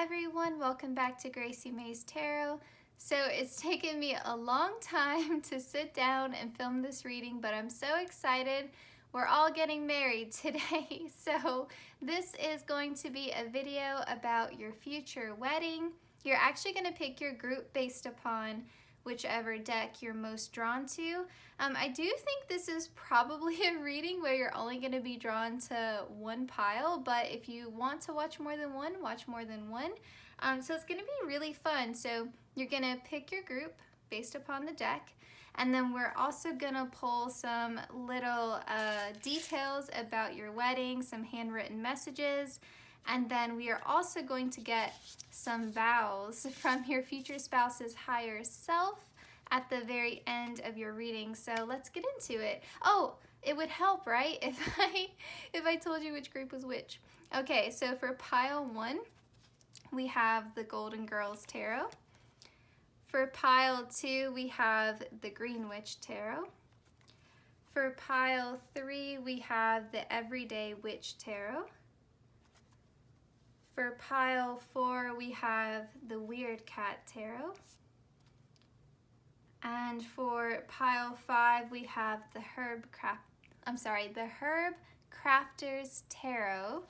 everyone, welcome back to Gracie May's Tarot. So it's taken me a long time to sit down and film this reading, but I'm so excited. We're all getting married today. So this is going to be a video about your future wedding. You're actually going to pick your group based upon whichever deck you're most drawn to. I do think this is probably a reading where you're only going to be drawn to one pile, but if you want to watch more than one, watch more than one. So it's going to be really fun. So you're going to pick your group based upon the deck, and then we're also going to pull some little details about your wedding, some handwritten messages, and then we are also going to get some vows from your future spouse's higher self at the very end of your reading. So let's get into it. Oh, it would help, right, if I told you which group was which. Okay, so for pile 1, we have the Golden Girls Tarot. For pile 2, we have the Green Witch Tarot. For pile 3, we have the Everyday Witch Tarot. For pile 4, we have the Weird Cat Tarot. And for pile 5, we have the Herbcrafters Tarot.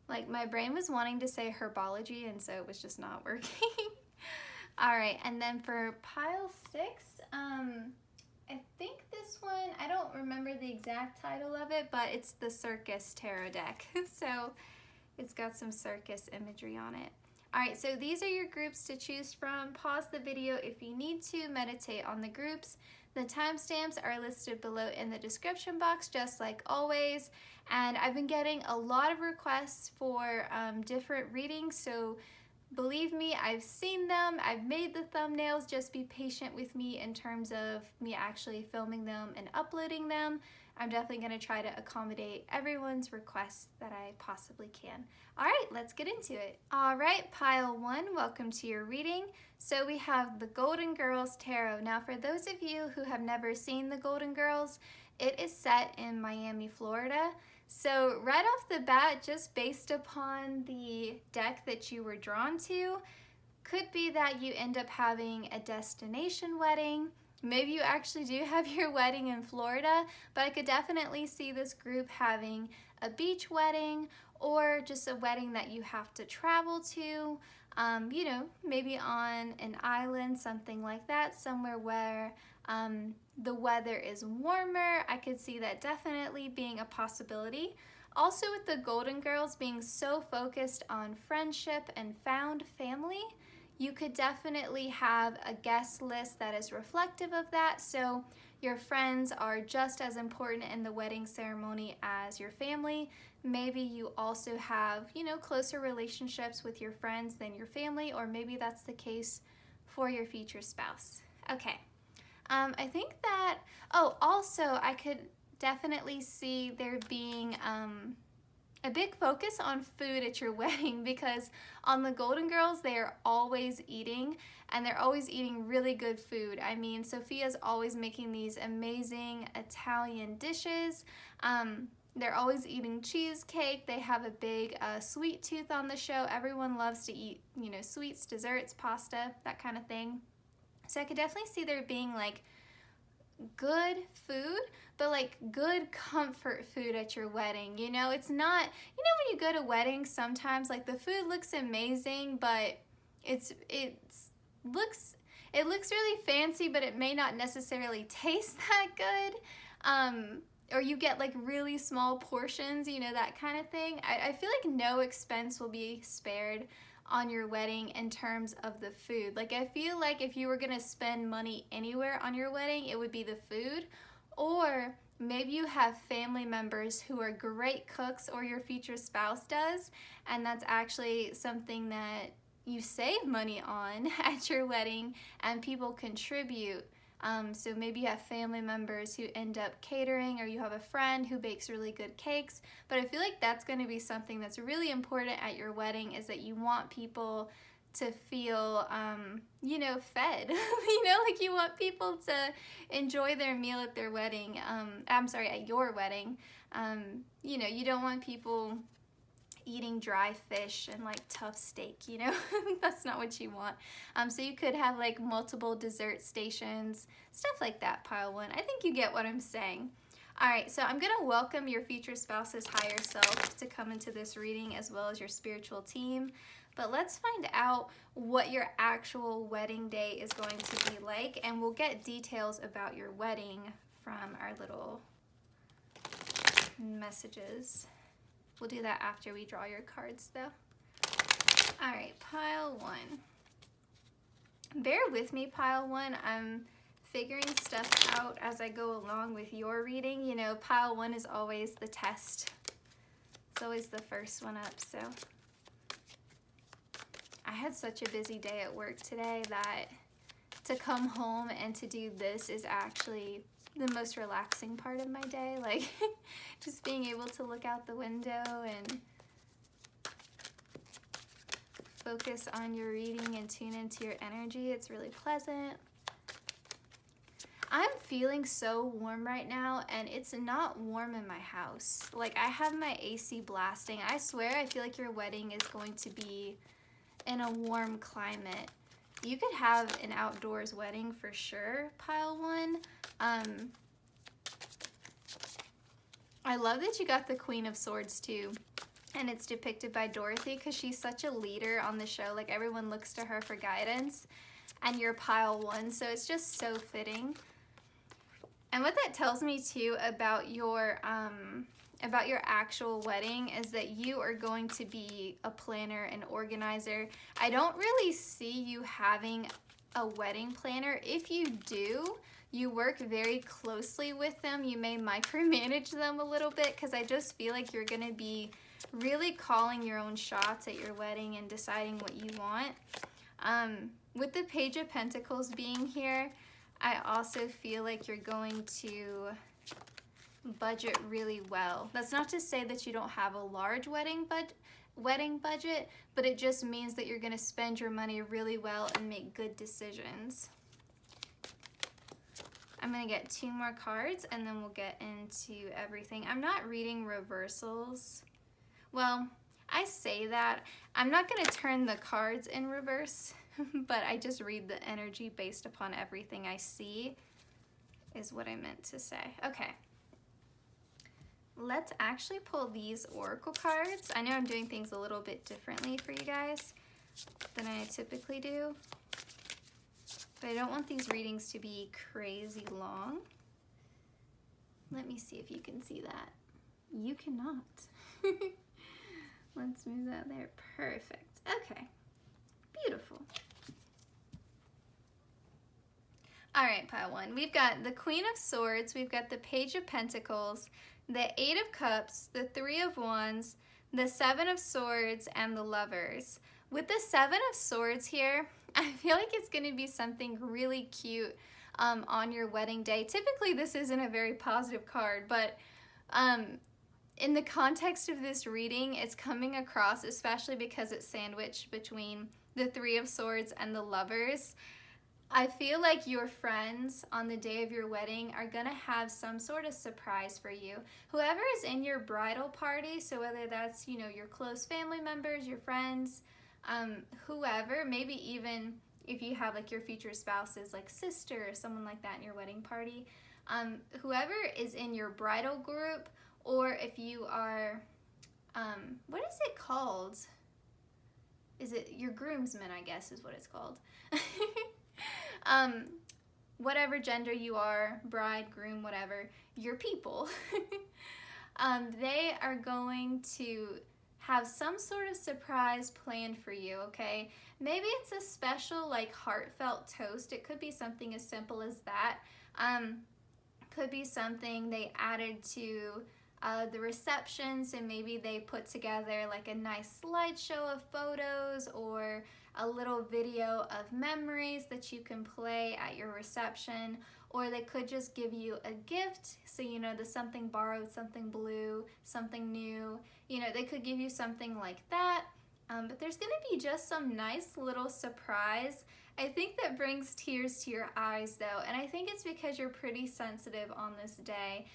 Like, my brain was wanting to say herbology, and so it was just not working. All right, and then for pile 6, I think this one, I don't remember the exact title of it, but it's the Circus Tarot deck. So it's got some circus imagery on it. All right, so these are your groups to choose from. Pause the video if you need to, meditate on the groups. The timestamps are listed below in the description box, just like always. And I've been getting a lot of requests for different readings, so believe me, I've seen them, I've made the thumbnails. Just be patient with me in terms of me actually filming them and uploading them. I'm definitely going to try to accommodate everyone's requests that I possibly can. All right, let's get into it. All right, pile 1, welcome to your reading. So we have the Golden Girls Tarot. Now, for those of you who have never seen the Golden Girls, it is set in Miami, Florida. So right off the bat, just based upon the deck that you were drawn to, could be that you end up having a destination wedding. Maybe you actually do have your wedding in Florida, but I could definitely see this group having a beach wedding or just a wedding that you have to travel to, you know, maybe on an island, something like that, somewhere where the weather is warmer. I could see that definitely being a possibility. Also, with the Golden Girls being so focused on friendship and found family, you could definitely have a guest list that is reflective of that. So your friends are just as important in the wedding ceremony as your family. Maybe you also have, you know, closer relationships with your friends than your family, or maybe that's the case for your future spouse. Okay. I think that, oh, also I could definitely see there being a big focus on food at your wedding, because on the Golden Girls, they are always eating, and they're always eating really good food. I mean, Sophia's always making these amazing Italian dishes. They're always eating cheesecake. They have a big sweet tooth on the show. Everyone loves to eat, you know, sweets, desserts, pasta, that kind of thing. So I could definitely see there being like good food, but like good comfort food at your wedding. You know, it's not, you know, when you go to weddings, sometimes like the food looks amazing, but it looks really fancy, but it may not necessarily taste that good. Or you get like really small portions, you know, that kind of thing. I feel like no expense will be spared on your wedding in terms of the food. Like, I feel like if you were gonna spend money anywhere on your wedding, it would be the food. Or maybe you have family members who are great cooks, or your future spouse does, and that's actually something that you save money on at your wedding, and people contribute. So maybe you have family members who end up catering, or you have a friend who bakes really good cakes. But I feel like that's going to be something that's really important at your wedding, is that you want people to feel, you know, fed. You know, like you want people to enjoy their meal at their wedding. At your wedding. You know, you don't want people eating dry fish and like tough steak, you know. That's not what you want. So you could have like multiple dessert stations, stuff like that, pile 1. I think you get what I'm saying. All right, so I'm gonna welcome your future spouse's higher self to come into this reading, as well as your spiritual team. But let's find out what your actual wedding day is going to be like, and we'll get details about your wedding from our little messages. We'll do that after we draw your cards though. All right, pile 1. Bear with me, pile 1. I'm figuring stuff out as I go along with your reading. You know, pile 1 is always the test. It's always the first one up, so. I had such a busy day at work today that to come home and to do this is actually the most relaxing part of my day. Like, just being able to look out the window and focus on your reading and tune into your energy. It's really pleasant. I'm feeling so warm right now, and it's not warm in my house. Like, I have my AC blasting. I swear I feel like your wedding is going to be in a warm climate. You could have an outdoors wedding for sure, pile 1. I love that you got the Queen of Swords too, and it's depicted by Dorothy because she's such a leader on the show. Like, everyone looks to her for guidance, and you're pile 1, so it's just so fitting. And what that tells me too about your actual wedding is that you are going to be a planner and organizer. I don't really see you having a wedding planner. If you do, you work very closely with them. You may micromanage them a little bit, because I just feel like you're going to be really calling your own shots at your wedding and deciding what you want. With the Page of Pentacles being here, I also feel like you're going to budget really well. That's not to say that you don't have a large wedding budget, but it just means that you're going to spend your money really well and make good decisions. I'm going to get 2 more cards, and then we'll get into everything. I'm not reading reversals. Well, I say that. I'm not going to turn the cards in reverse, but I just read the energy based upon everything I see, is what I meant to say. Okay. Let's actually pull these oracle cards. I know I'm doing things a little bit differently for you guys than I typically do, but I don't want these readings to be crazy long. Let me see if you can see that. You cannot. Let's move that there. Perfect. Okay. Beautiful. All right, pile 1. We've got the Queen of Swords. We've got the Page of Pentacles, the 8 of Cups, the 3 of Wands, the 7 of Swords, and the Lovers. With the 7 of Swords here, I feel like it's going to be something really cute on your wedding day. Typically, this isn't a very positive card, but in the context of this reading, it's coming across, especially because it's sandwiched between the 3 of Swords and the Lovers. I feel like your friends on the day of your wedding are going to have some sort of surprise for you. Whoever is in your bridal party, so whether that's, you know, your close family members, your friends, whoever, maybe even if you have like your future spouse's like sister or someone like that in your wedding party, whoever is in your bridal group, or if you are, what is it called? Is it your groomsmen, I guess is what it's called. Whatever gender you are, bride, groom, whatever, your people, they are going to have some sort of surprise planned for you, okay? Maybe it's a special, like, heartfelt toast. It could be something as simple as that. Could be something they added to the reception, so maybe they put together like a nice slideshow of photos or a little video of memories that you can play at your reception, or they could just give you a gift, so you know, the something borrowed, something blue, something new, you know, they could give you something like that, but there's gonna be just some nice little surprise. I think that brings tears to your eyes though, and I think it's because you're pretty sensitive on this day,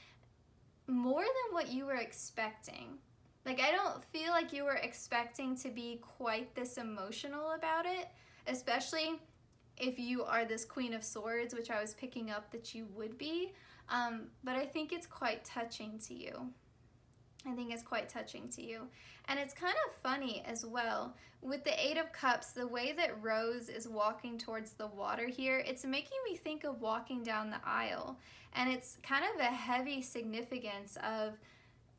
more than what you were expecting. Like, I don't feel like you were expecting to be quite this emotional about it, especially if you are this Queen of Swords, which I was picking up that you would be. But I think it's quite touching to you. I think it's quite touching to you. And it's kind of funny as well. With the Eight of Cups, the way that Rose is walking towards the water here, it's making me think of walking down the aisle. And it's kind of a heavy significance of,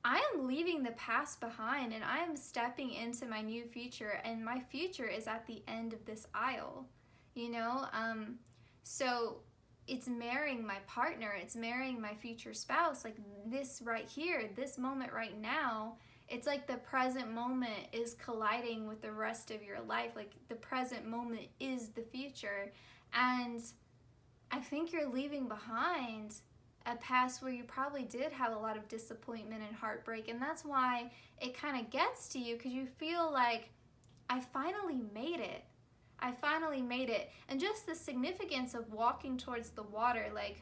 I am leaving the past behind and I am stepping into my new future, and my future is at the end of this aisle, you know? So it's marrying my partner, it's marrying my future spouse, like this right here, this moment right now. It's like the present moment is colliding with the rest of your life. Like the present moment is the future. And I think you're leaving behind a past where you probably did have a lot of disappointment and heartbreak, and that's why it kind of gets to you, because you feel like, I finally made it. I finally made it. And just the significance of walking towards the water, like,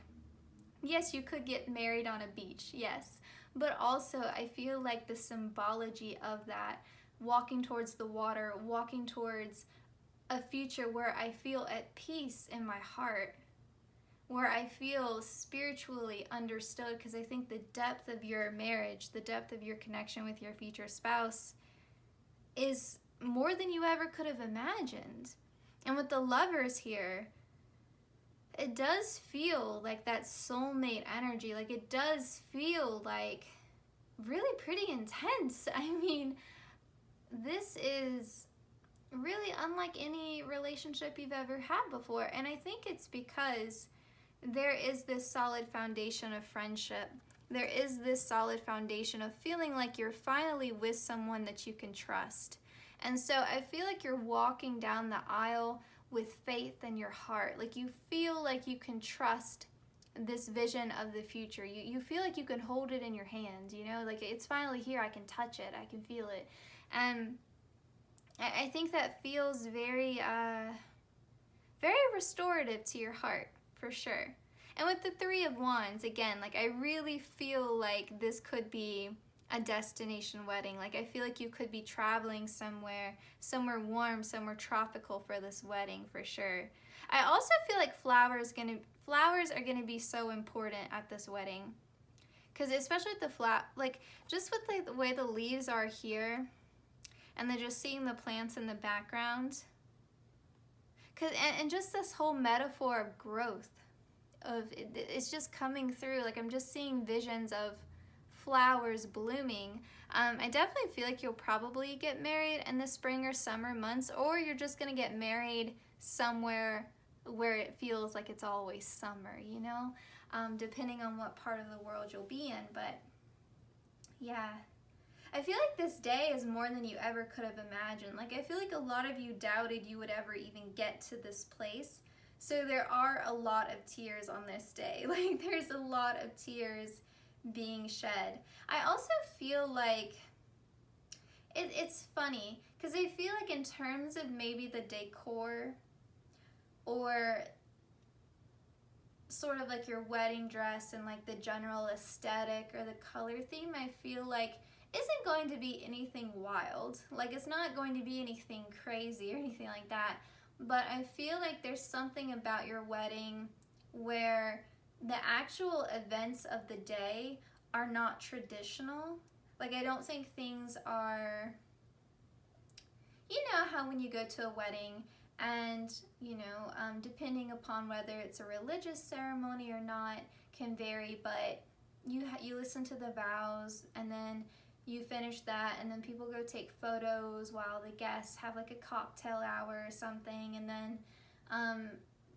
yes, you could get married on a beach, yes, but also I feel like the symbology of that, walking towards the water, walking towards a future where I feel at peace in my heart, where I feel spiritually understood, because I think the depth of your marriage, the depth of your connection with your future spouse is more than you ever could have imagined. And with the Lovers here, it does feel like that soulmate energy. Like it does feel like really pretty intense. I mean, this is really unlike any relationship you've ever had before. And I think it's because there is this solid foundation of friendship. There is this solid foundation of feeling like you're finally with someone that you can trust. And so I feel like you're walking down the aisle with faith in your heart. Like you feel like you can trust this vision of the future. You feel like you can hold it in your hand, you know, like it's finally here. I can touch it. I can feel it. And I think that feels very, very restorative to your heart, for sure. And with the Three of Wands, again, like I really feel like this could be a destination wedding. Like I feel like you could be traveling somewhere warm, somewhere tropical for this wedding, for sure. I also feel like flowers are gonna be so important at this wedding, because especially with the like just with like the way the leaves are here, and then just seeing the plants in the background, and just this whole metaphor of growth, of it's just coming through. Like I'm just seeing visions of flowers blooming. I definitely feel like you'll probably get married in the spring or summer months, or you're just gonna get married somewhere where it feels like it's always summer, you know, depending on what part of the world you'll be in. But yeah, I feel like this day is more than you ever could have imagined. Like I feel like a lot of you doubted you would ever even get to this place. So there are a lot of tears on this day. Like there's a lot of tears being shed. I also feel like it's funny, because I feel like in terms of maybe the decor, or sort of like your wedding dress and like the general aesthetic or the color theme, I feel like isn't going to be anything wild. Like it's not going to be anything crazy or anything like that. But I feel like there's something about your wedding where the actual events of the day are not traditional. Like I don't think things are, you know how when you go to a wedding and, you know, depending upon whether it's a religious ceremony or not can vary, but you listen to the vows and then you finish that, and then people go take photos while the guests have like a cocktail hour or something, and then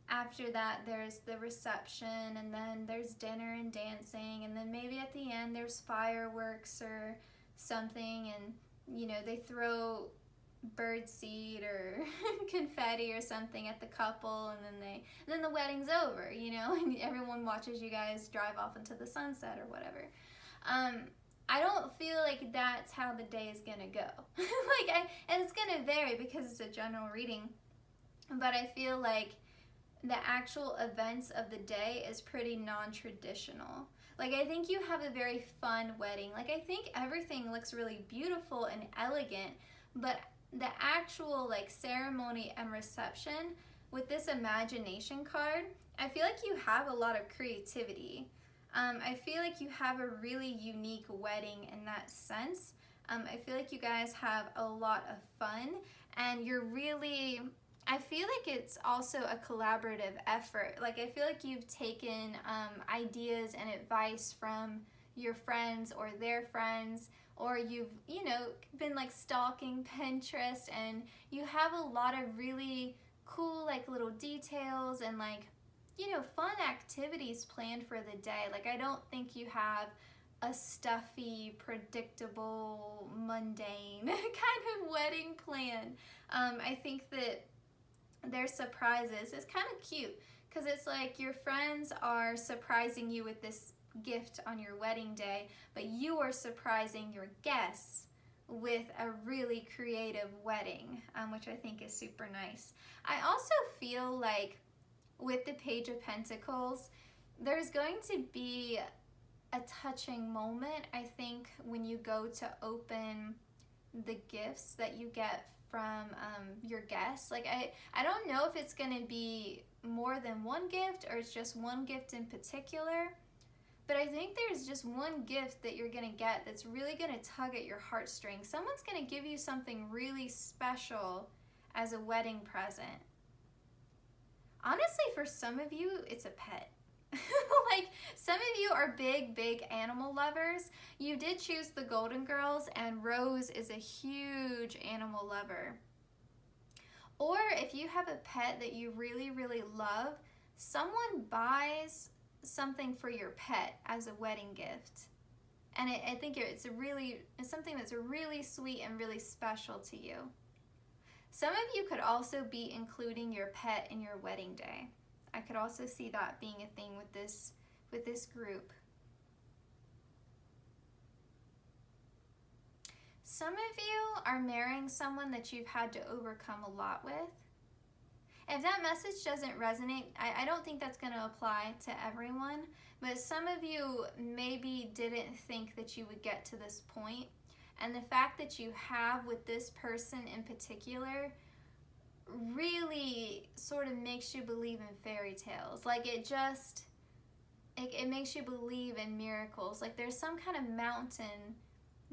after that there's the reception, and then there's dinner and dancing, and then maybe at the end there's fireworks or something, and you know they throw birdseed or confetti or something at the couple, and then the wedding's over, you know, and everyone watches you guys drive off into the sunset or whatever. I don't feel like that's how the day is gonna go. And it's gonna vary because it's a general reading, but I feel like the actual events of the day is pretty non-traditional. Like, I think you have a very fun wedding. Like, I think everything looks really beautiful and elegant, but the actual, like, ceremony and reception with this imagination card, I feel like you have a lot of creativity. I feel like you have a really unique wedding in that sense. I feel like you guys have a lot of fun, and you're really, I feel like it's also a collaborative effort. Like, I feel like you've taken ideas and advice from your friends or their friends, or you've, you know, been like stalking Pinterest, and you have a lot of really cool like little details and like, you know, fun activities planned for the day. Like, I don't think you have a stuffy, predictable, mundane kind of wedding plan. I think that their surprises is kind of cute, because it's like your friends are surprising you with this gift on your wedding day, but you are surprising your guests with a really creative wedding, which I think is super nice. I also feel like with the Page of Pentacles, there's going to be a touching moment, I think, when you go to open the gifts that you get from your guests. Like, I don't know if it's going to be more than one gift or it's just one gift in particular, but I think there's just one gift that you're going to get that's really going to tug at your heartstrings. Someone's going to give you something really special as a wedding present. Honestly, for some of you, it's a pet. Like, some of you are big animal lovers. You did choose the Golden Girls, and Rose is a huge animal lover. Or if you have a pet that you really love, someone buys something for your pet as a wedding gift. And I think it's something that's really sweet and really special to you. Some of you could also be including your pet in your wedding day. I could also see that being a thing with this group. Some of you are marrying someone that you've had to overcome a lot with. If that message doesn't resonate, I don't think that's going to apply to everyone, but some of you maybe didn't think that you would get to this point, and the fact that you have with this person in particular really sort of makes you believe in fairy tales. Like, it makes you believe in miracles. Like, there's some kind of mountain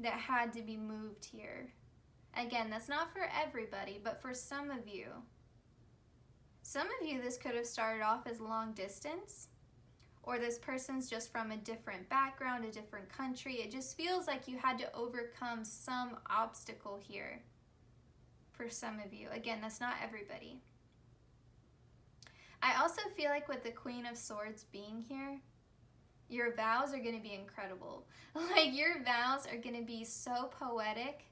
that had to be moved here. Again, that's not for everybody, but for some of you, this could have started off as long distance, or this person's just from a different background, a different country. It just feels like you had to overcome some obstacle here. For some of you. Again, that's not everybody. I also feel like with the Queen of Swords being here, your vows are going to be incredible. Like, your vows are going to be so poetic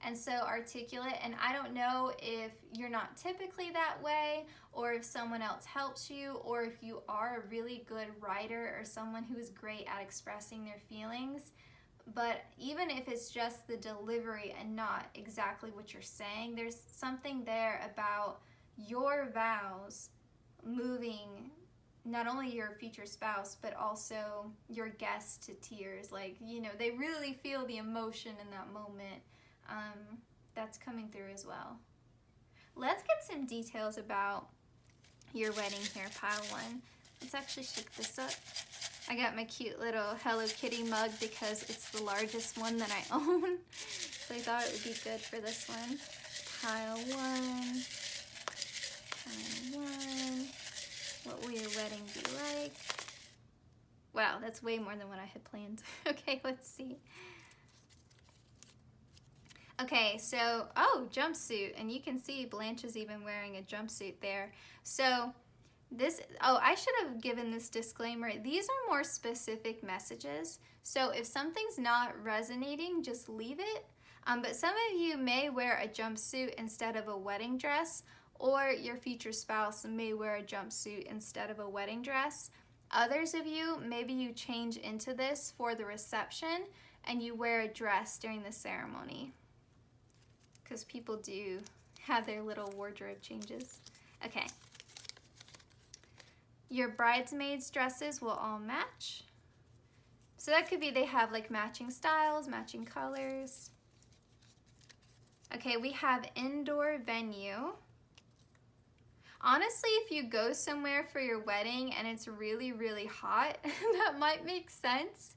and so articulate, and I don't know if you're not typically that way, or if someone else helps you, or if you are a really good writer or someone who is great at expressing their feelings. But even if it's just the delivery and not exactly what you're saying, there's something there about your vows moving not only your future spouse, but also your guests to tears. Like, you know, they really feel the emotion in that moment. That's coming through as well. Let's get some details about your wedding here, pile one. Let's actually shake this up. I got my cute little Hello Kitty mug because it's the largest one that I own. So I thought it would be good for this one. Pile one. Pile one. What will your wedding be like? Wow, that's way more than what I had planned. Okay, let's see. Okay, so, oh, jumpsuit. And you can see Blanche is even wearing a jumpsuit there. So, I should have given this disclaimer. These are more specific messages. So if something's not resonating, just leave it. But some of you may wear a jumpsuit instead of a wedding dress, or your future spouse may wear a jumpsuit instead of a wedding dress. Others of you, maybe you change into this for the reception and you wear a dress during the ceremony. Because people do have their little wardrobe changes. Okay. Your bridesmaids' dresses will all match. So that could be they have like matching styles, matching colors. Okay, we have indoor venue. Honestly, if you go somewhere for your wedding and it's really, really hot, that might make sense.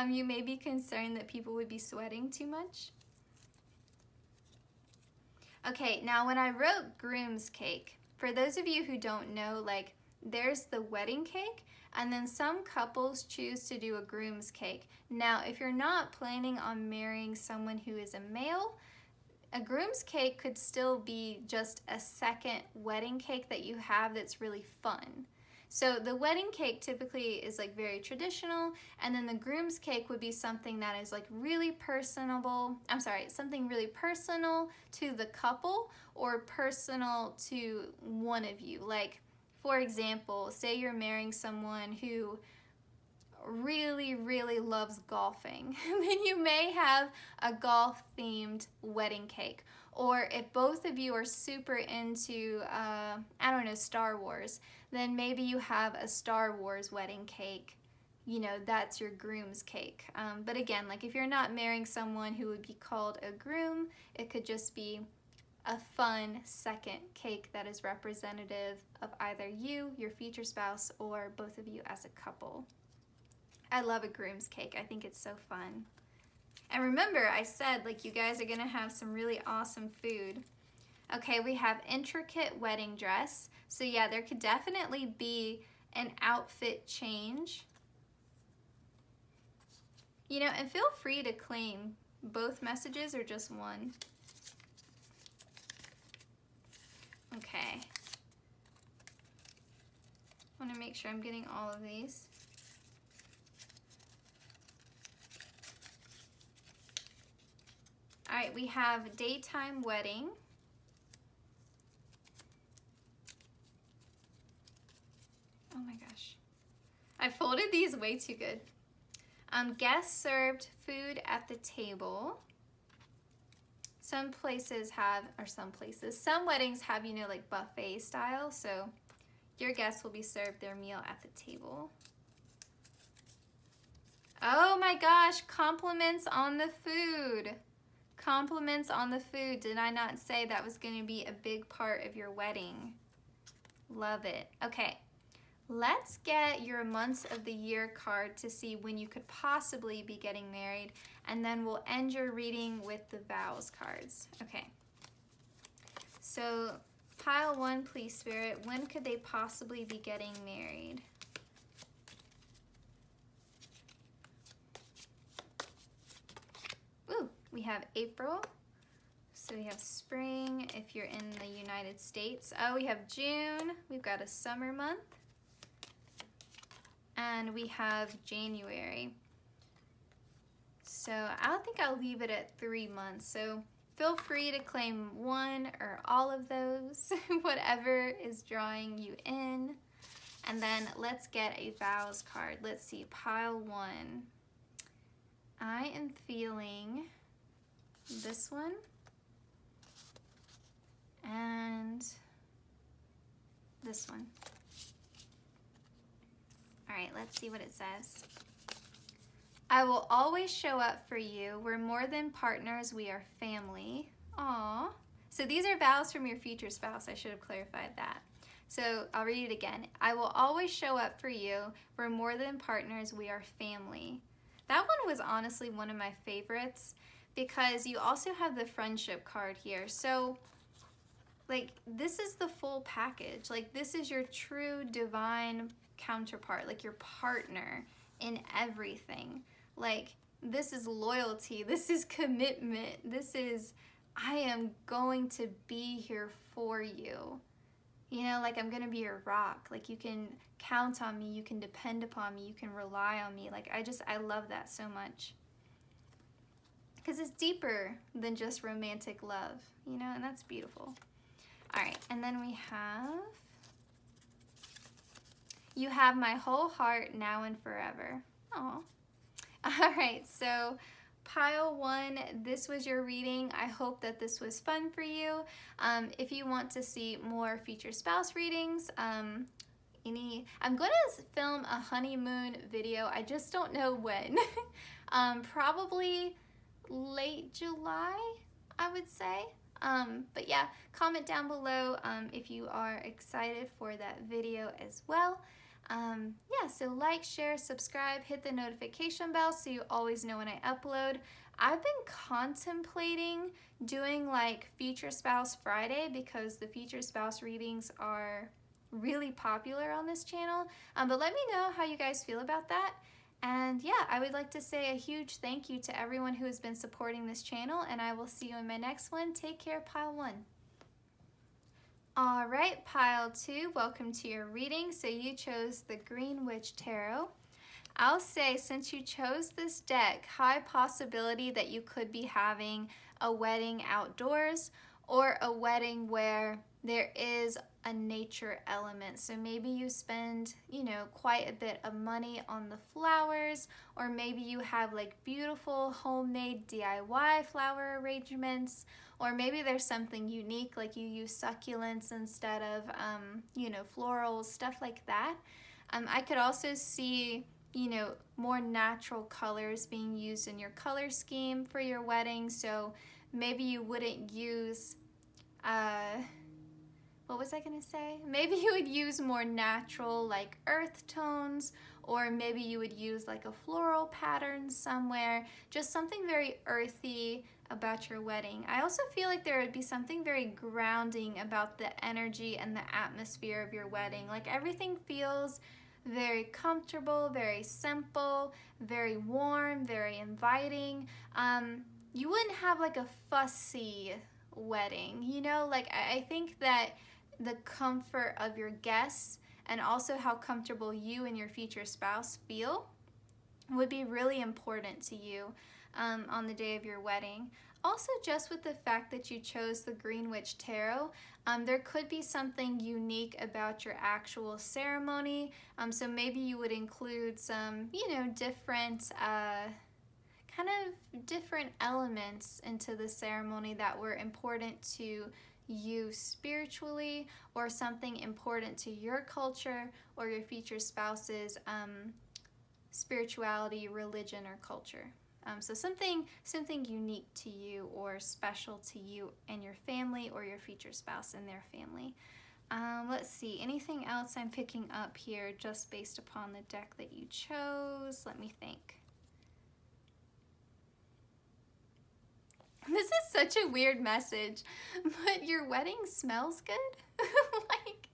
You may be concerned that people would be sweating too much. Okay, now when I wrote groom's cake, for those of you who don't know, like there's the wedding cake, and then some couples choose to do a groom's cake. Now, if you're not planning on marrying someone who is a male, a groom's cake could still be just a second wedding cake that you have that's really fun. So the wedding cake typically is like very traditional, and then the groom's cake would be something that is like really personable. I'm sorry, something really personal to the couple or personal to one of you. Like, for example, say you're marrying someone who really, really loves golfing, then you may have a golf-themed wedding cake. Or if both of you are super into, I don't know, Star Wars, then maybe you have a Star Wars wedding cake. You know, that's your groom's cake. But again, like if you're not marrying someone who would be called a groom, it could just be a fun second cake that is representative of either you, your future spouse, or both of you as a couple. I love a groom's cake. I think it's so fun. And remember, I said like you guys are gonna have some really awesome food. Okay, we have intricate wedding dress. So yeah, there could definitely be an outfit change. You know, and feel free to claim both messages or just one. Okay. I want to make sure I'm getting all of these. All right, we have daytime wedding. Oh my gosh. I folded these way too good. Guests served food at the table. Some places have, or some weddings have, you know, like buffet style. So your guests will be served their meal at the table. Oh my gosh, compliments on the food. Compliments on the food. Did I not say that was going to be a big part of your wedding? Love it. Okay, let's get your months of the year card to see when you could possibly be getting married, and then we'll end your reading with the vows cards. Okay, so pile one, please, Spirit. When could they possibly be getting married? Ooh, we have April. So we have spring if you're in the United States. Oh, we have June. We've got a summer month. And we have January. So I think I'll leave it at 3 months. So feel free to claim one or all of those, whatever is drawing you in. And then let's get a vows card. Let's see, pile one. I am feeling this one. And this one. All right, let's see what it says. I will always show up for you. We're more than partners, we are family. Aww. So these are vows from your future spouse. I should have clarified that. So I'll read it again. I will always show up for you. We're more than partners, we are family. That one was honestly one of my favorites because you also have the friendship card here. So like this is the full package. Like this is your true divine counterpart, like your partner in everything. Like this is loyalty, this is commitment, this is I am going to be here for you. You know, like I'm gonna be your rock. Like you can count on me, you can depend upon me, you can rely on me. Like I love that so much. Because it's deeper than just romantic love, you know, and that's beautiful. All right, and then we have, you have my whole heart now and forever. Aw. All right, so pile one, this was your reading. I hope that this was fun for you. If you want to see more future spouse readings, I'm going to film a honeymoon video. I just don't know when. Probably late July, I would say. But yeah, comment down below if you are excited for that video as well. Yeah, so like, share, subscribe, hit the notification bell so you always know when I upload. I've been contemplating doing like Future Spouse Friday because the Future Spouse readings are really popular on this channel. But let me know how you guys feel about that. And yeah, I would like to say a huge thank you to everyone who has been supporting this channel, and I will see you in my next one. Take care, Pile 1. All right, Pile 2, welcome to your reading. So you chose the Green Witch Tarot. I'll say, since you chose this deck, high possibility that you could be having a wedding outdoors or a wedding where there is a nature element. So maybe you spend, you know, quite a bit of money on the flowers, or maybe you have like beautiful homemade DIY flower arrangements, or maybe there's something unique, like you use succulents instead of, you know, florals, stuff like that. I could also see, you know, more natural colors being used in your color scheme for your wedding. So maybe you wouldn't use, what was I gonna say? Maybe you would use more natural like earth tones, or maybe you would use like a floral pattern somewhere, just something very earthy about your wedding. I also feel like there would be something very grounding about the energy and the atmosphere of your wedding. Like everything feels very comfortable, very simple, very warm, very inviting. You wouldn't have like a fussy wedding, you know? Like I think that the comfort of your guests and also how comfortable you and your future spouse feel would be really important to you on the day of your wedding. Also, just with the fact that you chose the Green Witch Tarot, there could be something unique about your actual ceremony. So maybe you would include some, you know, different kind of different elements into the ceremony that were important to you spiritually, or something important to your culture or your future spouse's spirituality, religion, or culture. So something unique to you or special to you and your family, or your future spouse and their family. Let's see, anything else I'm picking up here just based upon the deck that you chose? Let me think. This is such a weird message, but your wedding smells good? Like,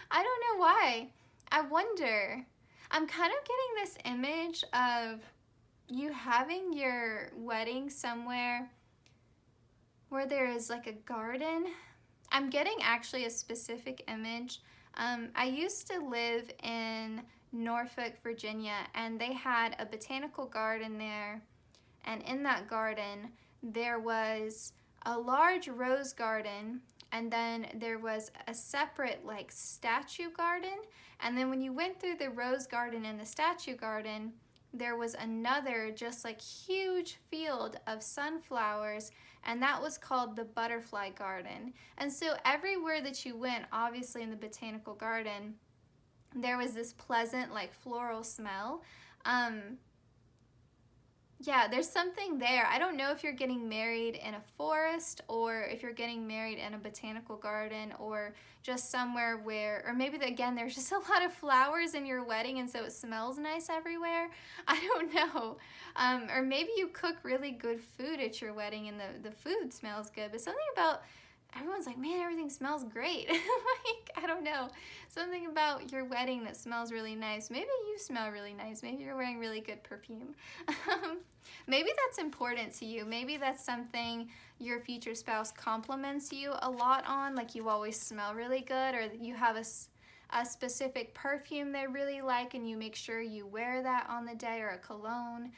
I don't know why. I wonder. I'm kind of getting this image of you having your wedding somewhere where there is like a garden. I'm getting actually a specific image. I used to live in Norfolk, Virginia, and they had a botanical garden there, and in that garden there was a large rose garden, and then there was a separate like statue garden, and then when you went through the rose garden and the statue garden, there was another just like huge field of sunflowers, and that was called the butterfly garden. And so everywhere that you went, obviously in the botanical garden, there was this pleasant like floral smell. Yeah, there's something there. I don't know if you're getting married in a forest, or if you're getting married in a botanical garden, or just somewhere where, or maybe again, there's just a lot of flowers in your wedding and so it smells nice everywhere. I don't know. Or maybe you cook really good food at your wedding and the food smells good, but something about, everyone's like, man, everything smells great. Like, I don't know. Something about your wedding that smells really nice. Maybe you smell really nice. Maybe you're wearing really good perfume. Maybe that's important to you. Maybe that's something your future spouse compliments you a lot on. Like you always smell really good, or you have a specific perfume they really like and you make sure you wear that on the day, or a cologne.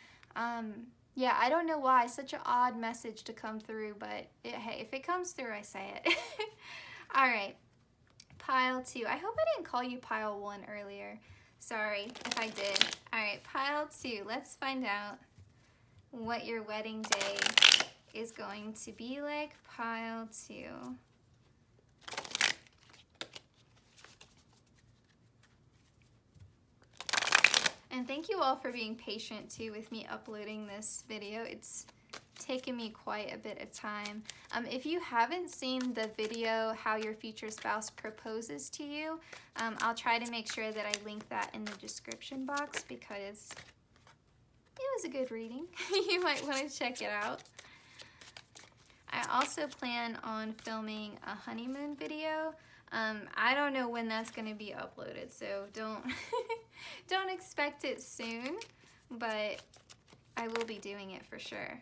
Yeah, I don't know why. Such an odd message to come through, but hey, if it comes through, I say it. All right, pile 2. I hope I didn't call you pile 1 earlier. Sorry if I did. All right, pile 2. Let's find out what your wedding day is going to be like. Pile 2. And thank you all for being patient too with me uploading this video. It's taken me quite a bit of time. If you haven't seen the video, How Your Future Spouse Proposes to You, I'll try to make sure that I link that in the description box because it was a good reading. You might want to check it out. I also plan on filming a honeymoon video. I don't know when that's going to be uploaded, so don't don't expect it soon, but I will be doing it for sure.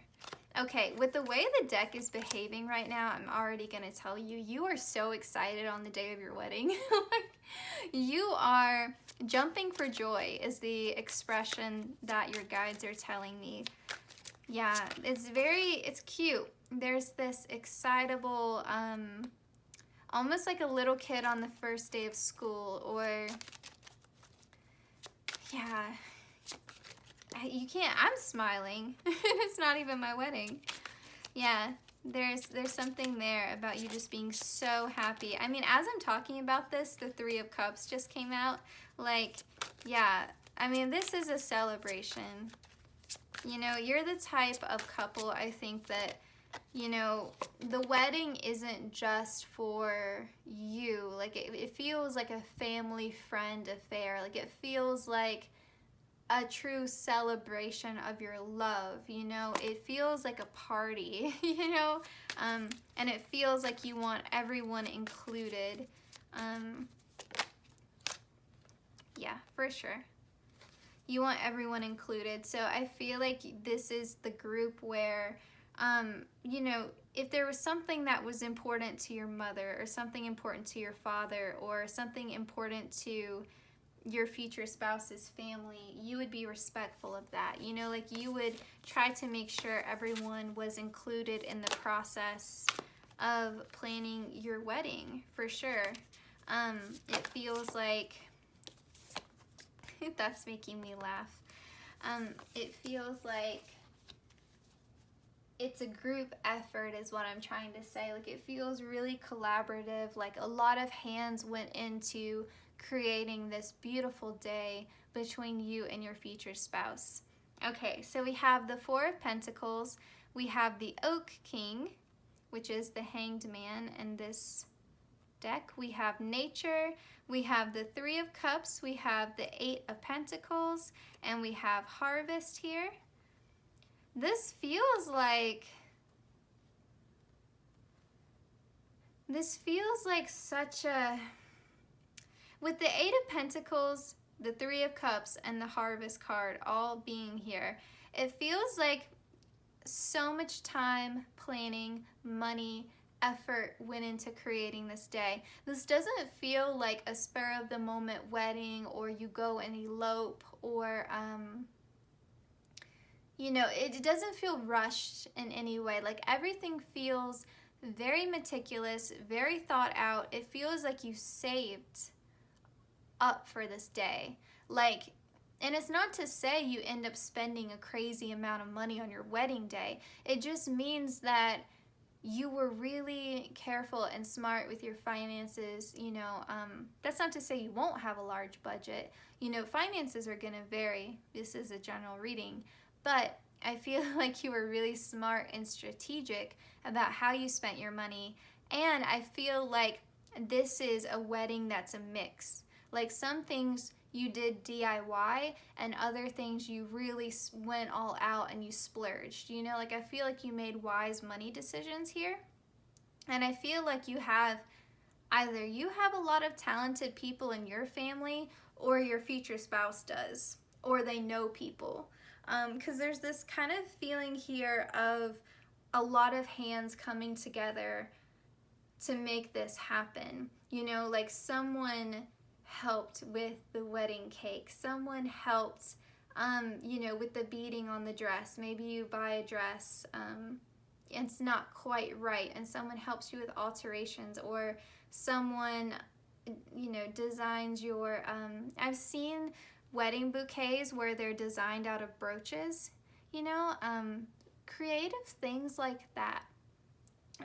Okay, with the way the deck is behaving right now, I'm already going to tell you, you are so excited on the day of your wedding. You are jumping for joy is the expression that your guides are telling me. Yeah, it's cute. There's this excitable, almost like a little kid on the first day of school, or, yeah, you can't, I'm smiling, it's not even my wedding. Yeah, there's something there about you just being so happy. I mean, as I'm talking about this, the Three of Cups just came out, like, yeah, I mean, this is a celebration. You know, you're the type of couple, I think, that, you know, the wedding isn't just for you. Like, it feels like a family friend affair. Like, it feels like a true celebration of your love, you know? It feels like a party, you know? And it feels like you want everyone included. Yeah, for sure. You want everyone included. So I feel like this is the group where, you know, if there was something that was important to your mother or something important to your father or something important to your future spouse's family, you would be respectful of that. You know, like you would try to make sure everyone was included in the process of planning your wedding, for sure. It feels like, that's making me laugh. It feels like it's a group effort is what I'm trying to say. Like, it feels really collaborative. Like, a lot of hands went into creating this beautiful day between you and your future spouse. Okay, so we have the Four of Pentacles. We have the Oak King, which is the Hanged Man in this deck. We have Nature. We have the Three of Cups. We have the Eight of Pentacles. And we have Harvest here. This feels like such a, with the Eight of Pentacles, the Three of Cups, and the Harvest card all being here, it feels like so much time, planning, money, effort went into creating this day. This doesn't feel like a spur of the moment wedding, or you go and elope, or you know, it doesn't feel rushed in any way. Like, everything feels very meticulous, very thought out. It feels like you saved up for this day. Like, and it's not to say you end up spending a crazy amount of money on your wedding day. It just means that you were really careful and smart with your finances. You know, that's not to say you won't have a large budget. You know, finances are going to vary. This is a general reading. But I feel like you were really smart and strategic about how you spent your money. And I feel like this is a wedding that's a mix. Like, some things you did DIY and other things you really went all out and you splurged. You know, like, I feel like you made wise money decisions here. And I feel like you have, either you have a lot of talented people in your family, or your future spouse does, or they know people. Because there's this kind of feeling here of a lot of hands coming together to make this happen. You know, like, someone helped with the wedding cake. Someone helped, you know, with the beading on the dress. Maybe you buy a dress, it's not quite right, and someone helps you with alterations, or someone, you know, designs your, I've seen wedding bouquets where they're designed out of brooches, you know, creative things like that.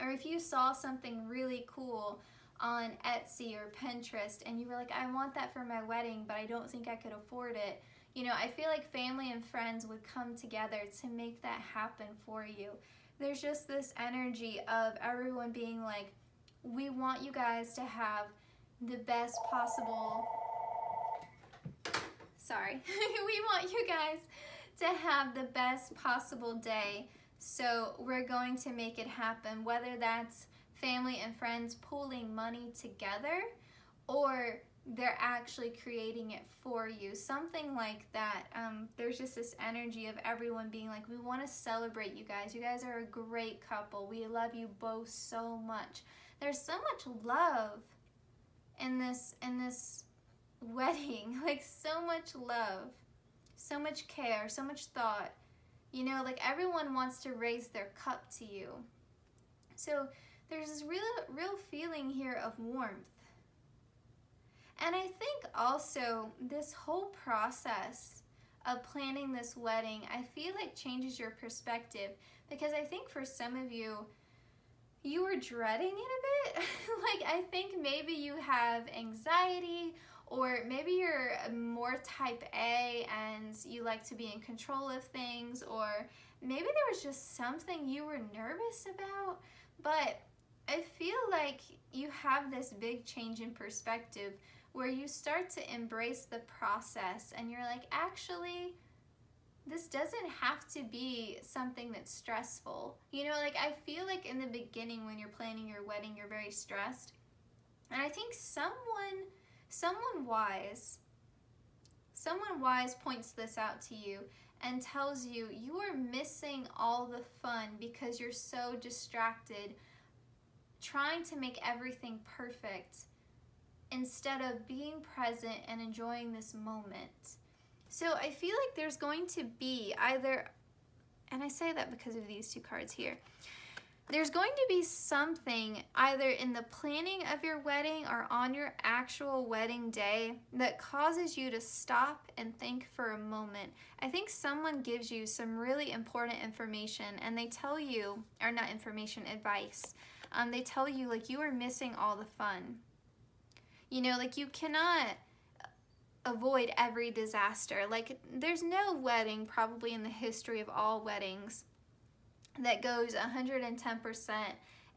Or if you saw something really cool on Etsy or Pinterest and you were like, I want that for my wedding, but I don't think I could afford it, You know, I feel like family and friends would come together to make that happen for you. There's just this energy of everyone being like, we want you guys to have the best possible, we want you guys to have the best possible day. So we're going to make it happen, whether that's family and friends pooling money together or they're actually creating it for you, something like that. There's just this energy of everyone being like, we want to celebrate you guys. You guys are a great couple. We love you both so much. There's so much love in this wedding, like so much love, so much care, so much thought. You know, like everyone wants to raise their cup to you. So there's this real feeling here of warmth. And I think also this whole process of planning this wedding, I feel like changes your perspective, because I think for some of you, you were dreading it a bit. Like, I think maybe you have anxiety, or maybe you're more type A and you like to be in control of things, or maybe there was just something you were nervous about. But I feel like you have this big change in perspective where you start to embrace the process and you're like, actually, this doesn't have to be something that's stressful. You know, like I feel like in the beginning when you're planning your wedding, you're very stressed. And I think someone wise points this out to you and tells you you are missing all the fun because you're so distracted trying to make everything perfect instead of being present and enjoying this moment. So I feel like there's going to be either, and I say that because of these two cards here, there's going to be something either in the planning of your wedding or on your actual wedding day that causes you to stop and think for a moment. I think someone gives you some really important information and they tell you, or not information, advice. They tell you like you are missing all the fun. You know, like you cannot avoid every disaster. Like there's no wedding probably in the history of all weddings that goes 110%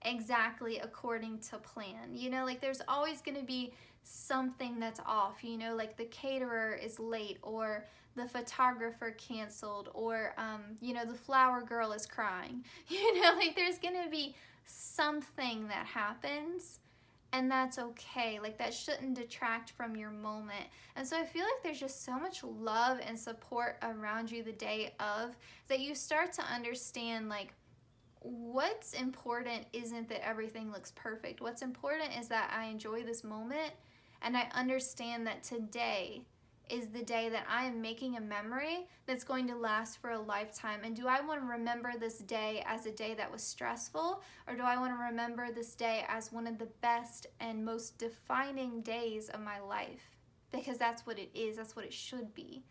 exactly according to plan. You know, like there's always going to be something that's off, you know, like the caterer is late, or the photographer canceled, or you know, the flower girl is crying. You know, like there's going to be something that happens. And that's okay. Like that shouldn't detract from your moment. And so I feel like there's just so much love and support around you the day of that you start to understand like what's important isn't that everything looks perfect. What's important is that I enjoy this moment and I understand that today is the day that I am making a memory that's going to last for a lifetime. And do I want to remember this day as a day that was stressful, or do I want to remember this day as one of the best and most defining days of my life? Because that's what it is, that's what it should be.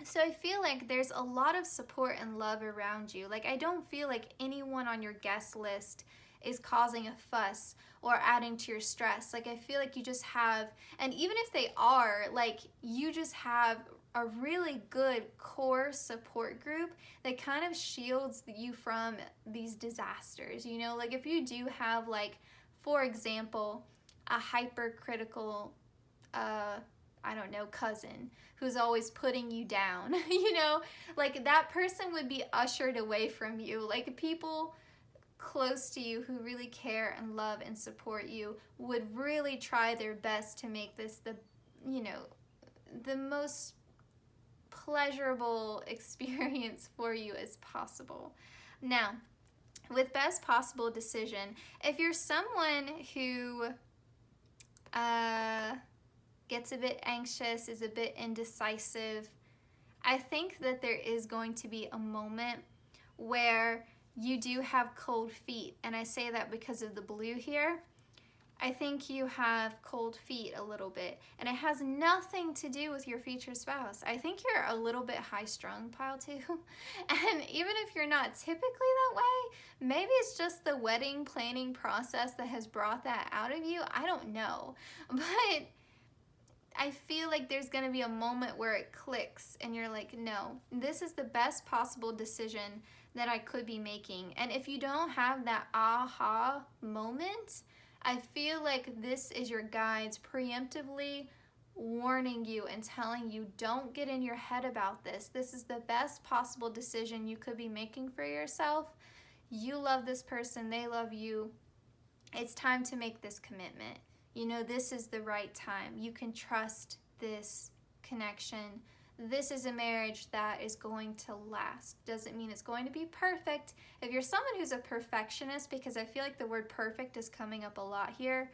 So I feel like there's a lot of support and love around you. Like I don't feel like anyone on your guest list is causing a fuss or adding to your stress. Like I feel like you just have, and even if they are, like you just have a really good core support group that kind of shields you from these disasters. You know, like if you do have like, for example, a hypercritical, I don't know, cousin who's always putting you down, you know, like that person would be ushered away from you. Like people close to you who really care and love and support you would really try their best to make this the, you know, the most pleasurable experience for you as possible. Now, with best possible decision, if you're someone who gets a bit anxious, is a bit indecisive, I think that there is going to be a moment where you do have cold feet, and I say that because of the blue here. I think you have cold feet a little bit, and it has nothing to do with your future spouse. I think you're a little bit high-strung, pile 2, and even if you're not typically that way, maybe it's just the wedding planning process that has brought that out of you. I don't know, but I feel like there's going to be a moment where it clicks and you're like, no, this is the best possible decision that I could be making. And if you don't have that aha moment, I feel like this is your guides preemptively warning you and telling you, don't get in your head about this. This is the best possible decision you could be making for yourself. You love this person, they love you. It's time to make this commitment. You know, this is the right time. You can trust this connection. This is a marriage that is going to last. Doesn't mean it's going to be perfect. If you're someone who's a perfectionist, because I feel like the word perfect is coming up a lot here,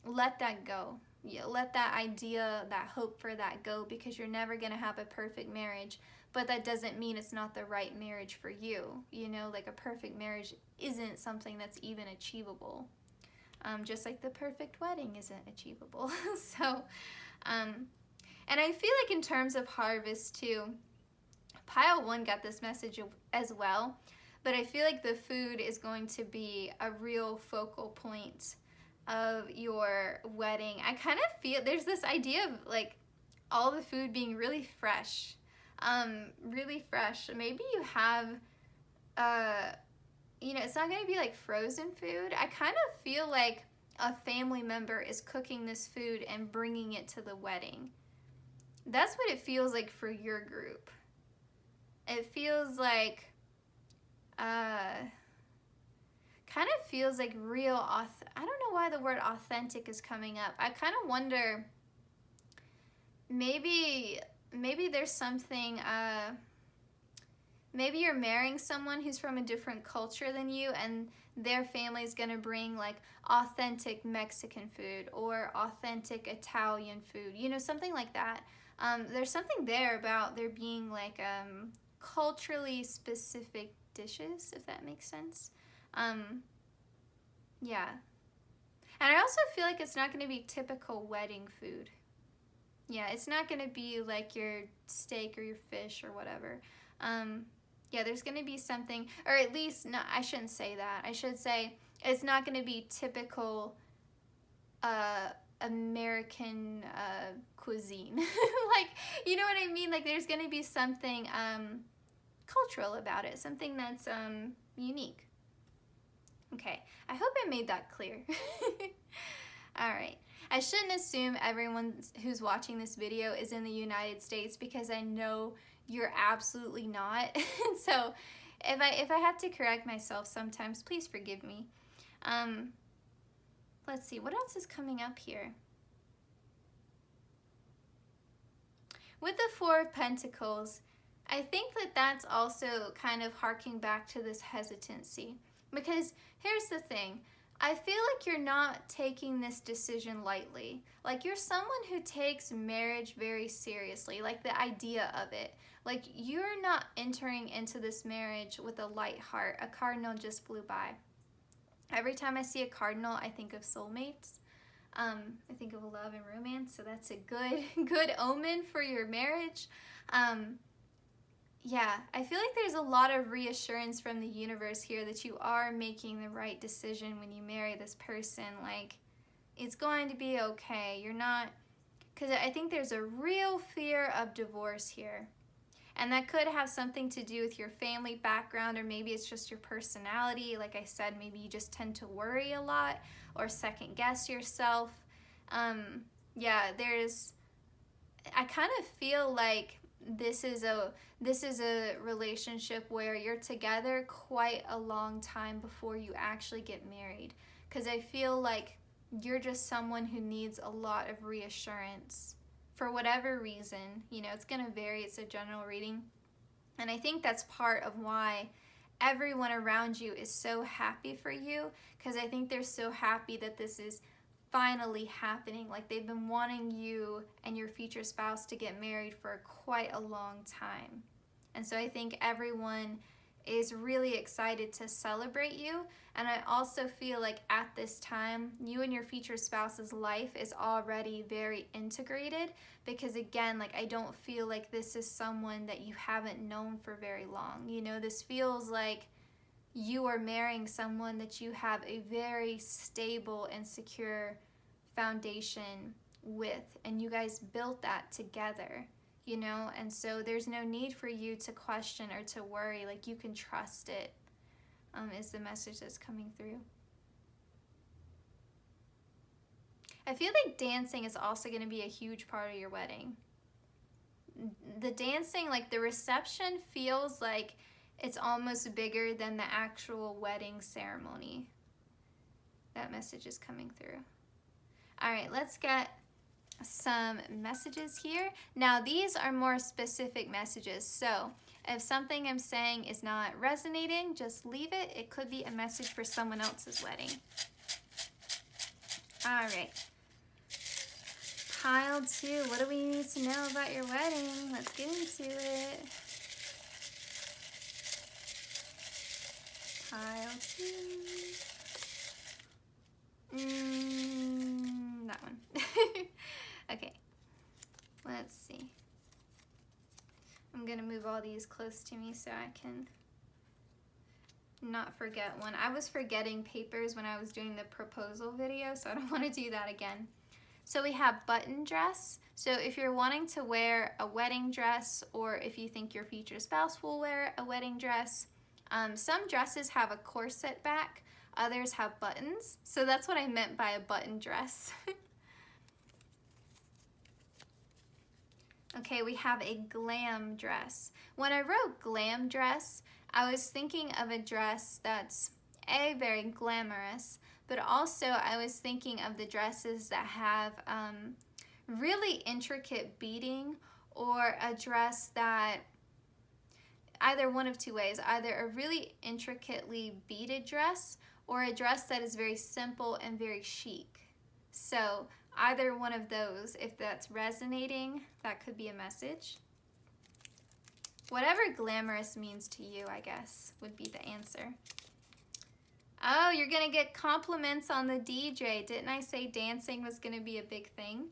let that go. Yeah, let that idea, that hope for that go, because you're never going to have a perfect marriage. But that doesn't mean it's not the right marriage for you. You know, like a perfect marriage isn't something that's even achievable. Just like the perfect wedding isn't achievable. So, and I feel like in terms of harvest too, pile 1 got this message as well, but I feel like the food is going to be a real focal point of your wedding. I kind of feel there's this idea of like all the food being really fresh, really fresh. Maybe you have, you know, it's not going to be like frozen food. I kind of feel like a family member is cooking this food and bringing it to the wedding. That's what it feels like for your group. It feels like, kind of feels like real, I don't know why the word authentic is coming up. I kind of wonder, maybe there's something, maybe you're marrying someone who's from a different culture than you, and their family is going to bring like authentic Mexican food or authentic Italian food, you know, something like that. There's something there about there being like culturally specific dishes, if that makes sense. Yeah. And I also feel like it's not going to be typical wedding food. Yeah, it's not going to be like your steak or your fish or whatever. Yeah, there's going to be something, or at least, no, I shouldn't say that. I should say it's not going to be typical American cuisine. Like, you know what I mean? Like, there's going to be something cultural about it, something that's unique. Okay, I hope I made that clear. All right. I shouldn't assume everyone who's watching this video is in the United States, because I know you're absolutely not. So if I have to correct myself sometimes, please forgive me. Let's see, what else is coming up here? With the Four of Pentacles, I think that that's also kind of harking back to this hesitancy. Because here's the thing, I feel like you're not taking this decision lightly. Like, you're someone who takes marriage very seriously, like the idea of it. Like, you're not entering into this marriage with a light heart. A cardinal just flew by. Every time I see a cardinal, I think of soulmates. I think of love and romance, so that's a good omen for your marriage. Yeah, I feel like there's a lot of reassurance from the universe here that you are making the right decision when you marry this person. Like, it's going to be okay. You're not, because I think there's a real fear of divorce here. And that could have something to do with your family background, or maybe it's just your personality. Like I said, maybe you just tend to worry a lot or second guess yourself. Yeah, I kind of feel like this is a relationship where you're together quite a long time before you actually get married, because I feel like you're just someone who needs a lot of reassurance for whatever reason. You know, it's going to vary. It's a general reading, and I think that's part of why everyone around you is so happy for you, because I think they're so happy that this is finally happening. Like, they've been wanting you and your future spouse to get married for quite a long time. And so I think everyone is really excited to celebrate you. And I also feel like at this time, you and your future spouse's life is already very integrated, because again, like, I don't feel like this is someone that you haven't known for very long. You know, this feels like you are marrying someone that you have a very stable and secure foundation with, and you guys built that together, you know, and so there's no need for you to question or to worry. Like, you can trust it, is the message that's coming through. I feel like dancing is also going to be a huge part of your wedding. The dancing, like the reception, feels like it's almost bigger than the actual wedding ceremony. That message is coming through. All right, let's get some messages here. Now, these are more specific messages. So if something I'm saying is not resonating, just leave it. It could be a message for someone else's wedding. All right. Pile 2, what do we need to know about your wedding? Let's get into it. Pile 2. That one. Okay, let's see. I'm gonna move all these close to me so I can not forget one. I was forgetting papers when I was doing the proposal video, so I don't want to do that again. So we have button dress. So if you're wanting to wear a wedding dress, or if you think your future spouse will wear a wedding dress, some dresses have a corset back, others have buttons. So that's what I meant by a button dress. Okay, we have a glam dress. When I wrote glam dress, I was thinking of a dress that's very glamorous, but also I was thinking of the dresses that have really intricate beading, or a dress that, either one of two ways, either a really intricately beaded dress or a dress that is very simple and very chic. So either one of those, if that's resonating, that could be a message. Whatever glamorous means to you, I guess, would be the answer. Oh, you're gonna get compliments on the DJ. Didn't I say dancing was gonna be a big thing?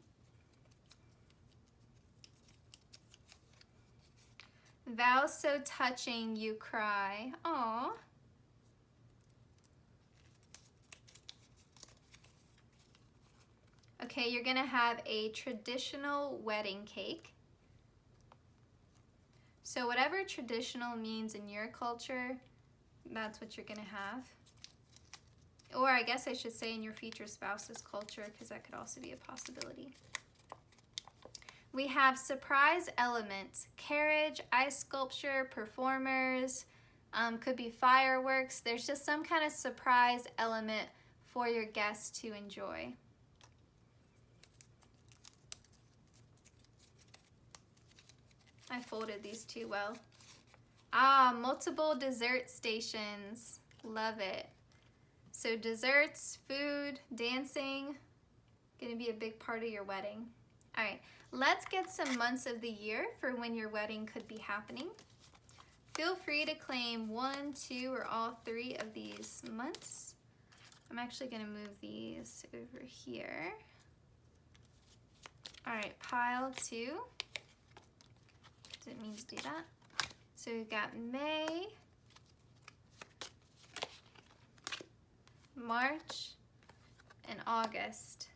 Vows so touching, you cry. Aww. Okay, you're gonna have a traditional wedding cake. So whatever traditional means in your culture, that's what you're gonna have. Or I guess I should say in your future spouse's culture, because that could also be a possibility. We have surprise elements, carriage, ice sculpture, performers, could be fireworks. There's just some kind of surprise element for your guests to enjoy. I folded these too well. Ah, multiple dessert stations. Love it. So desserts, food, dancing, gonna be a big part of your wedding. All right, let's get some months of the year for when your wedding could be happening. Feel free to claim 1, 2, or all 3 of these months. I'm actually gonna move these over here. All right, pile 2. Didn't mean to do that. So we've got May, March, and August.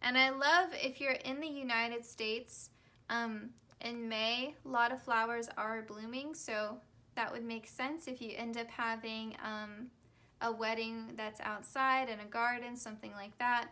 And I love, if you're in the United States, in May, a lot of flowers are blooming, so that would make sense if you end up having a wedding that's outside in a garden, something like that.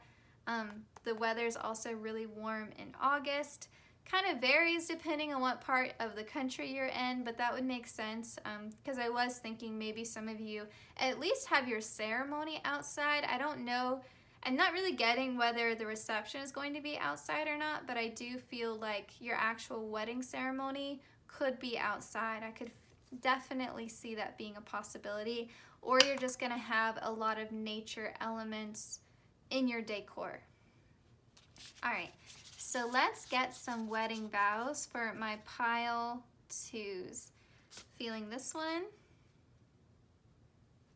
The weather's also really warm in August. Kind of varies depending on what part of the country you're in, but that would make sense, because I was thinking maybe some of you at least have your ceremony outside. I don't know. I'm not really getting whether the reception is going to be outside or not, but I do feel like your actual wedding ceremony could be outside. I could definitely see that being a possibility, or you're just going to have a lot of nature elements in your decor. All right. So let's get some wedding vows for my pile 2s. Feeling this one.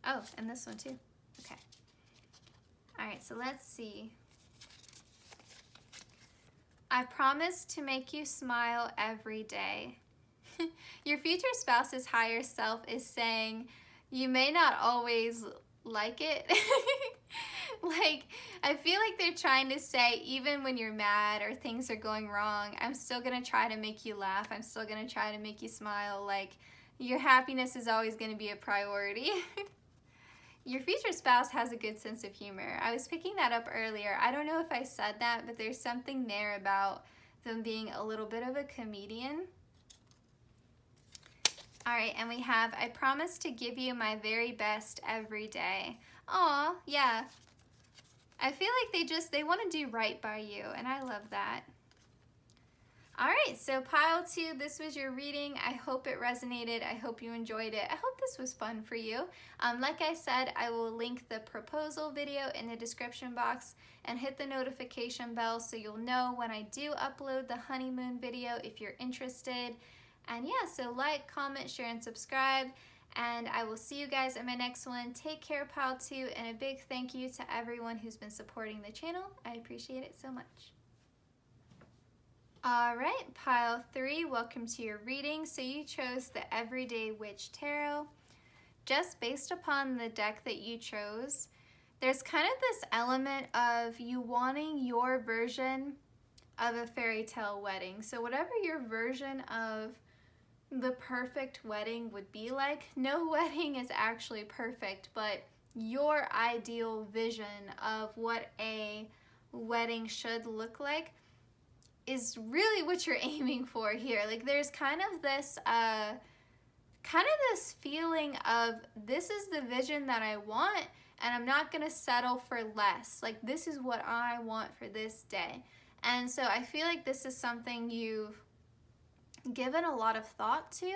Oh, and this one too. Okay. All right, so let's see. I promise to make you smile every day. Your future spouse's higher self is saying, you may not always like it. Like, I feel like they're trying to say, even when you're mad or things are going wrong, I'm still gonna try to make you laugh. I'm still gonna try to make you smile. Like, your happiness is always gonna be a priority. Your future spouse has a good sense of humor. I was picking that up earlier. I don't know if I said that, but there's something there about them being a little bit of a comedian. All right, and we have, I promise to give you my very best every day. Aw, yeah. I feel like they want to do right by you, and I love that. All right, so pile 2, this was your reading. I hope it resonated. I hope you enjoyed it. I hope this was fun for you. Like I said, I will link the proposal video in the description box and hit the notification bell so you'll know when I do upload the honeymoon video if you're interested. And yeah, so like, comment, share, and subscribe. And I will see you guys in my next one. Take care, pile 2, and a big thank you to everyone who's been supporting the channel. I appreciate it so much. All right, pile 3, welcome to your reading. So you chose the Everyday Witch Tarot. Just based upon the deck that you chose, there's kind of this element of you wanting your version of a fairy tale wedding. So whatever your version of the perfect wedding would be like, no wedding is actually perfect, but your ideal vision of what a wedding should look like is really what you're aiming for here. Like, there's kind of this feeling of, this is the vision that I want, and I'm not gonna settle for less. Like, this is what I want for this day. And so I feel like this is something you've given a lot of thought to,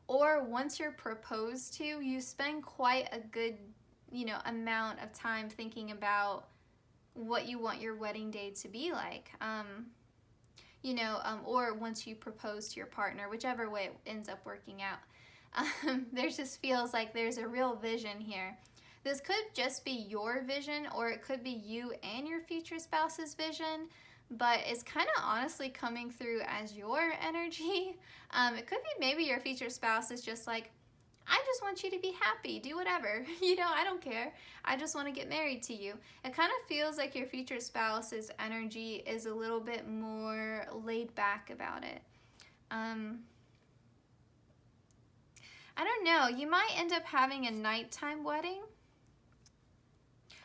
or once you're proposed to, you spend quite a good, amount of time thinking about what you want your wedding day to be like. Or once you propose to your partner, whichever way it ends up working out. There just feels like there's a real vision here. This could just be your vision, or it could be you and your future spouse's vision, but it's kind of honestly coming through as your energy. It could be maybe your future spouse is just like, I just want you to be happy, do whatever, I don't care. I just want to get married to you. It kind of feels like your future spouse's energy is a little bit more laid back about it. I don't know, you might end up having a nighttime wedding,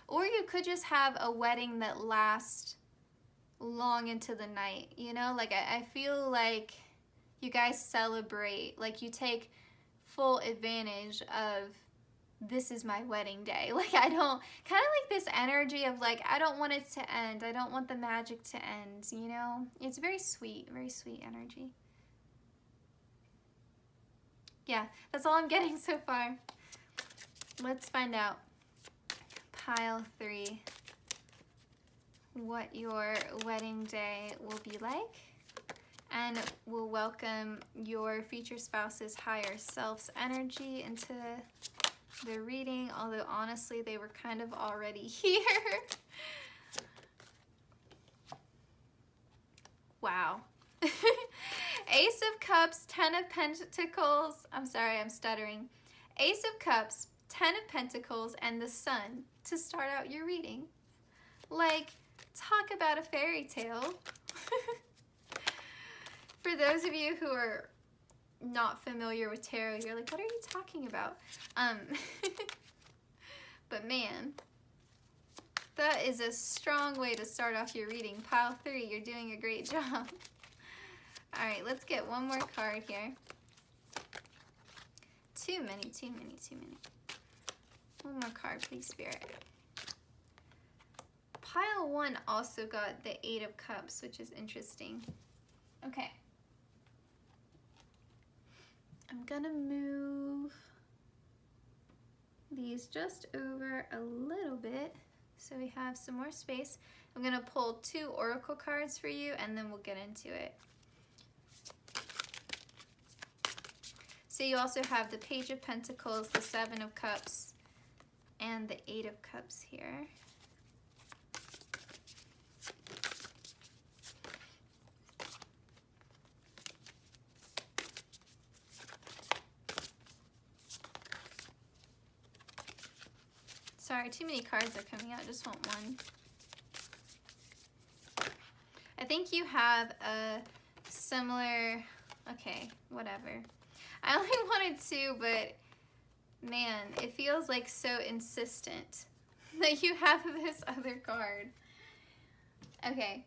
or you could just have a wedding that lasts long into the night, like I feel like you guys celebrate, like you take full advantage of, this is my wedding day. Like, I don't, kind of like this energy of like, I don't want it to end. I don't want the magic to end, It's very sweet energy. Yeah, that's all I'm getting so far. Let's find out. Pile 3. What your wedding day will be like, and will welcome your future spouse's higher self's energy into the reading, although honestly they were kind of already here. Wow. Ace of Cups, 10 of Pentacles, I'm sorry, I'm stuttering. Ace of Cups, 10 of Pentacles, and the Sun to start out your reading. Like, talk about a fairy tale. For those of you who are not familiar with tarot, you're like, what are you talking about? But man, that is a strong way to start off your reading. Pile 3, you're doing a great job. All right, let's get one more card here. Too many. One more card, please, Spirit. Pile 1 also got the 8 of Cups, which is interesting. Okay. I'm gonna move these just over a little bit so we have some more space. I'm gonna pull 2 oracle cards for you, and then we'll get into it. So you also have the Page of Pentacles, the 7 of Cups, and the 8 of Cups here. Sorry, too many cards are coming out. Just want one. I think you have a similar, okay, whatever. I only wanted two, but man, it feels like so insistent that you have this other card. Okay.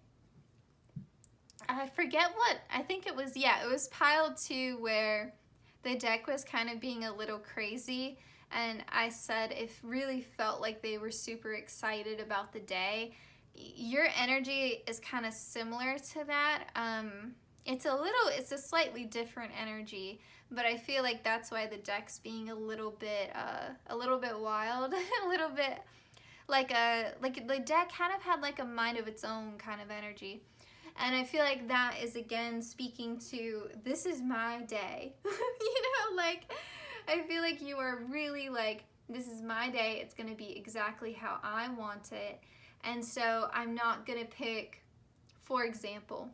I forget what, I think it was, yeah, it was pile 2 where the deck was kind of being a little crazy, and I said it really felt like they were super excited about the day. Your energy is kind of similar to that. It's a slightly different energy, but I feel like that's why the deck's being a little bit wild, a little bit like the deck kind of had like a mind of its own kind of energy. And I feel like that is again speaking to, this is my day. You know, like I feel like you are really like, this is my day, it's gonna be exactly how I want it. And so I'm not gonna pick, for example,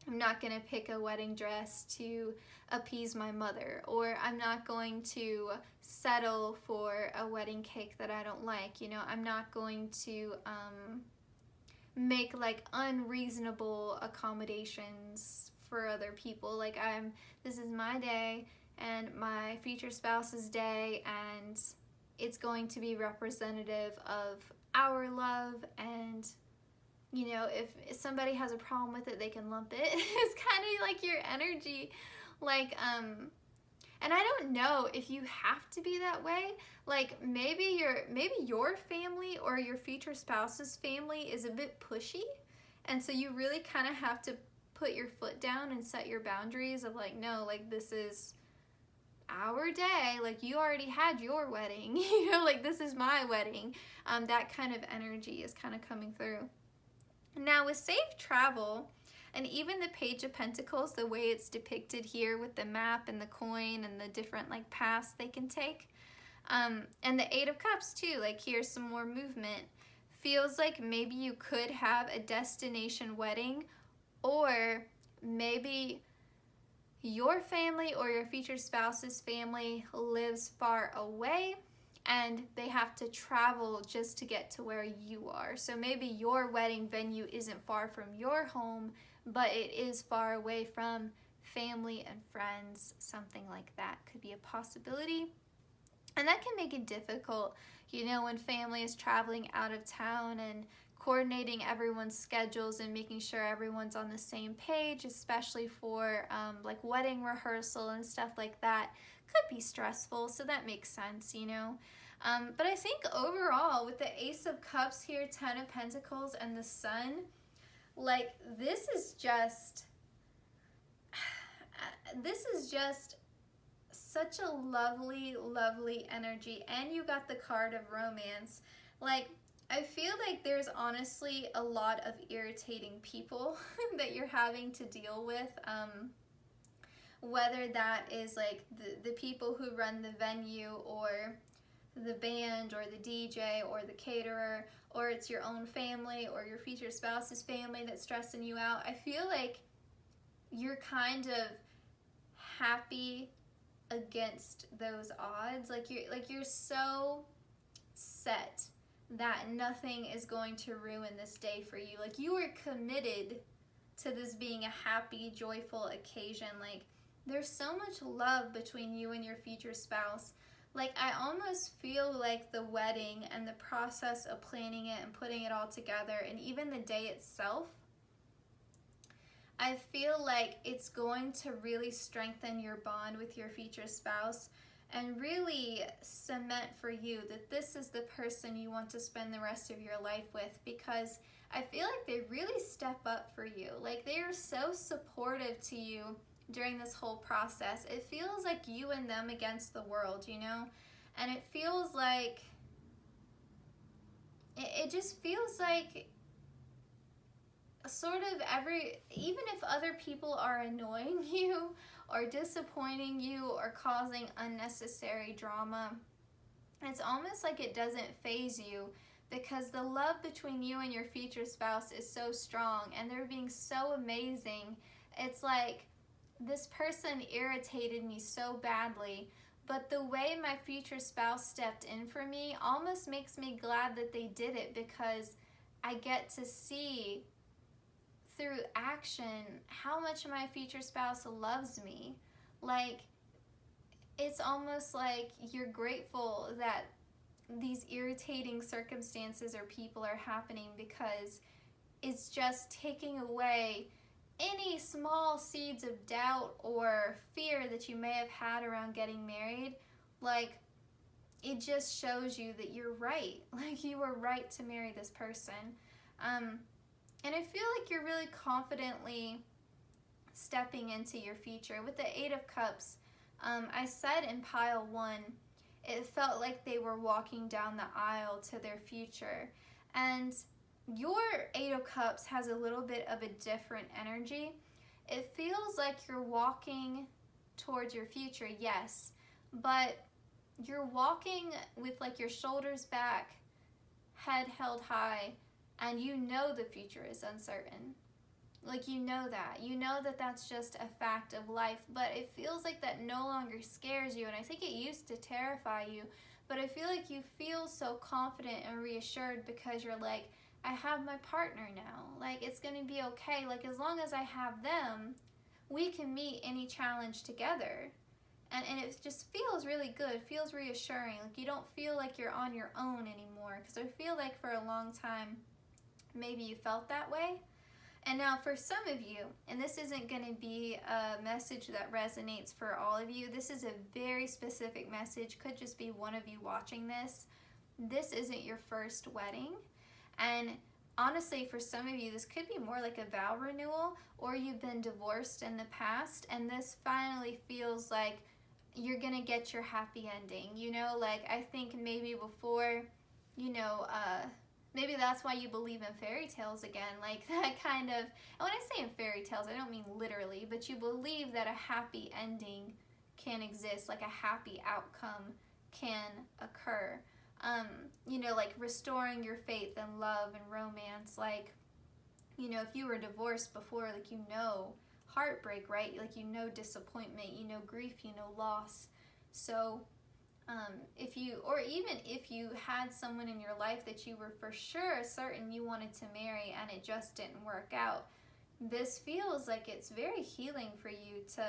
I'm not gonna pick a wedding dress to appease my mother, or I'm not going to settle for a wedding cake that I don't like. You know, I'm not going to make like unreasonable accommodations for other people. Like this is my day and my future spouse's day, and it's going to be representative of our love. And you know, if somebody has a problem with it, they can lump it. It's kind of like your energy, like and I don't know if you have to be that way. Like maybe your family or your future spouse's family is a bit pushy, and so you really kind of have to put your foot down and set your boundaries of like, no, like this is our day, like you already had your wedding, you know, like this is my wedding. That kind of energy is kind of coming through. Now with safe travel, and even the Page of Pentacles, the way it's depicted here with the map and the coin and the different like paths they can take, and the Eight of Cups too, like here's some more movement. Feels like maybe you could have a destination wedding, or maybe your family or your future spouse's family lives far away and they have to travel just to get to where you are. So maybe your wedding venue isn't far from your home, but it is far away from family and friends. Something like that could be a possibility. And that can make it difficult, you know, when family is traveling out of town and coordinating everyone's schedules and making sure everyone's on the same page, especially for like wedding rehearsal and stuff like that, could be stressful. So that makes sense, you know. But I think overall with the Ace of Cups here, Ten of Pentacles, and the Sun, like this is just such a lovely, lovely energy. And you got the card of romance. Like I feel like there's honestly a lot of irritating people that you're having to deal with, whether that is like the people who run the venue, or the band, or the DJ, or the caterer, or it's your own family or your future spouse's family that's stressing you out. I feel like you're kind of happy against those odds. Like you're so set that nothing is going to ruin this day for you. Like you are committed to this being a happy, joyful occasion. Like there's so much love between you and your future spouse. Like I almost feel like the wedding and the process of planning it and putting it all together, and even the day itself, I feel like it's going to really strengthen your bond with your future spouse and really cement for you that this is the person you want to spend the rest of your life with, because I feel like they really step up for you. Like they are so supportive to you during this whole process. It feels like you and them against the world, you know? And it feels like, it just feels like sort of even if other people are annoying you or disappointing you or causing unnecessary drama, it's almost like it doesn't faze you, because the love between you and your future spouse is so strong and they're being so amazing. It's like, this person irritated me so badly, But the way my future spouse stepped in for me almost makes me glad that they did it, because I get to see through action how much my future spouse loves me. Like, it's almost like you're grateful that these irritating circumstances or people are happening, because it's just taking away any small seeds of doubt or fear that you may have had around getting married. Like, it just shows you that you're right. Like, you were right to marry this person. And I feel like you're really confidently stepping into your future. With the Eight of Cups, I said in pile 1, it felt like they were walking down the aisle to their future. And your Eight of Cups has a little bit of a different energy. It feels like you're walking towards your future, yes, but you're walking with like your shoulders back, head held high, and you know the future is uncertain. Like, you know that that's just a fact of life, but it feels like that no longer scares you. And I think it used to terrify you, but I feel like you feel so confident and reassured because you're like, I have my partner now. Like, it's going to be okay. Like, as long as I have them, we can meet any challenge together. And it just feels really good. It feels reassuring. Like, you don't feel like you're on your own anymore. Because I feel like for a long time, maybe you felt that way. And now for some of you, and this isn't going to be a message that resonates for all of you. This is a very specific message. Could just be one of you watching this. This isn't your first wedding. And honestly, for some of you, this could be more like a vow renewal, or you've been divorced in the past, and this finally feels like you're going to get your happy ending. You know, like, I think maybe before, you know, maybe that's why you believe in fairy tales again, like that kind of, and when I say in fairy tales, I don't mean literally, but you believe that a happy ending can exist, like a happy outcome can occur. You know, like restoring your faith and love and romance. Like, you know, if you were divorced before, like, you know heartbreak, right? Like, you know disappointment, you know grief, you know loss. So if you, or even if you had someone in your life that you were for sure certain you wanted to marry and it just didn't work out, this feels like it's very healing for you to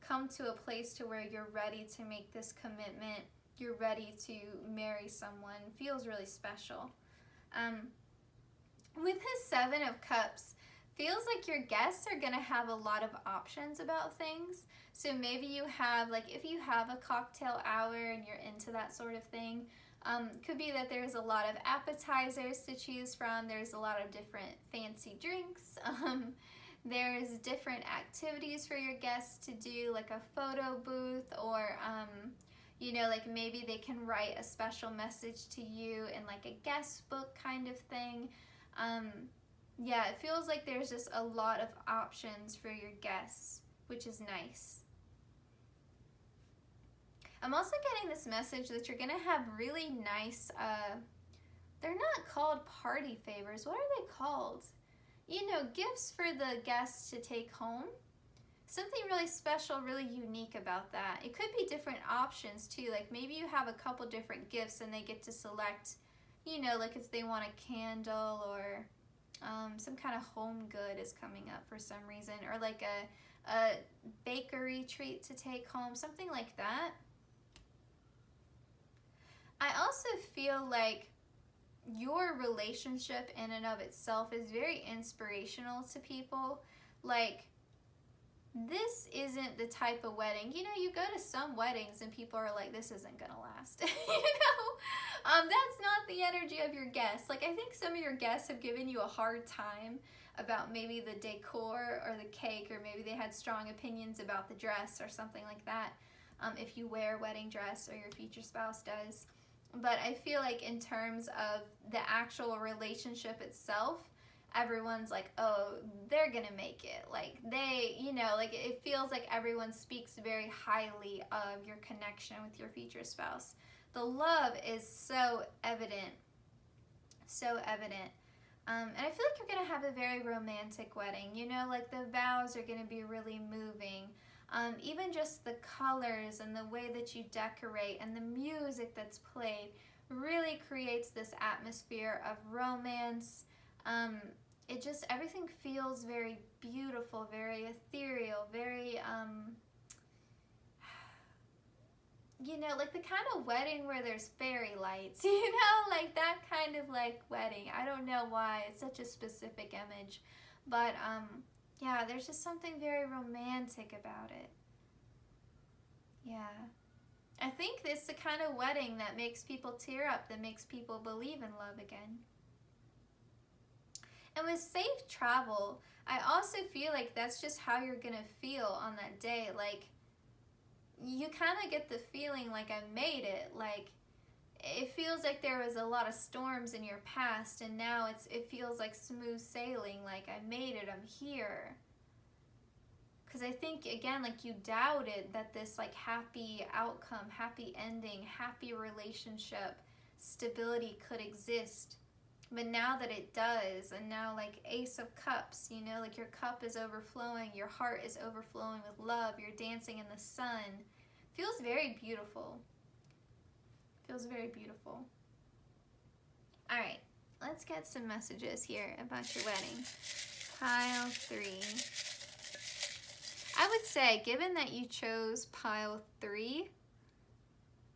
come to a place to where you're ready to make this commitment. You're ready to marry someone. Feels really special. With his Seven of Cups, feels like your guests are going to have a lot of options about things. So maybe you have, like, if you have a cocktail hour and you're into that sort of thing, could be that there's a lot of appetizers to choose from. There's a lot of different fancy drinks. There's different activities for your guests to do, like a photo booth, or you know, like maybe they can write a special message to you in like a guest book kind of thing. Yeah, it feels like there's just a lot of options for your guests, which is nice. I'm also getting this message that you're going to have really nice, they're not called party favors. What are they called? You know, gifts for the guests to take home. Something really special, really unique about that. It could be different options too. Like maybe you have a couple different gifts and they get to select, you know, like if they want a candle, or some kind of home good is coming up for some reason, or like a bakery treat to take home, something like that. I also feel like your relationship in and of itself is very inspirational to people. Like, this isn't the type of wedding, you know, you go to some weddings and people are like, this isn't gonna last. You know, that's not the energy of your guests. Like, I think some of your guests have given you a hard time about maybe the decor or the cake, or maybe they had strong opinions about the dress or something like that, if you wear a wedding dress or your future spouse does. But I feel like in terms of the actual relationship itself, everyone's like, oh, they're gonna make it. Like, they, you know, like it feels like everyone speaks very highly of your connection with your future spouse. The love is so evident, so evident. And I feel like you're gonna have a very romantic wedding, you know, like the vows are gonna be really moving. Even just the colors and the way that you decorate and the music that's played really creates this atmosphere of romance. It just, everything feels very beautiful, very ethereal, very, you know, like the kind of wedding where there's fairy lights, you know, like that kind of like wedding. I don't know why, it's such a specific image, but yeah, there's just something very romantic about it. Yeah. I think it's the kind of wedding that makes people tear up, that makes people believe in love again. And with safe travel, I also feel like that's just how you're gonna feel on that day. Like, you kind of get the feeling like I made it. Like, it feels like there was a lot of storms in your past, and now it feels like smooth sailing, like I made it, I'm here. Because I think, again, like you doubted that this like happy outcome, happy ending, happy relationship, stability could exist. But now that it does, and now like Ace of Cups, you know, like your cup is overflowing, your heart is overflowing with love, you're dancing in the sun. Feels very beautiful. Feels very beautiful. All right, let's get some messages here about your wedding. Pile 3. I would say, given that you chose pile 3,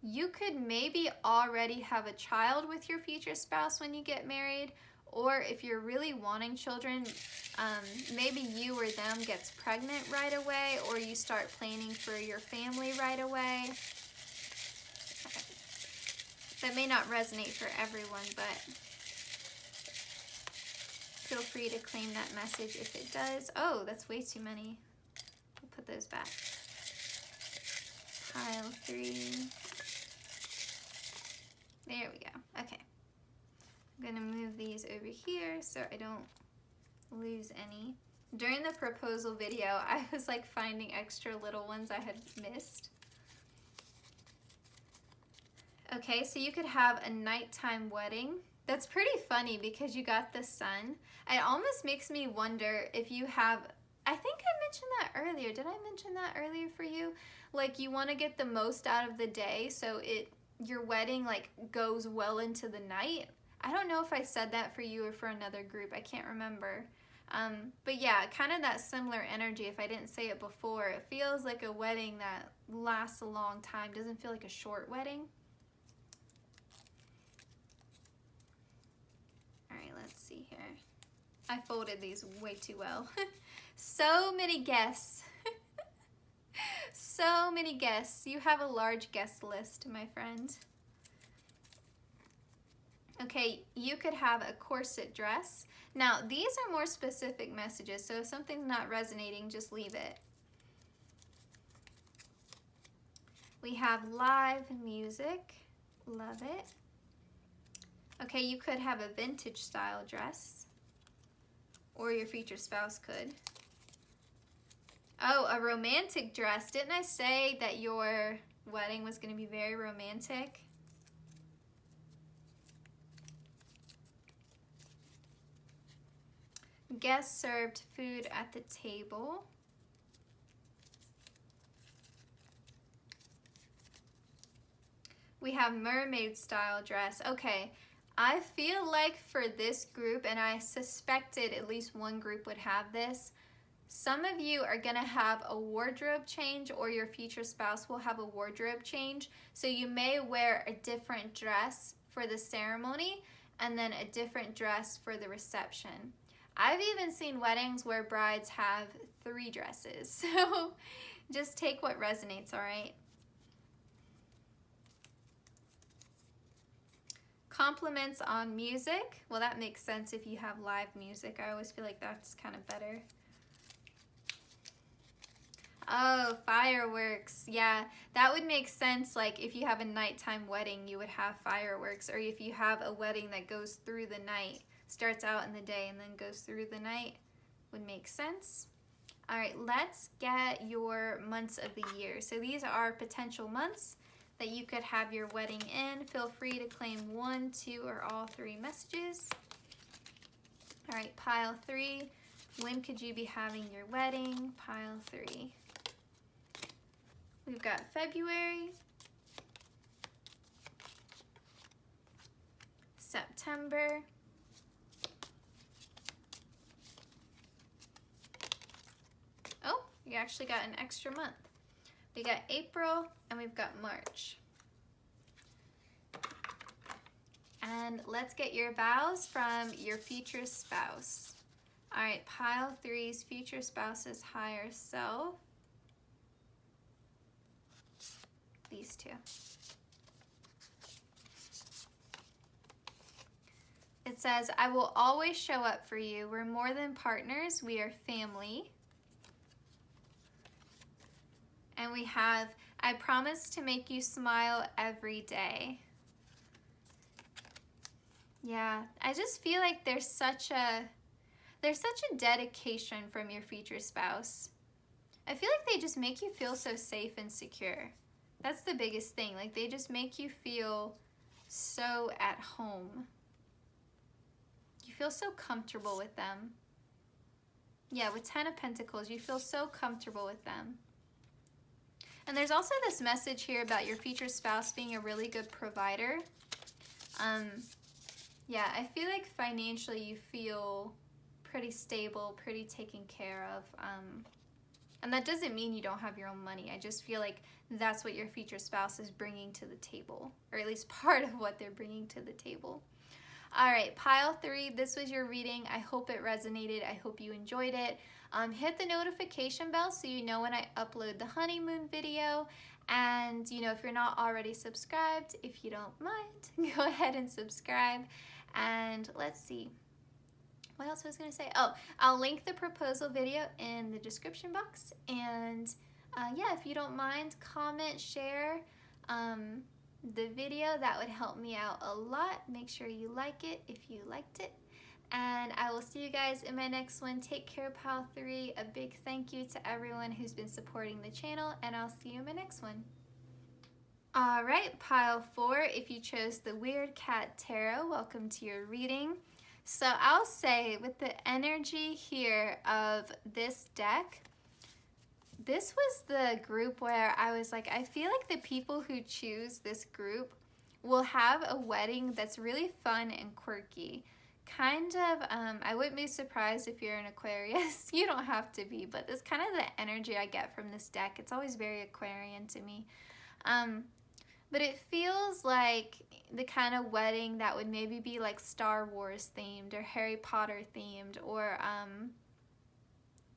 you could maybe already have a child with your future spouse when you get married, or if you're really wanting children, maybe you or them gets pregnant right away, or you start planning for your family right away. Okay. That may not resonate for everyone, but feel free to claim that message if it does. Oh, that's way too many. We'll put those back. Pile 3. There we go. Okay. I'm gonna move these over here so I don't lose any. During the proposal video, I was like finding extra little ones I had missed. Okay, so you could have a nighttime wedding. That's pretty funny because you got the sun. It almost makes me wonder if you have, I think I mentioned that earlier. Did I mention that earlier for you? Like, you want to get the most out of the day, so your wedding like goes well into the night. I don't know if I said that for you or for another group. I can't remember. But yeah, kind of that similar energy. If I didn't say it before, it feels like a wedding that lasts a long time. Doesn't feel like a short wedding. All right, let's see here. I folded these way too well. So many guests. So many guests. You have a large guest list, my friend. Okay, you could have a corset dress. Now, these are more specific messages, so if something's not resonating, just leave it. We have live music. Love it. Okay, you could have a vintage style dress, or your future spouse could. Oh, a romantic dress. Didn't I say that your wedding was going to be very romantic? Guests served food at the table. We have mermaid style dress. Okay, I feel like for this group, and I suspected at least one group would have this, some of you are gonna have a wardrobe change, or your future spouse will have a wardrobe change. So you may wear a different dress for the ceremony and then a different dress for the reception. I've even seen weddings where brides have 3 dresses. So just take what resonates, all right? Compliments on music. Well, that makes sense if you have live music. I always feel like that's kind of better. Oh, fireworks. Yeah, that would make sense. Like if you have a nighttime wedding, you would have fireworks. Or if you have a wedding that goes through the night, starts out in the day and then goes through the night, would make sense. All right, let's get your months of the year. So these are potential months that you could have your wedding in. Feel free to claim 1, 2, or all 3 messages. All right, pile 3. When could you be having your wedding? Pile 3. We've got February, September, oh, you actually got an extra month. We got April and we've got March. And let's get your vows from your future spouse. All right, pile 3's future spouse's higher self. These two. It says, I will always show up for you. We're more than partners, we are family. And we have, I promise to make you smile every day. Yeah, I just feel like there's such a dedication from your future spouse. I feel like they just make you feel so safe and secure. That's the biggest thing. Like, they just make you feel so at home. You feel so comfortable with them. Yeah, with 10 of Pentacles, you feel so comfortable with them. And there's also this message here about your future spouse being a really good provider. Yeah, I feel like financially you feel pretty stable, pretty taken care of. And that doesn't mean you don't have your own money. I just feel like that's what your future spouse is bringing to the table, or at least part of what they're bringing to the table. All right, pile 3, this was your reading. I hope it resonated. I hope you enjoyed it. Hit the notification bell so you know when I upload the honeymoon video. And, you know, if you're not already subscribed, if you don't mind, go ahead and subscribe. And let's see. What else was I going to say? Oh, I'll link the proposal video in the description box. And yeah, if you don't mind, comment, share the video. That would help me out a lot. Make sure you like it if you liked it. And I will see you guys in my next one. Take care, pile 3. A big thank you to everyone who's been supporting the channel. And I'll see you in my next one. All right, pile 4. If you chose the Weird Cat Tarot, welcome to your reading. So I'll say with the energy here of this deck, this was the group where I was like, I feel like the people who choose this group will have a wedding that's really fun and quirky. Kind of, I wouldn't be surprised if you're an Aquarius. You don't have to be, but that's kind of the energy I get from this deck. It's always very Aquarian to me. But it feels like the kind of wedding that would maybe be like Star Wars themed or Harry Potter themed, or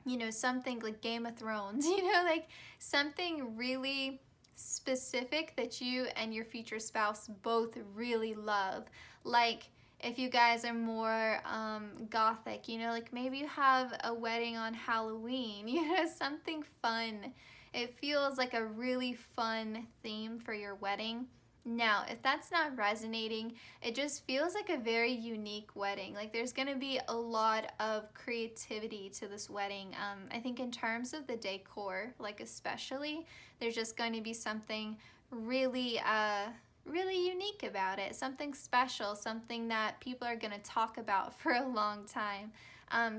you know, something like Game of Thrones, you know, like something really specific that you and your future spouse both really love. Like if you guys are more gothic, you know, like maybe you have a wedding on Halloween, you know, something fun. It feels like a really fun theme for your wedding. Now, if that's not resonating, it just feels like a very unique wedding. Like there's going to be a lot of creativity to this wedding. I think in terms of the decor, like especially, there's just going to be something really, really unique about it. Something special, something that people are going to talk about for a long time.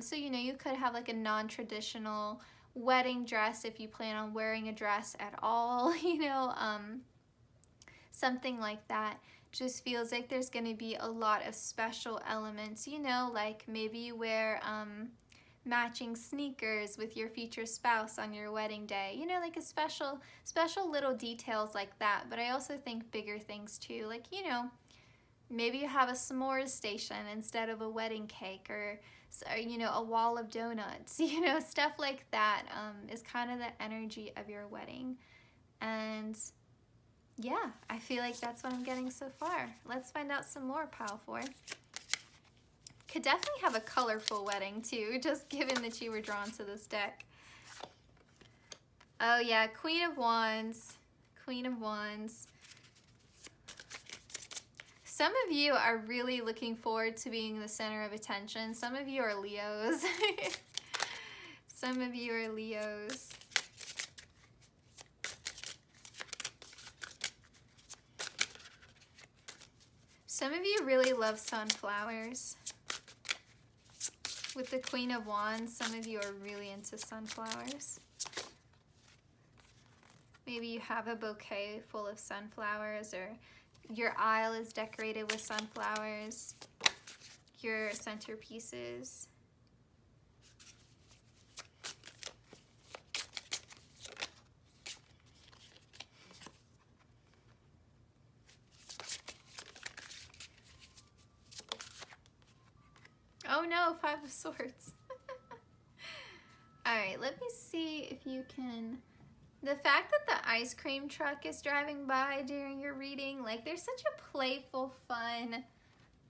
So, you know, you could have like a non-traditional wedding dress if you plan on wearing a dress at all, you know, something like that. Just feels like there's going to be a lot of special elements, you know, like maybe you wear matching sneakers with your future spouse on your wedding day, you know, like a special little details like that. But I also think bigger things too, like, you know, maybe you have a s'mores station instead of a wedding cake, or you know, a wall of donuts, you know, stuff like that is kind of the energy of your wedding. And yeah, I feel like that's what I'm getting so far. Let's find out some more, pile 4. Could definitely have a colorful wedding too, just given that you were drawn to this deck. Oh yeah, Queen of Wands. Queen of Wands. Some of you are really looking forward to being the center of attention. Some of you are Leos. Some of you are Leos. Some of you really love sunflowers. With the Queen of Wands, some of you are really into sunflowers. Maybe you have a bouquet full of sunflowers, or your aisle is decorated with sunflowers, your centerpieces. Oh no, Five of Swords. All right, let me see if you can... The fact that the ice cream truck is driving by during your reading, like there's such a playful, fun,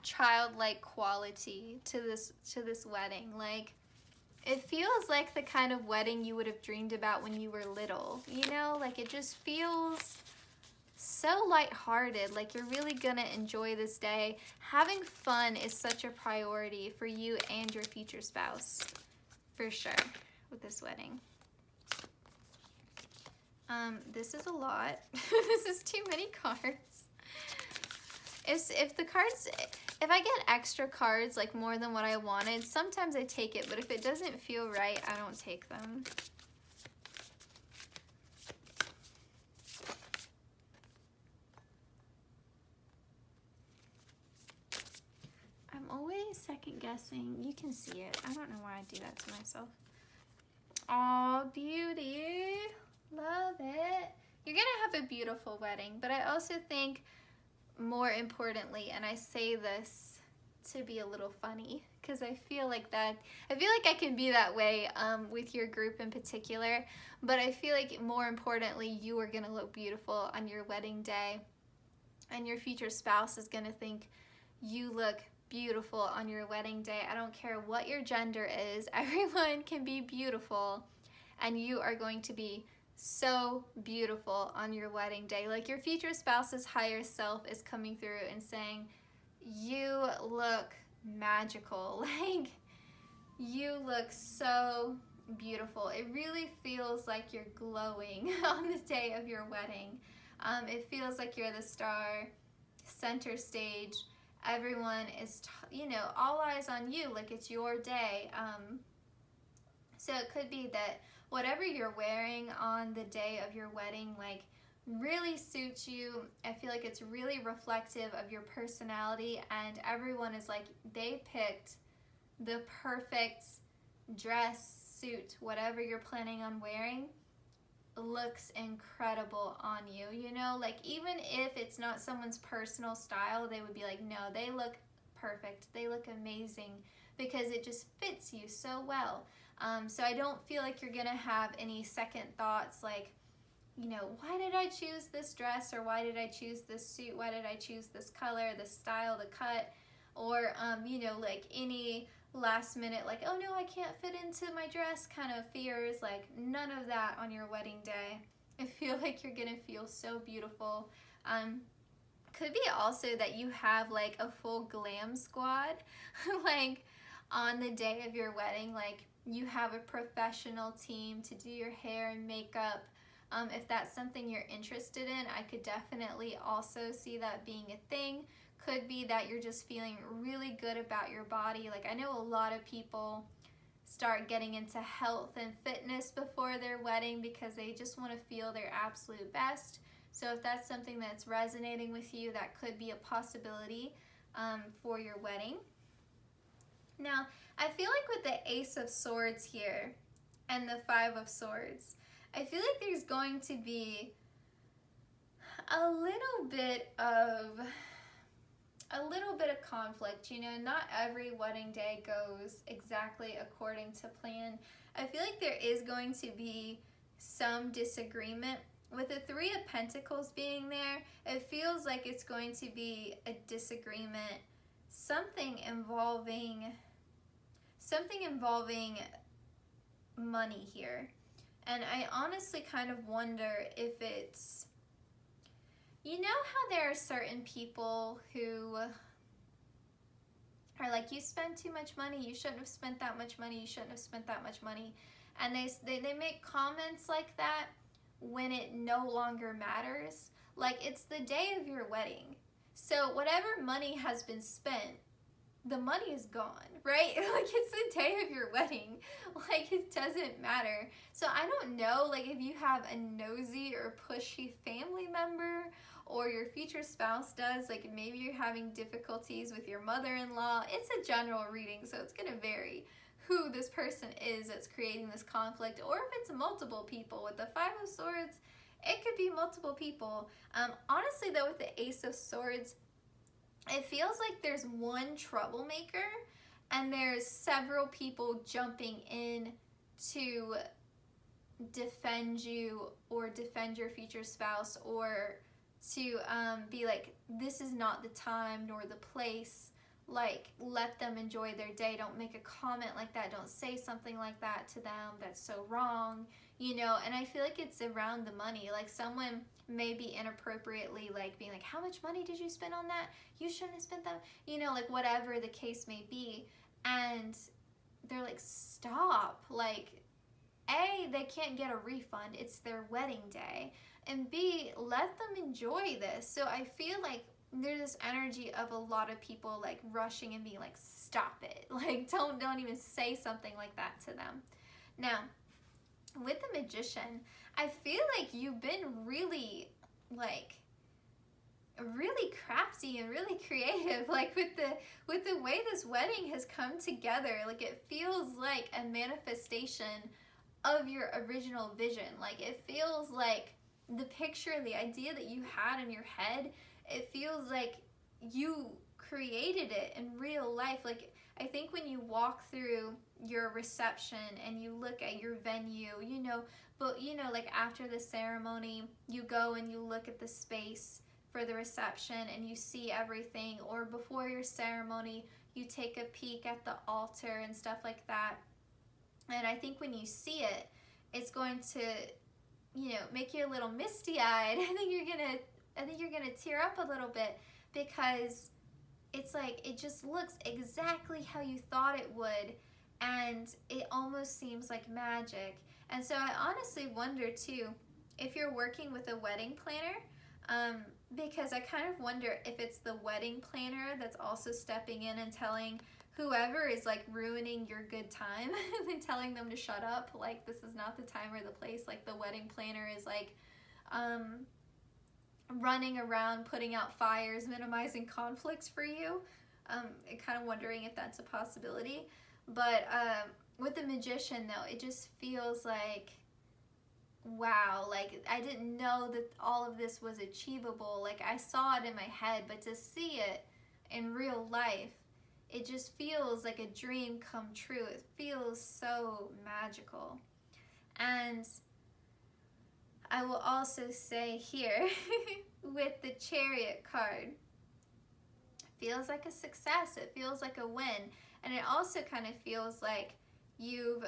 childlike quality to this wedding. Like it feels like the kind of wedding you would have dreamed about when you were little, you know? Like it just feels so lighthearted, like you're really gonna enjoy this day. Having fun is such a priority for you and your future spouse, for sure, with this wedding. This is a lot. This is too many cards. If I get extra cards, like more than what I wanted, sometimes I take it, but if it doesn't feel right, I don't take them. I'm always second guessing. You can see it. I don't know why I do that to myself. Aw, beauty. Love it. You're gonna have a beautiful wedding, but I also think more importantly, and I say this to be a little funny, because I feel like I can be that way with your group in particular, but I feel like more importantly, you are gonna look beautiful on your wedding day, and your future spouse is gonna think you look beautiful on your wedding day. I don't care what your gender is, everyone can be beautiful, and you are going to be so beautiful on your wedding day. Like your future spouse's higher self is coming through and saying, you look magical. Like you look so beautiful. It really feels like you're glowing on the day of your wedding. It feels like you're the star, center stage. Everyone is, all eyes on you, like it's your day. So it could be that whatever you're wearing on the day of your wedding, like really suits you. I feel like it's really reflective of your personality, and everyone is like, they picked the perfect dress, suit, whatever you're planning on wearing looks incredible on you, like even if it's not someone's personal style, they would be like, no, they look perfect, they look amazing, because it just fits you so well. So I don't feel like you're gonna have any second thoughts like, why did I choose this dress, or why did I choose this suit, why did I choose this color, this style, the cut, or like any last minute like, oh no, I can't fit into my dress kind of fears. Like none of that on your wedding day. I feel like you're gonna feel so beautiful. Could be also that you have like a full glam squad like on the day of your wedding, like you have a professional team to do your hair and makeup. If that's something you're interested in, I could definitely also see that being a thing. Could be that you're just feeling really good about your body. Like I know a lot of people start getting into health and fitness before their wedding because they just want to feel their absolute best. So if that's something that's resonating with you, that could be a possibility for your wedding. Now, I feel like with the Ace of Swords here and the Five of Swords, I feel like there's going to be a little bit of conflict. Not every wedding day goes exactly according to plan. I feel like there is going to be some disagreement. With the Three of Pentacles being there, it feels like it's going to be a disagreement, something involving money here. And I honestly kind of wonder if it's, how there are certain people who are like, you spend too much money, you shouldn't have spent that much money, you shouldn't have spent that much money. And they make comments like that when it no longer matters. Like it's the day of your wedding. So whatever money has been spent, the money is gone, right? Like, it's the day of your wedding. Like, it doesn't matter. So I don't know, like, if you have a nosy or pushy family member, or your future spouse does, like maybe you're having difficulties with your mother-in-law. It's a general reading, so it's going to vary who this person is that's creating this conflict, or if it's multiple people. With the Five of Swords, it could be multiple people. Honestly, though, with the Ace of Swords, it feels like there's one troublemaker and there's several people jumping in to defend you or defend your future spouse, or to be like, this is not the time nor the place. Like, let them enjoy their day. Don't make a comment like that. Don't say something like that to them. That's so wrong, you know. And I feel like it's around the money. Like, someone may be inappropriately, like, being like, how much money did you spend on that? You shouldn't have spent that, you know, like, whatever the case may be. And they're like, stop. Like, A, they can't get a refund. It's their wedding day. And B, let them enjoy this. So I feel like there's this energy of a lot of people like rushing and being like, stop it. Like, don't even say something like that to them. Now, with the Magician, I feel like you've been really crafty and really creative, like with the way this wedding has come together. Like, it feels like a manifestation of your original vision. Like, it feels like the picture, the idea that you had in your head, it feels like you created it in real life. Like, I think when you walk through your reception and you look at your venue, you know, but you know, like after the ceremony, you go and you look at the space for the reception and you see everything, or before your ceremony, you take a peek at the altar and stuff like that. And I think when you see it, it's going to, you know, make you a little misty-eyed. I think you're gonna tear up a little bit, because it's like, it just looks exactly how you thought it would, and it almost seems like magic. And so I honestly wonder too, if you're working with a wedding planner, because I kind of wonder if it's the wedding planner that's also stepping in and telling whoever is like ruining your good time and telling them to shut up, like, this is not the time or the place. Like, the wedding planner is like running around putting out fires, minimizing conflicts for you. Kind of wondering if that's a possibility. But with the Magician, though, it just feels like, wow, like, I didn't know that all of this was achievable. Like, I saw it in my head, but to see it in real life, it just feels like a dream come true. It feels so magical. And I will also say here, with the Chariot card, it feels like a success. It feels like a win. And it also kind of feels like you've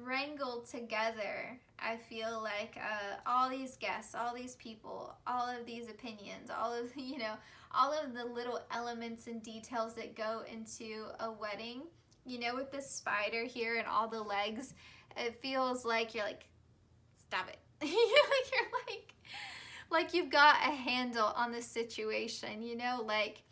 wrangled together, I feel like, all these guests, all these people, all of these opinions, all of, you know, all of the little elements and details that go into a wedding. You know, with this spider here and all the legs, it feels like you're like, stop it. you're like you've got a handle on the situation, you know, like,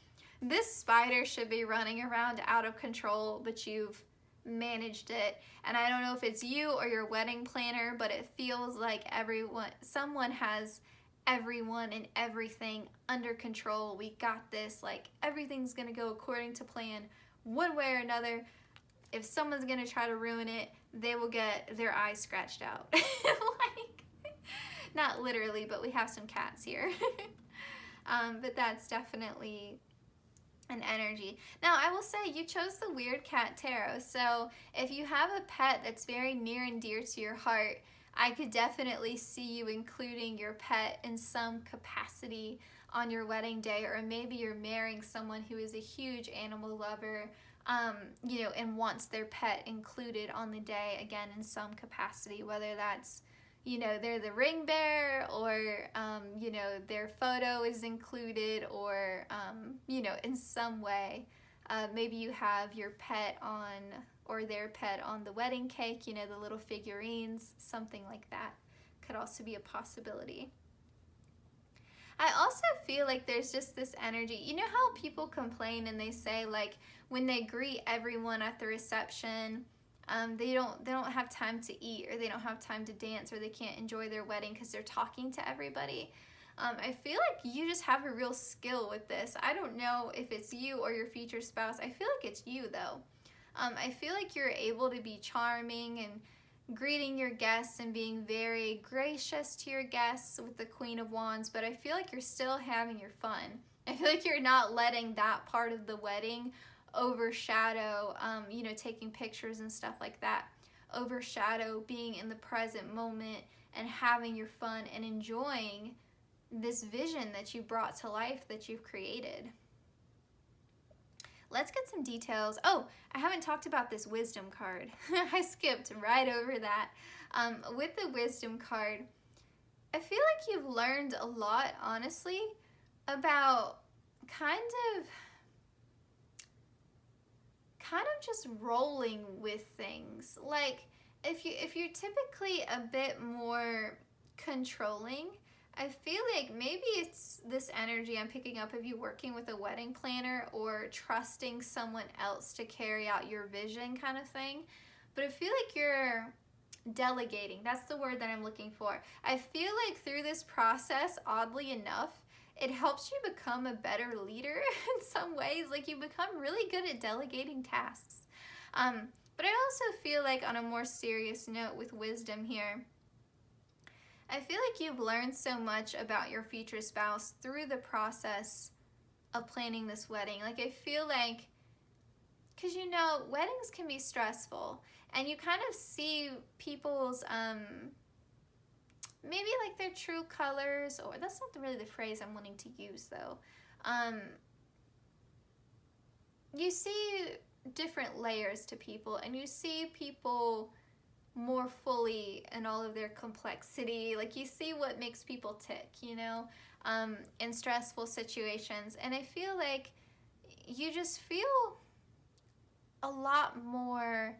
this spider should be running around out of control, but you've managed it. And I don't know if it's you or your wedding planner, but it feels like someone has everyone and everything under control. We got this. Like, everything's gonna go according to plan one way or another. If someone's gonna try to ruin it, they will get their eyes scratched out. Like, not literally, but we have some cats here. But that's definitely an energy. Now, I will say, you chose the Weird Cat Tarot, so if you have a pet that's very near and dear to your heart, I could definitely see you including your pet in some capacity on your wedding day. Or maybe you're marrying someone who is a huge animal lover, you know, and wants their pet included on the day, again, in some capacity, whether that's, you know, they're the ring bearer, or, you know, their photo is included, or, you know, in some way. Maybe you have your pet on, or their pet on the wedding cake, you know, the little figurines, something like that could also be a possibility. I also feel like there's just this energy. You know how people complain and they say, like, when they greet everyone at the reception, they don't have time to eat, or they don't have time to dance, or they can't enjoy their wedding because they're talking to everybody. I feel like you just have a real skill with this. I don't know if it's you or your future spouse. I feel like it's you, though. I feel like you're able to be charming and greeting your guests and being very gracious to your guests with the Queen of Wands, but I feel like you're still having your fun. I feel like you're not letting that part of the wedding overshadow, you know, taking pictures and stuff like that, overshadow being in the present moment and having your fun and enjoying this vision that you brought to life, that you've created. Let's get some details. Oh, I haven't talked about this wisdom card. I skipped right over that. With the wisdom card, I feel like you've learned a lot, honestly, about kind of just rolling with things. Like, if you're typically a bit more controlling, I feel like maybe it's this energy I'm picking up of you working with a wedding planner or trusting someone else to carry out your vision kind of thing. But I feel like you're delegating. That's the word that I'm looking for. I feel like through this process, oddly enough, it helps you become a better leader in some ways. Like, you become really good at delegating tasks. But I also feel like, on a more serious note with wisdom here, I feel like you've learned so much about your future spouse through the process of planning this wedding. Like, I feel like, because, you know, weddings can be stressful, and you kind of see people's, maybe like their true colors, or that's not really the phrase I'm wanting to use, though. You see different layers to people, and you see people more fully in all of their complexity. Like, you see what makes people tick, you know, in stressful situations. And I feel like you just feel a lot more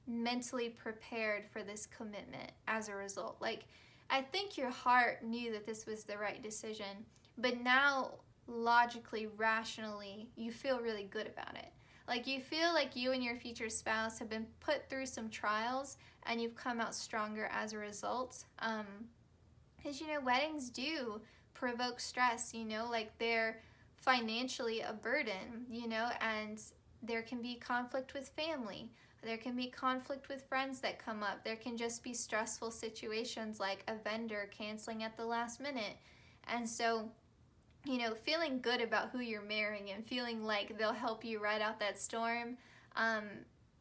mentally prepared for this commitment as a result. Like, I think your heart knew that this was the right decision, but now logically, rationally, you feel really good about it. Like, you feel like you and your future spouse have been put through some trials, and you've come out stronger as a result. Because, you know, weddings do provoke stress, you know, like, they're financially a burden, you know, and there can be conflict with family. There can be conflict with friends that come up. There can just be stressful situations like a vendor canceling at the last minute. And so, you know, feeling good about who you're marrying and feeling like they'll help you ride out that storm,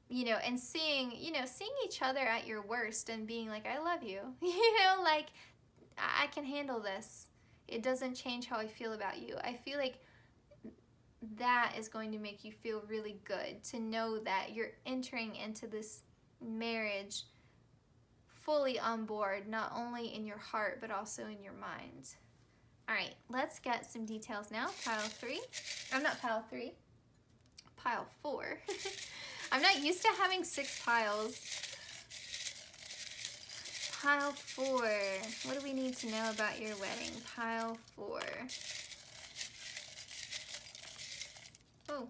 you know, and seeing each other at your worst and being like, I love you, you know, like, I can handle this. It doesn't change how I feel about you. I feel like that is going to make you feel really good, to know that you're entering into this marriage fully on board, not only in your heart, but also in your mind. All right, let's get some details now. Pile 3. I'm not pile 3. Pile 4. I'm not used to having 6 piles. Pile 4. What do we need to know about your wedding? Pile 4. Oh,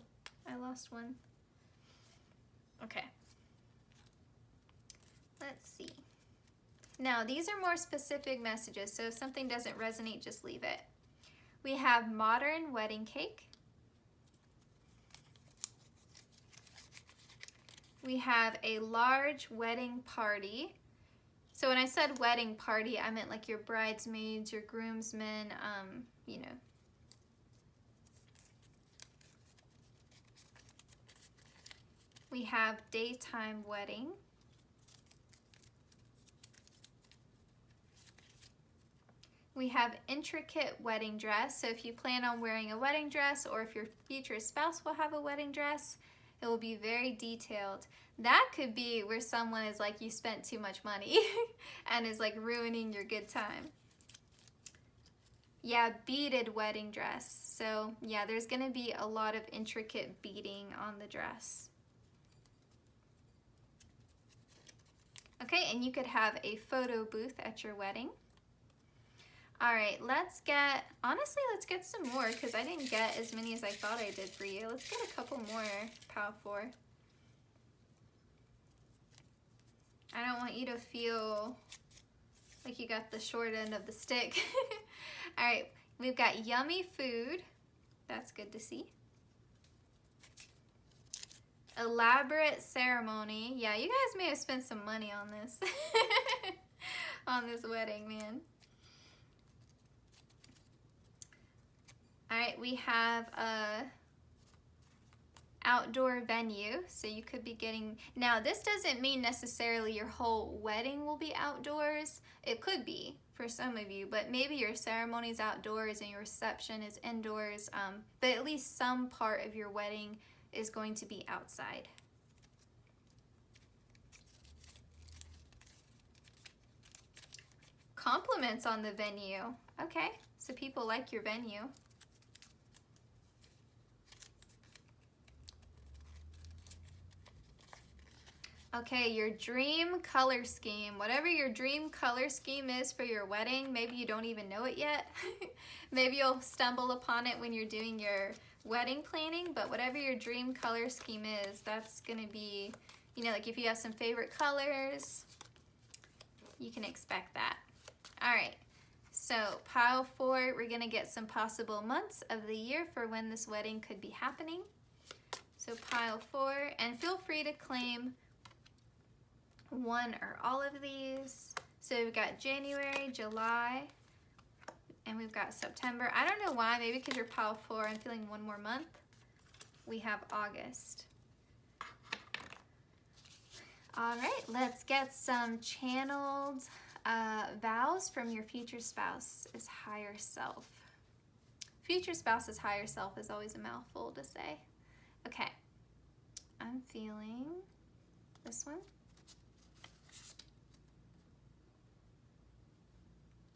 I lost one. Okay. Let's see. Now, these are more specific messages, so if something doesn't resonate, just leave it. We have modern wedding cake. We have a large wedding party. So when I said wedding party, I meant like your bridesmaids, your groomsmen, you know. We have daytime wedding. We have intricate wedding dress. So if you plan on wearing a wedding dress, or if your future spouse will have a wedding dress, it will be very detailed. That could be where someone is like, you spent too much money and is like ruining your good time. Yeah, beaded wedding dress. So yeah, there's gonna be a lot of intricate beading on the dress. Okay, and you could have a photo booth at your wedding. All right, honestly, let's get some more because I didn't get as many as I thought I did for you. Let's get a couple more, Pile 4. I don't want you to feel like you got the short end of the stick. All right, we've got yummy food. That's good to see. Elaborate ceremony. Yeah, you guys may have spent some money on this. On this wedding, man. All right, we have a outdoor venue, so you could be getting, now this doesn't mean necessarily your whole wedding will be outdoors. It could be for some of you, but maybe your ceremony's outdoors and your reception is indoors, but at least some part of your wedding is going to be outside. Compliments on the venue. Okay, so people like your venue. Okay, your dream color scheme. Whatever your dream color scheme is for your wedding, maybe you don't even know it yet. Maybe you'll stumble upon it when you're doing your wedding planning, but whatever your dream color scheme is, that's gonna be, you know, like if you have some favorite colors, you can expect that. All right, so pile 4, we're gonna get some possible months of the year for when this wedding could be happening. So pile 4, and feel free to claim one or all of these. So we've got January, July, and we've got September. I don't know why, maybe because you're pile 4, I'm feeling one more month. We have August. All right, let's get some channeled vows from your future spouse's higher self. Future spouse's higher self is always a mouthful to say. Okay, I'm feeling this one.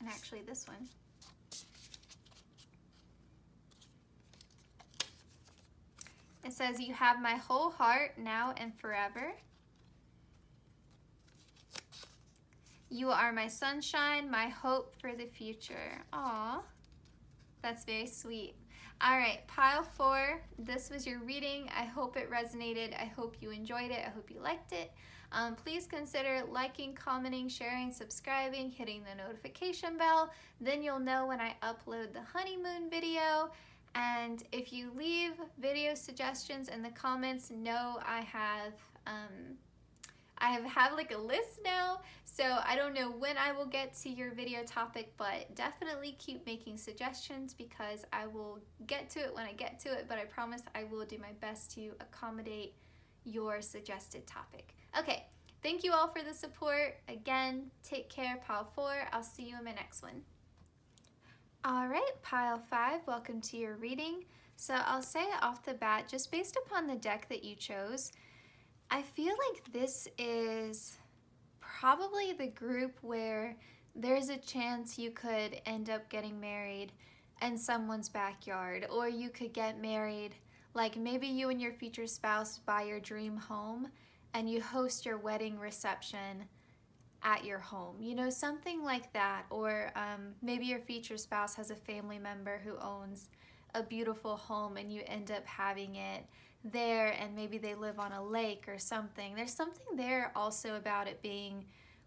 And actually this one. It says, you have my whole heart now and forever. You are my sunshine, my hope for the future. Aw, that's very sweet. All right, pile 4, this was your reading. I hope it resonated. I hope you enjoyed it. I hope you liked it. Please consider liking, commenting, sharing, subscribing, hitting the notification bell. Then you'll know when I upload the honeymoon video. And if you leave video suggestions in the comments, know I have like a list now, so I don't know when I will get to your video topic, but definitely keep making suggestions because I will get to it when I get to it, but I promise I will do my best to accommodate your suggested topic. Okay, thank you all for the support. Again, take care, pile 4. I'll see you in my next one. All right, pile 5, welcome to your reading. So I'll say off the bat, just based upon the deck that you chose, I feel like this is probably the group where there's a chance you could end up getting married in someone's backyard, or you could get married, like maybe you and your future spouse buy your dream home and you host your wedding reception at your home, you know, something like that. Or maybe your future spouse has a family member who owns a beautiful home and you end up having it there, and maybe they live on a lake or something. There's something there also about it being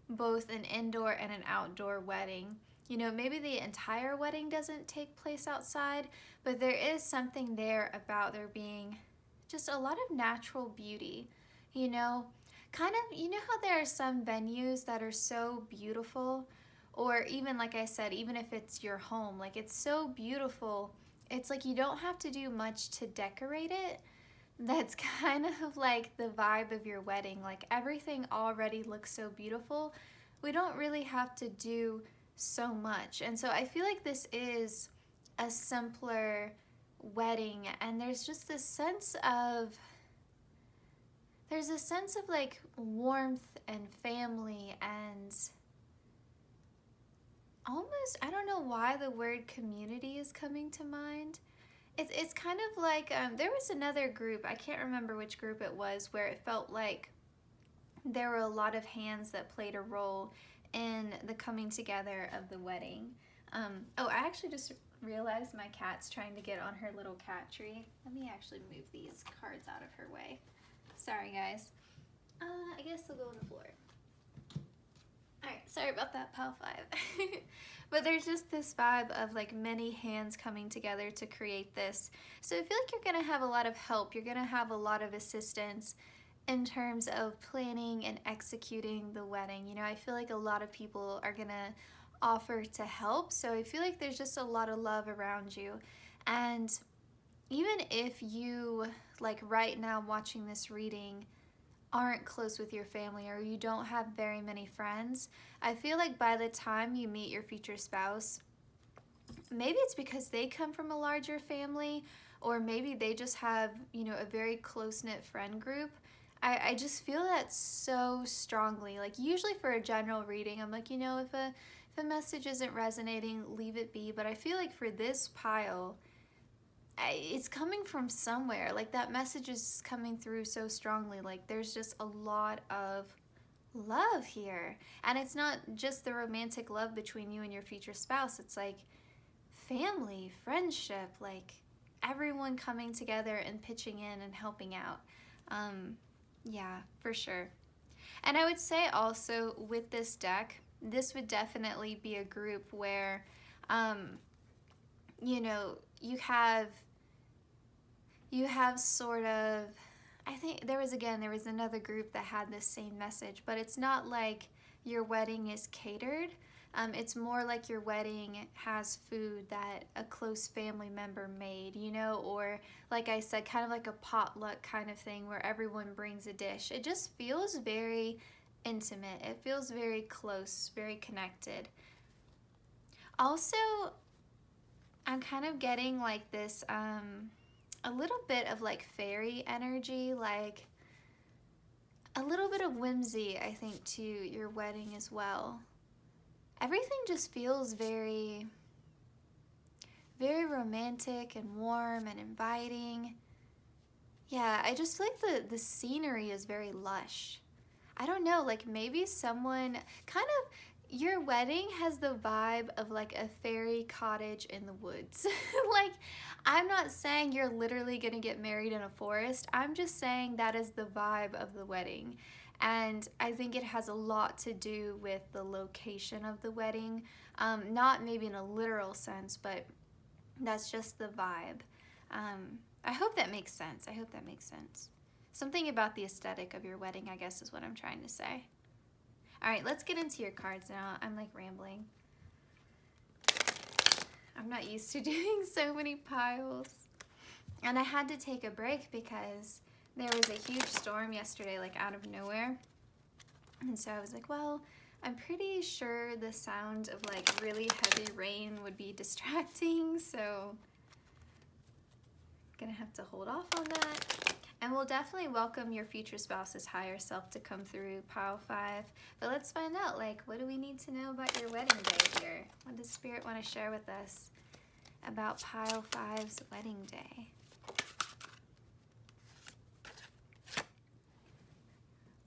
both an indoor and an outdoor wedding. You know, maybe the entire wedding doesn't take place outside, but there is something there about there being just a lot of natural beauty, you know, kind of, you know how there are some venues that are so beautiful, or even like I said, even if it's your home, like it's so beautiful, it's like you don't have to do much to decorate it. That's kind of like the vibe of your wedding. Like everything already looks so beautiful. We don't really have to do so much. And so I feel like this is a simpler wedding, and there's just this sense of, there's a sense of like warmth and family, and almost, I don't know why the word community is coming to mind. It's kind of like, there was another group, I can't remember which group it was, where it felt like there were a lot of hands that played a role in the coming together of the wedding. Oh, I actually just realized my cat's trying to get on her little cat tree. Let me actually move these cards out of her way. Sorry, guys. I guess they'll go on the floor. Alright, sorry about that, pile 5. But there's just this vibe of like many hands coming together to create this. So I feel like you're going to have a lot of help. You're going to have a lot of assistance in terms of planning and executing the wedding. You know, I feel like a lot of people are going to offer to help. So I feel like there's just a lot of love around you. And even if you, like right now watching this reading, aren't close with your family or you don't have very many friends, I feel like by the time you meet your future spouse, maybe it's because they come from a larger family, or maybe they just have, you know, a very close-knit friend group. I just feel that so strongly. Like usually for a general reading, I'm like, you know, if a message isn't resonating, leave it be. But I feel like for this pile, it's coming from somewhere. Like that message is coming through so strongly. Like there's just a lot of love here. And it's not just the romantic love between you and your future spouse. It's like family, friendship, like everyone coming together and pitching in and helping out. Yeah, for sure. And I would say also with this deck, this would definitely be a group where, you know, you have sort of, I think there was another group that had this same message, but it's not like your wedding is catered. It's more like your wedding has food that a close family member made, you know, or like I said, kind of like a potluck kind of thing where everyone brings a dish. It just feels very intimate. It feels very close, very connected. Also, I'm kind of getting like this, a little bit of like fairy energy, like a little bit of whimsy, I think, to your wedding as well. Everything just feels very, very romantic and warm and inviting. Yeah, I just feel like the scenery is very lush. I don't know, like maybe someone kind of, your wedding has the vibe of like a fairy cottage in the woods. Like, I'm not saying you're literally gonna get married in a forest. I'm just saying that is the vibe of the wedding. And I think it has a lot to do with the location of the wedding. Not maybe in a literal sense, but that's just the vibe. I hope that makes sense. I hope that makes sense. Something about the aesthetic of your wedding, I guess, is what I'm trying to say. All right, let's get into your cards now. I'm like rambling. I'm not used to doing so many piles. And I had to take a break because there was a huge storm yesterday, like out of nowhere. And so I was like, well, I'm pretty sure the sound of like really heavy rain would be distracting. So I'm gonna have to hold off on that. And we'll definitely welcome your future spouse's higher self to come through pile 5. But let's find out, like, what do we need to know about your wedding day here? What does Spirit want to share with us about pile 5's wedding day?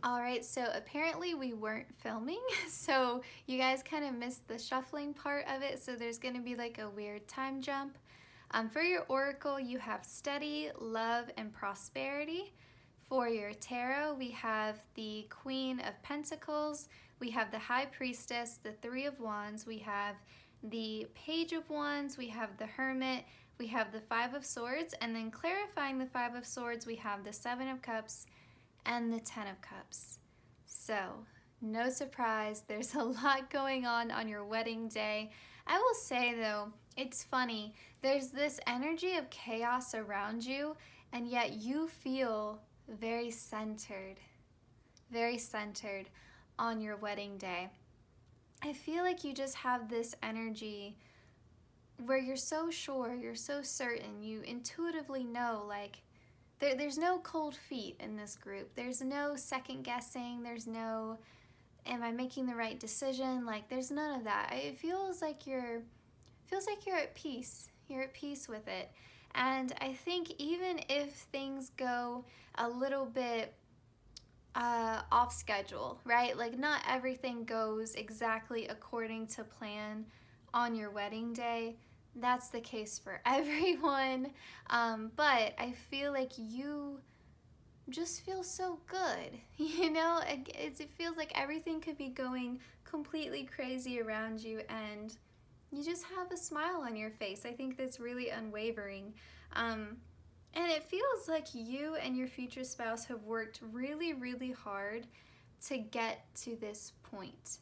All right, so apparently we weren't filming, so you guys kind of missed the shuffling part of it, so there's going to be like a weird time jump. For your oracle, you have steady, love, and prosperity. For your tarot, we have the Queen of Pentacles, we have the High Priestess, the Three of Wands, we have the Page of Wands, we have the Hermit, we have the Five of Swords, and then clarifying the Five of Swords, we have the Seven of Cups and the 10 of Cups. So, no surprise, there's a lot going on your wedding day. I will say though, it's funny, there's this energy of chaos around you, and yet you feel very centered on your wedding day. I feel like you just have this energy where you're so sure, you're so certain, you intuitively know, like, there's no cold feet in this group. There's no second guessing. There's no, am I making the right decision? Like, there's none of that. It feels like you're at peace. You're at peace with it. And I think even if things go a little bit off schedule, right? Like, not everything goes exactly according to plan on your wedding day. That's the case for everyone. But I feel like you just feel so good. You know, it feels like everything could be going completely crazy around you and you just have a smile on your face. I think that's really unwavering. And it feels like you and your future spouse have worked really, really hard to get to this point.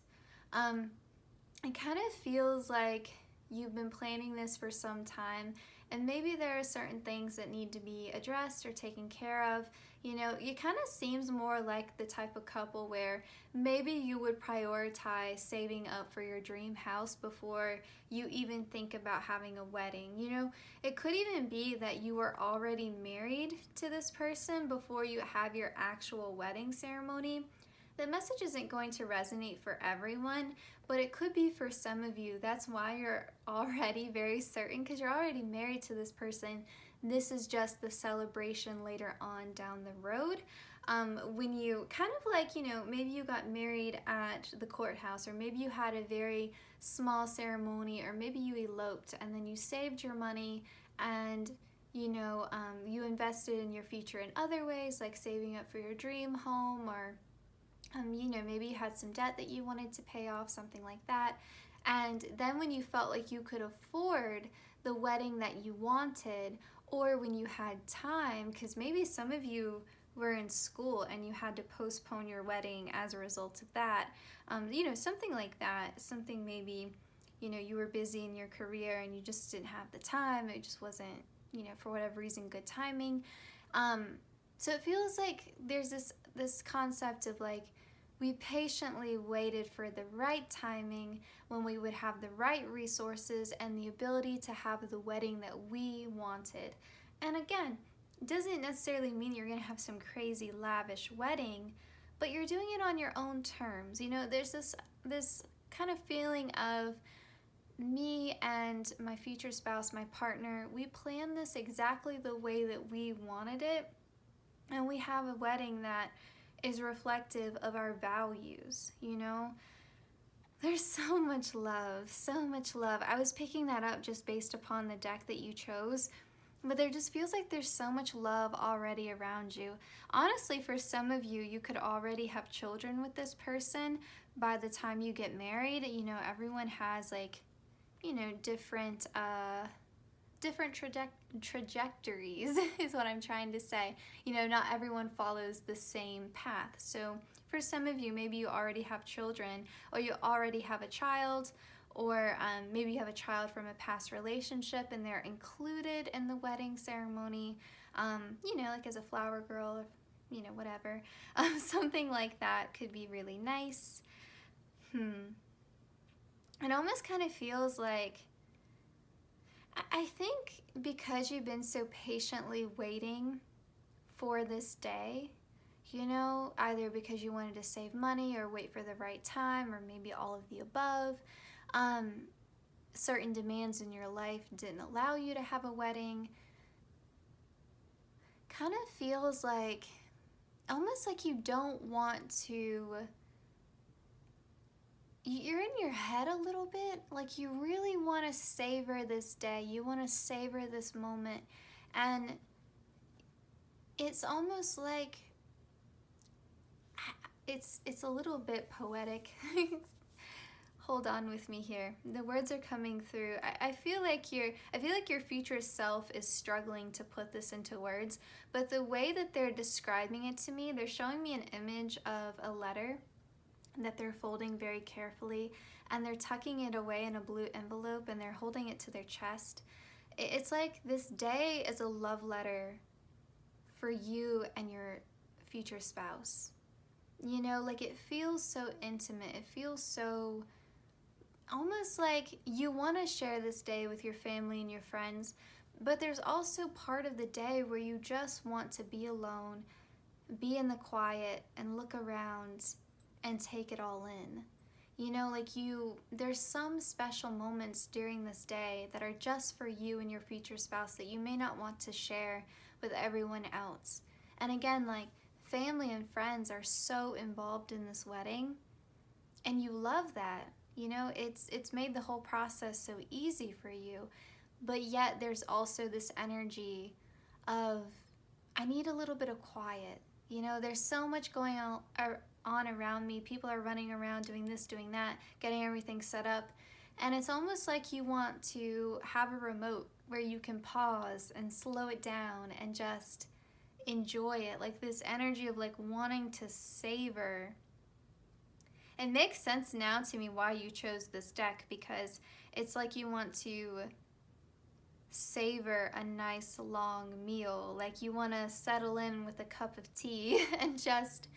It kind of feels like you've been planning this for some time, and maybe there are certain things that need to be addressed or taken care of. You know, it kind of seems more like the type of couple where maybe you would prioritize saving up for your dream house before you even think about having a wedding. You know, it could even be that you were already married to this person before you have your actual wedding ceremony. The message isn't going to resonate for everyone, but it could be for some of you. That's why you're already very certain, because you're already married to this person. This is just the celebration later on down the road. When you kind of like, you know, maybe you got married at the courthouse, or maybe you had a very small ceremony, or maybe you eloped and then you saved your money and you know, you invested in your future in other ways, like saving up for your dream home, or you know, maybe you had some debt that you wanted to pay off, something like that. And then when you felt like you could afford the wedding that you wanted, or when you had time, because maybe some of you were in school and you had to postpone your wedding as a result of that, you know, something like that, something maybe, you know, you were busy in your career and you just didn't have the time, it just wasn't, you know, for whatever reason, good timing. So it feels like there's this concept of like, we patiently waited for the right timing when we would have the right resources and the ability to have the wedding that we wanted. And again, it doesn't necessarily mean you're gonna have some crazy lavish wedding, but you're doing it on your own terms. You know, there's this kind of feeling of me and my future spouse, my partner, we planned this exactly the way that we wanted it, and we have a wedding that is reflective of our values, you know? There's so much love, so much love. I was picking that up just based upon the deck that you chose, but there just feels like there's so much love already around you. Honestly, for some of you, you could already have children with this person by the time you get married. You know, everyone has like, you know, different trajectories is what I'm trying to say. You know, not everyone follows the same path. So for some of you, maybe you already have children, or you already have a child, or maybe you have a child from a past relationship and they're included in the wedding ceremony, you know, like as a flower girl, or, you know, whatever. Something like that could be really nice. It almost kind of feels like, I think because you've been so patiently waiting for this day, you know, either because you wanted to save money or wait for the right time, or maybe all of the above, certain demands in your life didn't allow you to have a wedding. Kind of feels like, almost like you don't want to, you're in your head a little bit, like you really want to savor this day, you want to savor this moment, and it's almost like, it's a little bit poetic. Hold on with me here. The words are coming through. I feel like your future self is struggling to put this into words, but the way that they're describing it to me, they're showing me an image of a letter that they're folding very carefully, and they're tucking it away in a blue envelope, and they're holding it to their chest. It's like this day is a love letter for you and your future spouse. You know, like it feels so intimate. It feels so almost like you want to share this day with your family and your friends, but there's also part of the day where you just want to be alone, be in the quiet, and look around and take it all in. You know, like there's some special moments during this day that are just for you and your future spouse that you may not want to share with everyone else. And again, like family and friends are so involved in this wedding, and you love that. You know, it's made the whole process so easy for you. But yet there's also this energy of, I need a little bit of quiet. You know, there's so much going on around me. People are running around doing this, doing that, getting everything set up. And it's almost like you want to have a remote where you can pause and slow it down and just enjoy it. Like this energy of like wanting to savor. It makes sense now to me why you chose this deck, because it's like you want to savor a nice long meal. Like you want to settle in with a cup of tea and just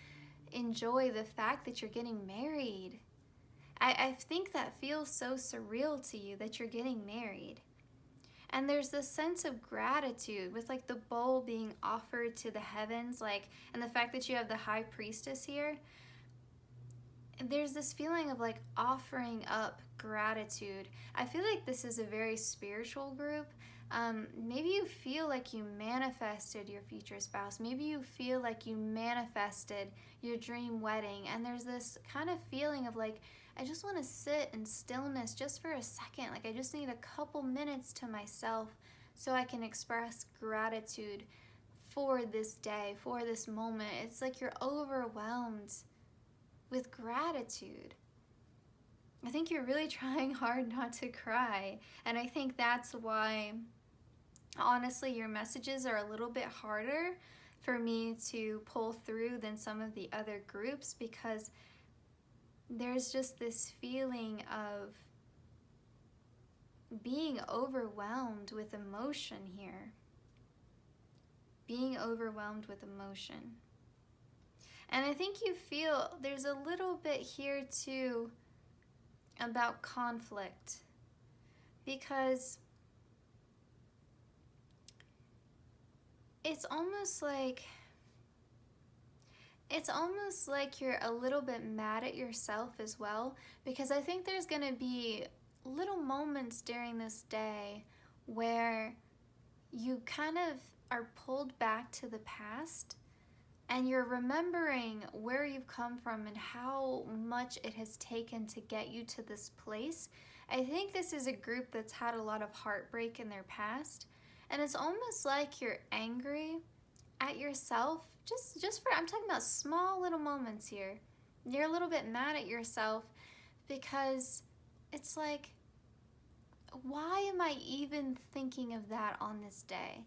enjoy the fact that you're getting married. I think that feels so surreal to you that you're getting married. And there's this sense of gratitude with like the bowl being offered to the heavens, like, and the fact that you have the high priestess here. There's this feeling of like offering up gratitude. I feel like this is a very spiritual group. Maybe you feel like you manifested your future spouse. Maybe you feel like you manifested your dream wedding. And there's this kind of feeling of like, I just want to sit in stillness just for a second. Like I just need a couple minutes to myself so I can express gratitude for this day, for this moment. It's like you're overwhelmed with gratitude. I think you're really trying hard not to cry. And I think that's why, honestly, your messages are a little bit harder for me to pull through than some of the other groups, because there's just this feeling of being overwhelmed with emotion here. Being overwhelmed with emotion. And I think you feel there's a little bit here too about conflict, because it's almost like you're a little bit mad at yourself as well, because I think there's going to be little moments during this day where you kind of are pulled back to the past and you're remembering where you've come from and how much it has taken to get you to this place. I think this is a group that's had a lot of heartbreak in their past, and it's almost like you're angry at yourself just for, I'm talking about small little moments here. You're a little bit mad at yourself because it's like, why am I even thinking of that on this day?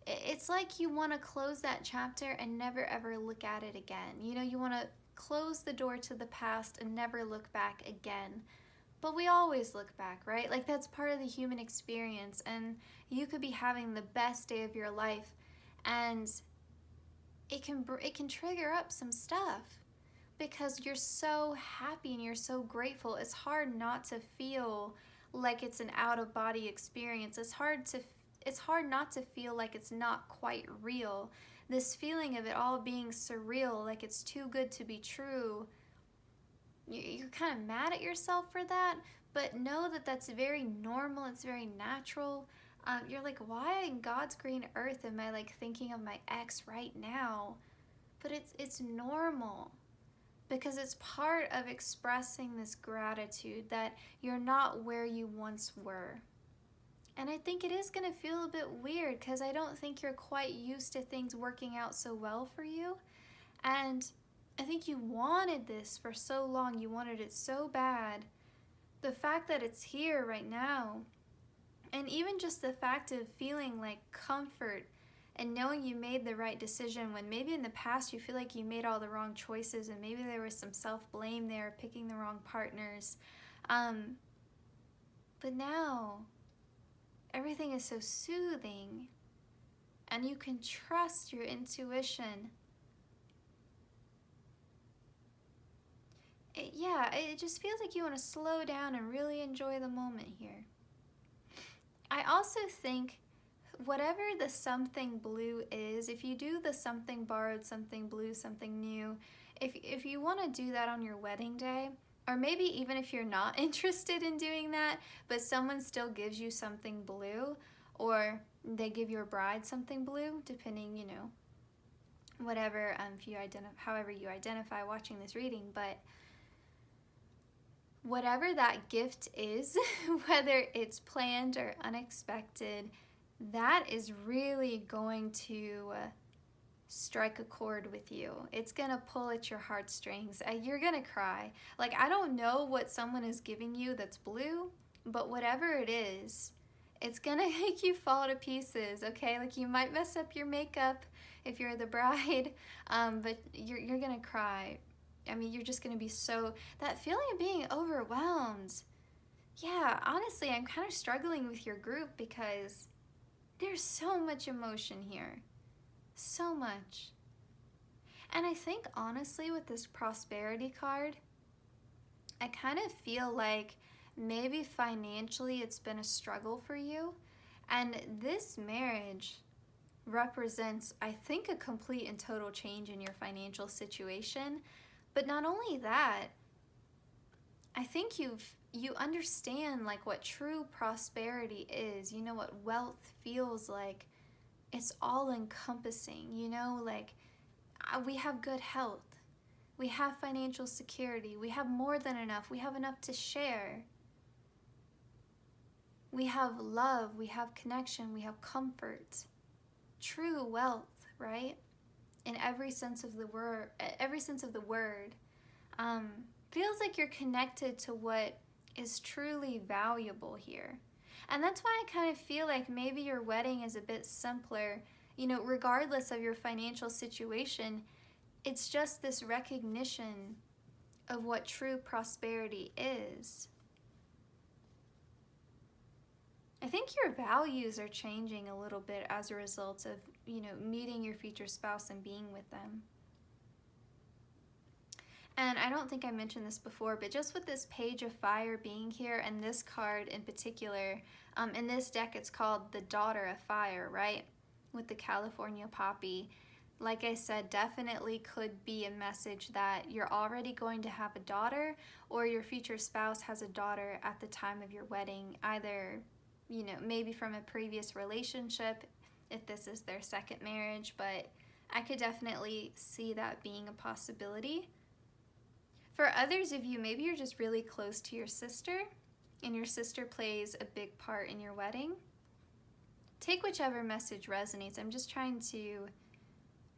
It's like you want to close that chapter and never ever look at it again. You know, you want to close the door to the past and never look back again. But we always look back, right? Like that's part of the human experience, and you could be having the best day of your life and it can trigger up some stuff because you're so happy and you're so grateful. It's hard not to feel like it's an out-of-body experience. It's hard not to feel like it's not quite real. This feeling of it all being surreal, like it's too good to be true. You're kind of mad at yourself for that, but know that that's very normal. It's very natural. You're like, why in God's green earth am I like thinking of my ex right now? But it's normal, because it's part of expressing this gratitude that you're not where you once were. And I think it is going to feel a bit weird because I don't think you're quite used to things working out so well for you. And I think you wanted this for so long. You wanted it so bad. The fact that it's here right now, and even just the fact of feeling like comfort and knowing you made the right decision when maybe in the past you feel like you made all the wrong choices and maybe there was some self-blame there, picking the wrong partners. But now everything is so soothing and you can trust your intuition. It just feels like you want to slow down and really enjoy the moment here. I also think whatever the something blue is, if you do the something borrowed, something blue, something new, if you want to do that on your wedding day, or maybe even if you're not interested in doing that, but someone still gives you something blue, or they give your bride something blue, depending, you know, whatever, however you identify watching this reading, but whatever that gift is, whether it's planned or unexpected, that is really going to strike a chord with you. It's gonna pull at your heartstrings. You're gonna cry. Like, I don't know what someone is giving you that's blue, but whatever it is, it's gonna make you fall to pieces, okay? Like, you might mess up your makeup if you're the bride, but you're gonna cry. I mean, you're just gonna be so, that feeling of being overwhelmed. Yeah, honestly, I'm kind of struggling with your group because there's so much emotion here. So much. And I think, honestly, with this prosperity card, I kind of feel like maybe financially it's been a struggle for you. And this marriage represents, I think, a complete and total change in your financial situation. But not only that, I think you understand like what true prosperity is. You know what wealth feels like. It's all encompassing, you know, like we have good health. We have financial security. We have more than enough. We have enough to share. We have love. We have connection. We have comfort. True wealth, right? In every sense of the word, feels like you're connected to what is truly valuable here. And that's why I kind of feel like maybe your wedding is a bit simpler, you know, regardless of your financial situation. It's just this recognition of what true prosperity is. I think your values are changing a little bit as a result of, you know, meeting your future spouse and being with them. And I don't think I mentioned this before, but just with this Page of Fire being here and this card in particular, in this deck it's called the Daughter of Fire, right? With the California Poppy. Like I said, definitely could be a message that you're already going to have a daughter, or your future spouse has a daughter at the time of your wedding, either, you know, maybe from a previous relationship, if this is their second marriage, but I could definitely see that being a possibility. For others of you, maybe you're just really close to your sister, and your sister plays a big part in your wedding. Take whichever message resonates. I'm just trying to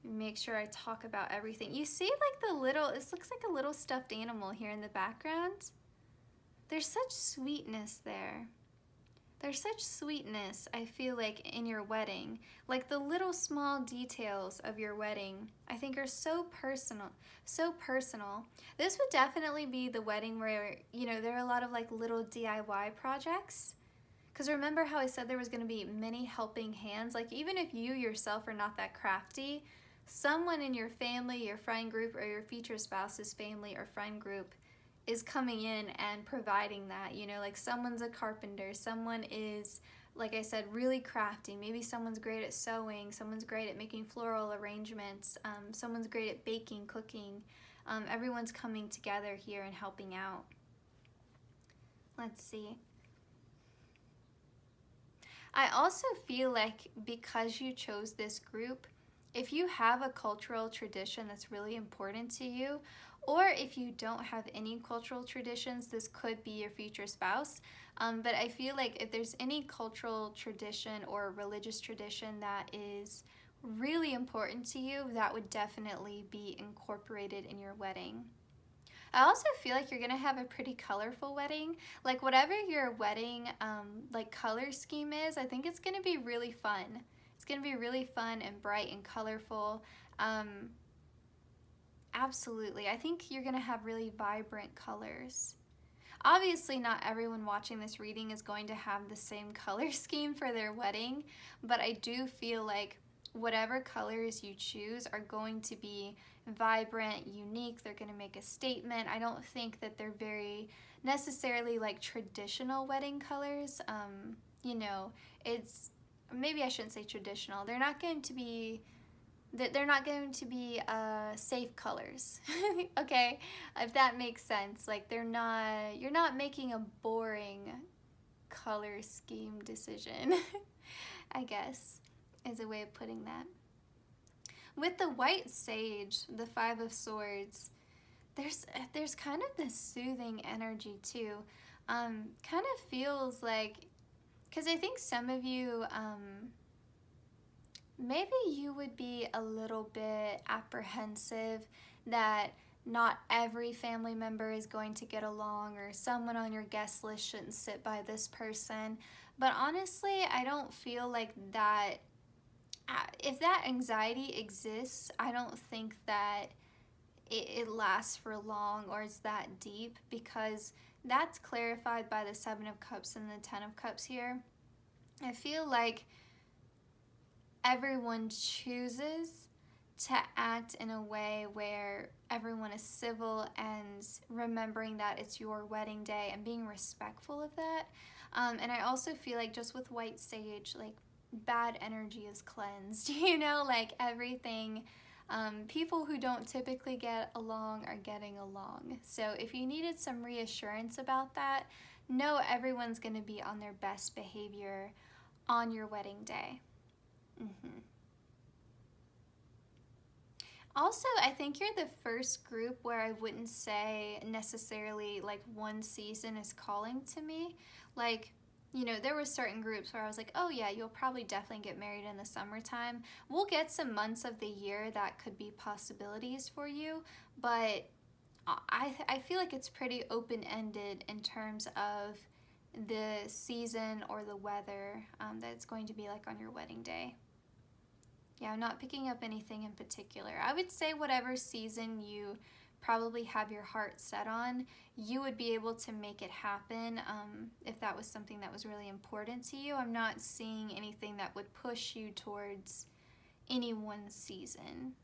make sure I talk about everything. You see like the little, this looks like a little stuffed animal here in the background. There's such sweetness there. There's such sweetness, I feel like, in your wedding. Like the little small details of your wedding, I think are so personal, so personal. This would definitely be the wedding where, you know, there are a lot of like little DIY projects. Because remember how I said there was going to be many helping hands? Like even if you yourself are not that crafty, someone in your family, your friend group, or your future spouse's family or friend group is coming in and providing that. You know, like someone's a carpenter, someone is, like I said, really crafty. Maybe someone's great at sewing, someone's great at making floral arrangements, someone's great at baking, cooking. Everyone's coming together here and helping out. Let's see. I also feel like because you chose this group, if you have a cultural tradition that's really important to you, or if you don't have any cultural traditions, this could be your future spouse. But I feel like if there's any cultural tradition or religious tradition that is really important to you, that would definitely be incorporated in your wedding. I also feel like you're gonna have a pretty colorful wedding. Like whatever your wedding like color scheme is, I think it's gonna be really fun. It's gonna be really fun and bright and colorful. Absolutely. I think you're gonna have really vibrant colors. Obviously, not everyone watching this reading is going to have the same color scheme for their wedding, but I do feel like whatever colors you choose are going to be vibrant, unique. They're going to make a statement. I don't think that they're very necessarily like traditional wedding colors. You know, it's, maybe I shouldn't say traditional. They're not going to be safe colors. Okay, if that makes sense. Like you're not making a boring color scheme decision. I guess is a way of putting that. With the white sage, the 5 of Swords, there's kind of this soothing energy too. Kind of feels like, because I think some of you, maybe you would be a little bit apprehensive that not every family member is going to get along, or someone on your guest list shouldn't sit by this person. But honestly, I don't feel like that. If that anxiety exists, I don't think that it lasts for long or is that deep, because that's clarified by the Seven of Cups and the Ten of Cups here. I feel like everyone chooses to act in a way where everyone is civil and remembering that it's your wedding day and being respectful of that. And I also feel like just with white sage, like bad energy is cleansed, you know, like everything. People who don't typically get along are getting along. So if you needed some reassurance about that, know everyone's going to be on their best behavior on your wedding day. Also, I think you're the first group where I wouldn't say necessarily like one season is calling to me. Like, you know, there were certain groups where I was like, oh yeah, you'll probably definitely get married in the summertime. We'll get some months of the year that could be possibilities for you, but I feel like it's pretty open-ended in terms of the season or the weather that it's going to be like on your wedding day. Yeah, I'm not picking up anything in particular. I would say whatever season you probably have your heart set on, you would be able to make it happen if that was something that was really important to you. I'm not seeing anything that would push you towards any one season.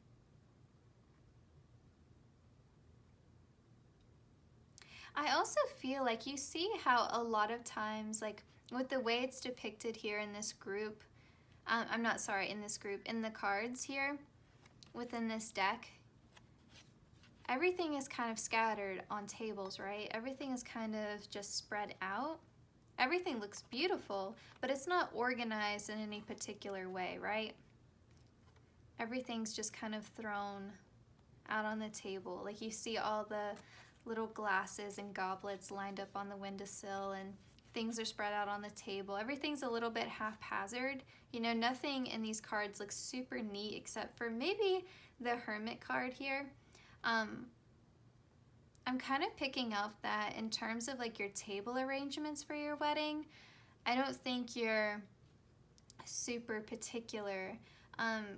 I also feel like you see how a lot of times, like with the way it's depicted here in this group, in the cards here, within this deck, everything is kind of scattered on tables, right? Everything is kind of just spread out. Everything looks beautiful, but it's not organized in any particular way, right? Everything's just kind of thrown out on the table. Like you see all the little glasses and goblets lined up on the windowsill, and things are spread out on the table. Everything's a little bit haphazard. You know, nothing in these cards looks super neat except for maybe the Hermit card here. I'm kind of picking up that in terms of like your table arrangements for your wedding, I don't think you're super particular,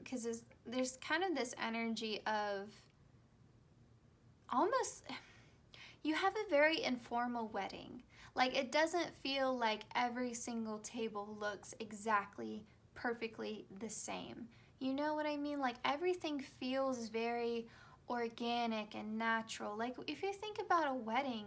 because there's kind of this energy of almost, you have a very informal wedding. Like it doesn't feel like every single table looks exactly perfectly the same. You know what I mean? Like everything feels very organic and natural. Like if you think about a wedding,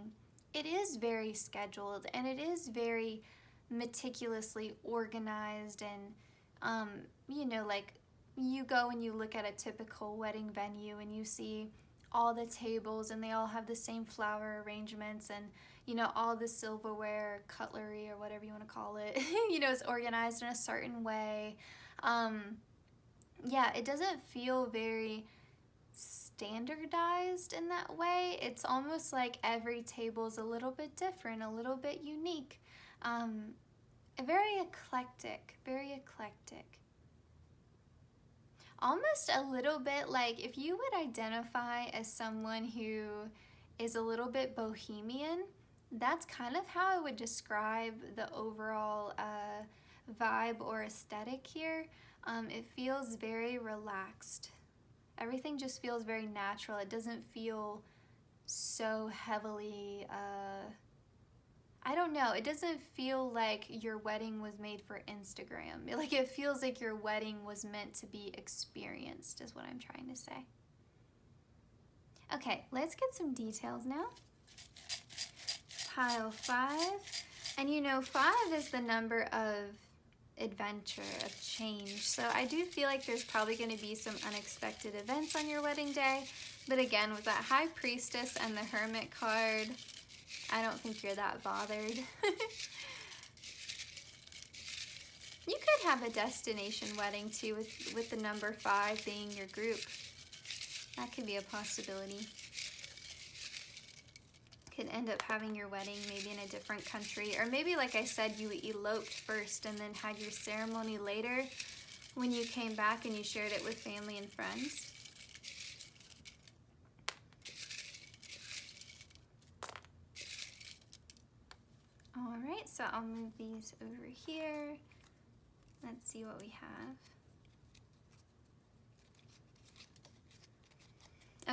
it is very scheduled and it is very meticulously organized, and you know, like you go and you look at a typical wedding venue and you see all the tables and they all have the same flower arrangements, and you know, all the silverware, cutlery, or whatever you want to call it, you know, is organized in a certain way. Yeah, it doesn't feel very standardized in that way. It's almost like every table is a little bit different, a little bit unique. Very eclectic, very eclectic. Almost a little bit like if you would identify as someone who is a little bit bohemian, that's kind of how I would describe the overall vibe or aesthetic here. It feels very relaxed. Everything just feels very natural. It doesn't feel so heavily, I don't know, it doesn't feel like your wedding was made for Instagram. Like it feels like your wedding was meant to be experienced, is what I'm trying to say. Okay, let's get some details now. Pile 5, and you know 5 is the number of adventure, of change. So I do feel like there's probably going to be some unexpected events on your wedding day, but again, with that High Priestess and the Hermit card, I don't think you're that bothered. You could have a destination wedding too, with the number 5 being your group. That could be a possibility. Could end up having your wedding maybe in a different country, or maybe, like I said, you eloped first and then had your ceremony later when you came back and you shared it with family and friends. All right, so I'll move these over here. Let's see what we have.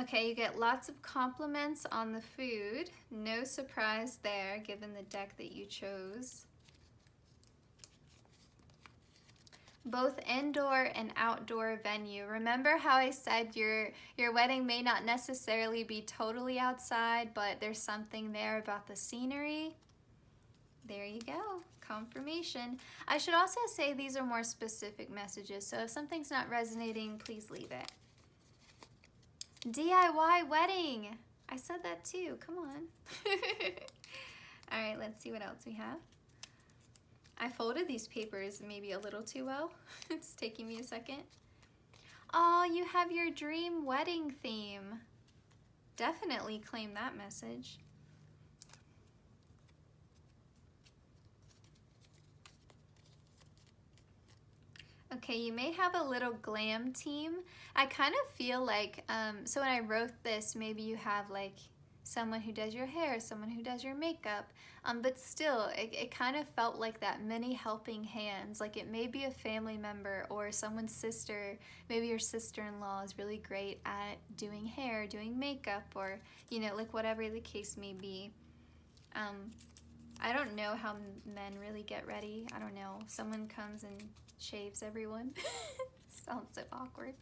Okay, you get lots of compliments on the food. No surprise there, given the deck that you chose. Both indoor and outdoor venue. Remember how I said your wedding may not necessarily be totally outside, but there's something there about the scenery? There you go, confirmation. I should also say these are more specific messages, so if something's not resonating, please leave it. DIY wedding. I said that too, come on. All right, let's see what else we have. I folded these papers maybe a little too well. It's taking me a second. Oh, you have your dream wedding theme. Definitely claim that message. Okay, you may have a little glam team. I kind of feel like, so when I wrote this, maybe you have like someone who does your hair, someone who does your makeup, but still, it kind of felt like that many helping hands. Like it may be a family member or someone's sister, maybe your sister-in-law is really great at doing hair, doing makeup, or, you know, like whatever the case may be. I don't know how men really get ready. I don't know. Someone comes and shaves everyone. Sounds so awkward.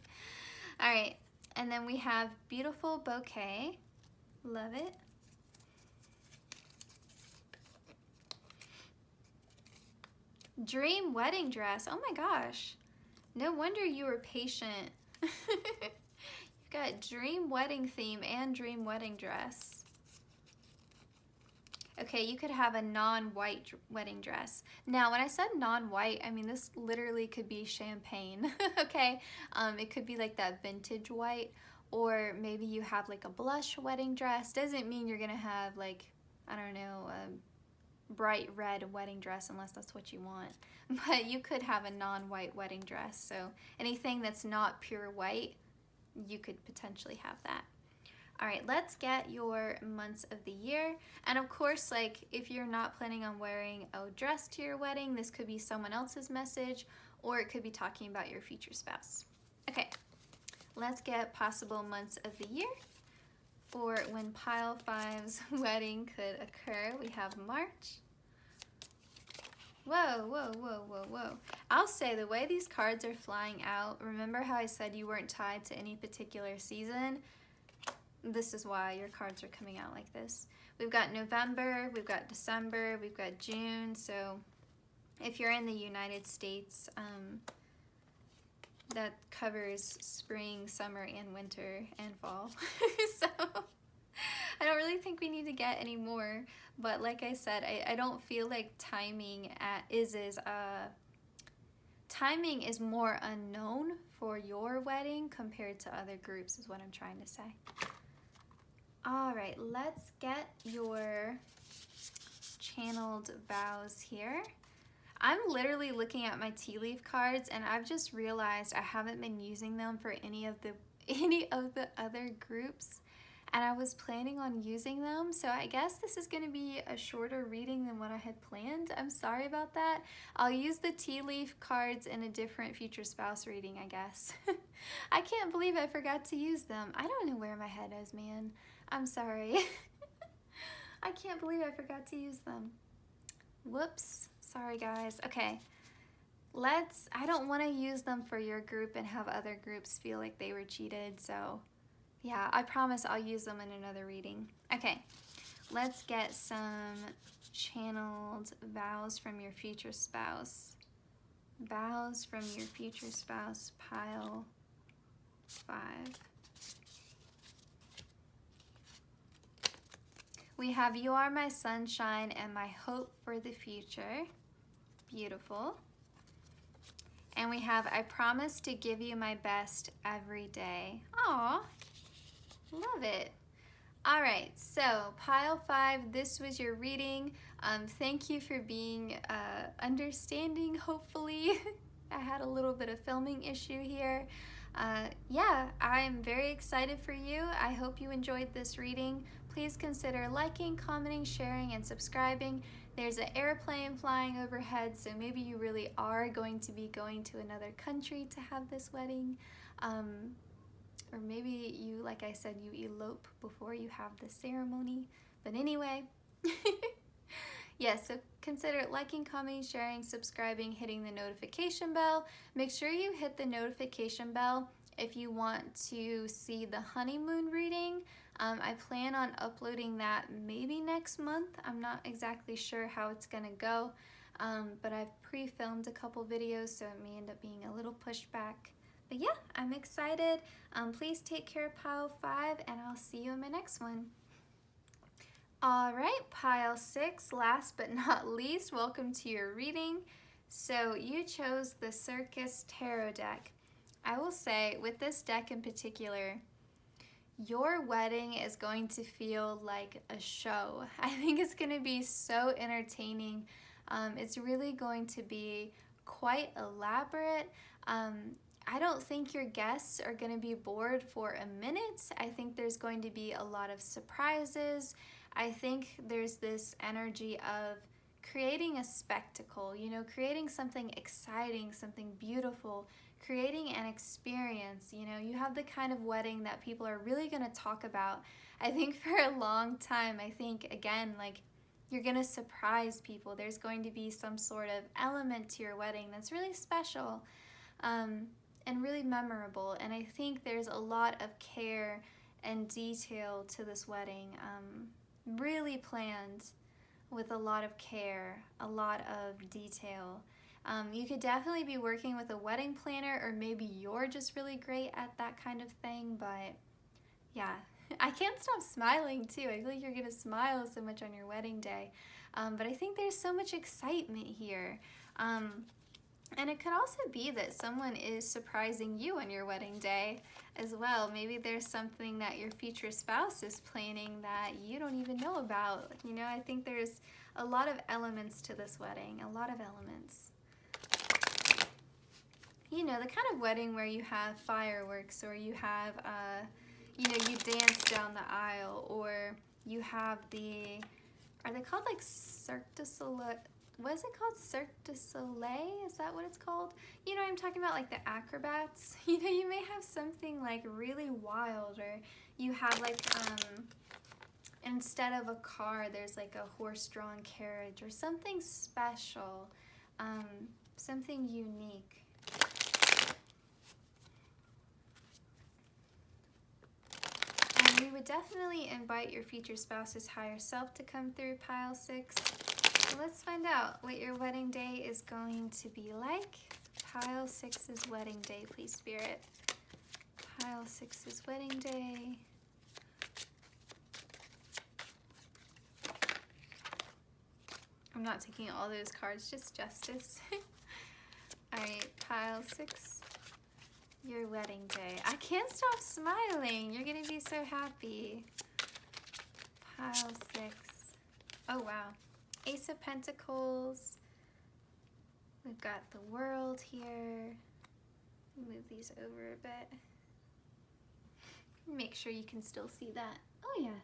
All right, and then we have beautiful bouquet. Love it. Dream wedding dress. Oh my gosh. No wonder you were patient. You've got dream wedding theme and dream wedding dress. Okay, you could have a non-white wedding dress. Now, when I said non-white, I mean this literally could be champagne, okay? It could be like that vintage white, or maybe you have like a blush wedding dress. Doesn't mean you're gonna have like, I don't know, a bright red wedding dress unless that's what you want. But you could have a non-white wedding dress, so anything that's not pure white, you could potentially have that. All right, let's get your months of the year. And of course, like if you're not planning on wearing a dress to your wedding, this could be someone else's message, or it could be talking about your future spouse. Okay, let's get possible months of the year for when Pile 5's wedding could occur. We have March. Whoa, whoa, whoa, whoa, whoa. I'll say the way these cards are flying out, remember how I said you weren't tied to any particular season? This is why your cards are coming out like this. We've got November, we've got December, we've got June. So if you're in the United States, that covers spring, summer, and winter, and fall. So I don't really think we need to get any more. But like I said, I don't feel like timing timing is more unknown for your wedding compared to other groups is what I'm trying to say. All right, let's get your channeled vows here. I'm literally looking at my tea leaf cards and I've just realized I haven't been using them for any of the other groups, and I was planning on using them, so I guess this is going to be a shorter reading than what I had planned. I'm sorry about that. I'll use the tea leaf cards in a different future spouse reading, I guess. I can't believe I forgot to use them. I don't know where my head is, man. I'm sorry. I can't believe I forgot to use them. Whoops. Sorry, guys. Okay. I don't want to use them for your group and have other groups feel like they were cheated, so yeah, I promise I'll use them in another reading. Okay, let's get some channeled vows from your future spouse. Vows from your future spouse, Pile 5. We have you are my sunshine and my hope for the future. Beautiful. And we have I promise to give you my best every day. Aw, love it. All right, so pile 5, this was your reading. Thank you for being understanding, hopefully. I had a little bit of filming issue here. Yeah, I'm very excited for you. I hope you enjoyed this reading. Please consider liking, commenting, sharing, and subscribing. There's an airplane flying overhead, so maybe you really are going to be going to another country to have this wedding. Or maybe you, like I said, you elope before you have the ceremony. But anyway, yes, so consider liking, commenting, sharing, subscribing, hitting the notification bell. Make sure you hit the notification bell if you want to see the honeymoon reading. I plan on uploading that maybe next month. I'm not exactly sure how it's gonna go, but I've pre-filmed a couple videos, so it may end up being a little pushback. But yeah, I'm excited. Please take care, pile 5, and I'll see you in my next one. All right, pile 6, last but not least, welcome to your reading. So you chose the Cirque du Tarot deck. I will say, with this deck in particular, your wedding is going to feel like a show. I think it's going to be so entertaining. It's really going to be quite elaborate. I don't think your guests are going to be bored for a minute. I think there's going to be a lot of surprises. I think there's this energy of creating a spectacle, you know, creating something exciting, something beautiful, creating an experience. You know, you have the kind of wedding that people are really going to talk about. I think for a long time, I think, again, like, you're going to surprise people. There's going to be some sort of element to your wedding that's really special. And really memorable, and I think there's a lot of care and detail to this wedding, really planned with a lot of care, a lot of detail. You could definitely be working with a wedding planner, or maybe you're just really great at that kind of thing, but yeah, I can't stop smiling too. I feel like you're gonna smile so much on your wedding day, but I think there's so much excitement here. And it could also be that someone is surprising you on your wedding day as well. Maybe there's something that your future spouse is planning that you don't even know about. You know, I think there's a lot of elements to this wedding, a lot of elements. You know, the kind of wedding where you have fireworks, or you have, you know, you dance down the aisle, or you have are they called like Cirque du Soleil? What is it called? Cirque du Soleil? Is that what it's called? You know, I'm talking about like the acrobats. You know, you may have something like really wild, or you have like, instead of a car, there's like a horse-drawn carriage, or something special, something unique. And we would definitely invite your future spouse's higher self to come through, pile 6. So let's find out what your wedding day is going to be like. Pile 6's wedding day, please, Spirit. Pile 6's wedding day. I'm not taking all those cards, just justice. All right, pile 6, your wedding day. I can't stop smiling. You're gonna be so happy. Pile 6. Oh, wow. Ace of Pentacles. We've got the World here. Move these over a bit. Make sure you can still see that. Oh yeah.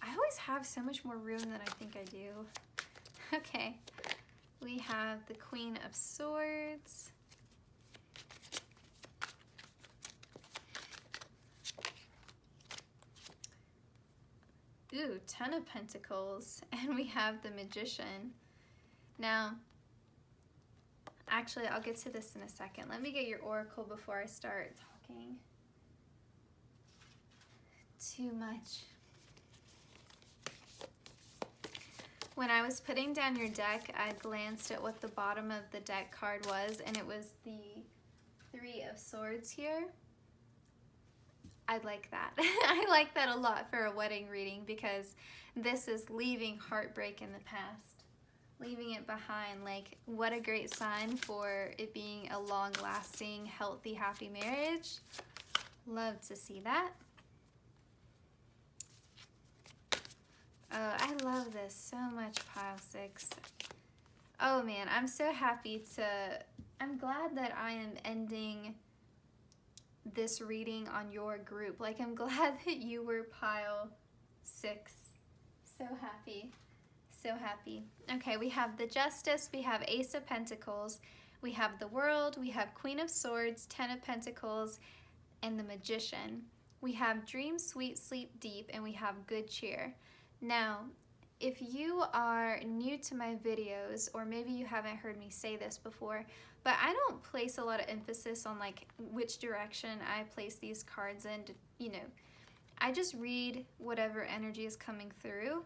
I always have so much more room than I think I do. Okay. We have the Queen of Swords. Ooh, Ten of Pentacles, and we have the Magician. Now, actually, I'll get to this in a second. Let me get your oracle before I start talking too much. When I was putting down your deck, I glanced at what the bottom of the deck card was, and it was the Three of Swords here. I like that. I like that a lot for a wedding reading, because this is leaving heartbreak in the past, leaving it behind. Like, what a great sign for it being a long-lasting, healthy, happy marriage. Love to see that. Oh, I love this so much, pile 6. Oh man, I'm so happy I'm glad that I am ending this reading on your group. Like, I'm glad that you were pile 6. So happy. So happy. Okay, we have the Justice, we have Ace of Pentacles, we have the World, we have Queen of Swords, 10 of Pentacles, and the Magician. We have Dream Sweet, Sleep Deep, and we have Good Cheer. Now, if you are new to my videos, or maybe you haven't heard me say this before, but I don't place a lot of emphasis on like which direction I place these cards in, you know. I just read whatever energy is coming through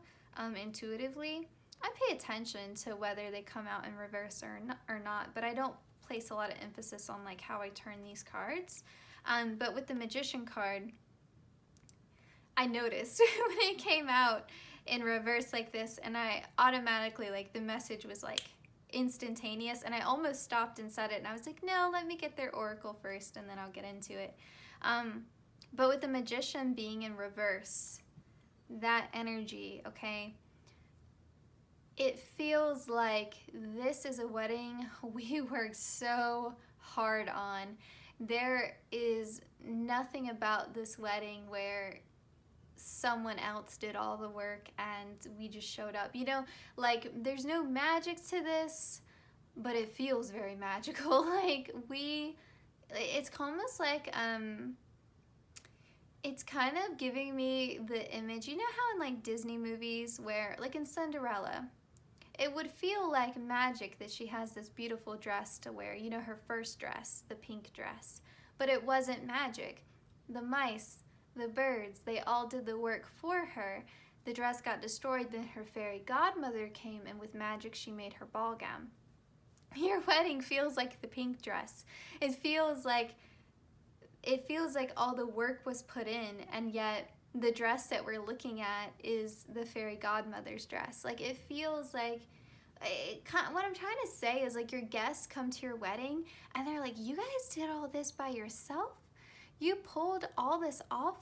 intuitively. I pay attention to whether they come out in reverse or not, but I don't place a lot of emphasis on like how I turn these cards. But with the Magician card, I noticed when it came out in reverse like this, and I automatically, like, the message was like instantaneous, and I almost stopped and said it, and I was like, no, let me get their oracle first and then I'll get into it. But with the Magician being in reverse, that energy, okay, it feels like this is a wedding we worked so hard on. There is nothing about this wedding where someone else did all the work and we just showed up. You know, like, there's no magic to this, but it feels very magical. Like, it's almost like, it's kind of giving me the image, you know how in like Disney movies where, like in Cinderella, it would feel like magic that she has this beautiful dress to wear, you know, her first dress, the pink dress, but it wasn't magic. The mice, the birds, they all did the work for her. The dress got destroyed, then her fairy godmother came, and with magic she made her ball gown. Your wedding feels like the pink dress. It feels like all the work was put in, and yet the dress that we're looking at is the fairy godmother's dress. Like, it feels like, what I'm trying to say is, like, your guests come to your wedding and they're like, you guys did all this by yourself? You pulled all this off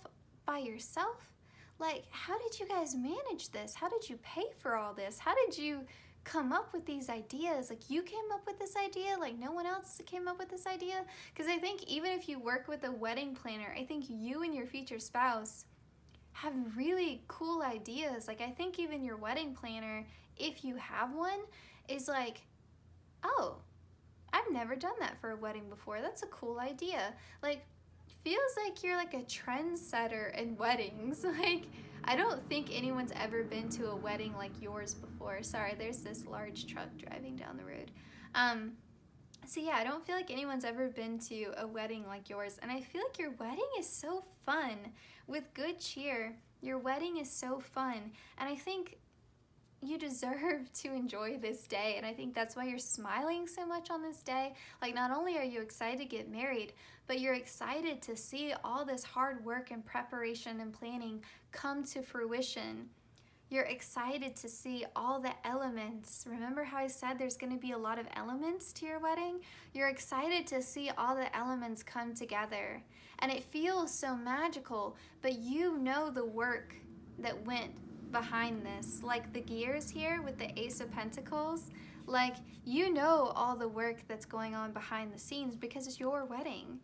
by yourself? Like, how did you guys manage this? How did you pay for all this? How did you come up with these ideas? Like, you came up with this idea? Like, no one else came up with this idea? Because I think even if you work with a wedding planner, I think you and your future spouse have really cool ideas. Like, I think even your wedding planner, if you have one, is like, oh, I've never done that for a wedding before. That's a cool idea. Like, feels like you're like a trendsetter in weddings. Like, I don't think anyone's ever been to a wedding like yours before. Sorry, there's this large truck driving down the road. So yeah, I don't feel like anyone's ever been to a wedding like yours, and I feel like your wedding is so fun. With good cheer, your wedding is so fun, and I think you deserve to enjoy this day, and I think that's why you're smiling so much on this day. Like, not only are you excited to get married, but you're excited to see all this hard work and preparation and planning come to fruition. You're excited to see all the elements. Remember how I said there's going to be a lot of elements to your wedding? You're excited to see all the elements come together. And it feels so magical, but you know the work that went behind this. Like the gears here with the Ace of Pentacles, like, you know all the work that's going on behind the scenes because it's your wedding.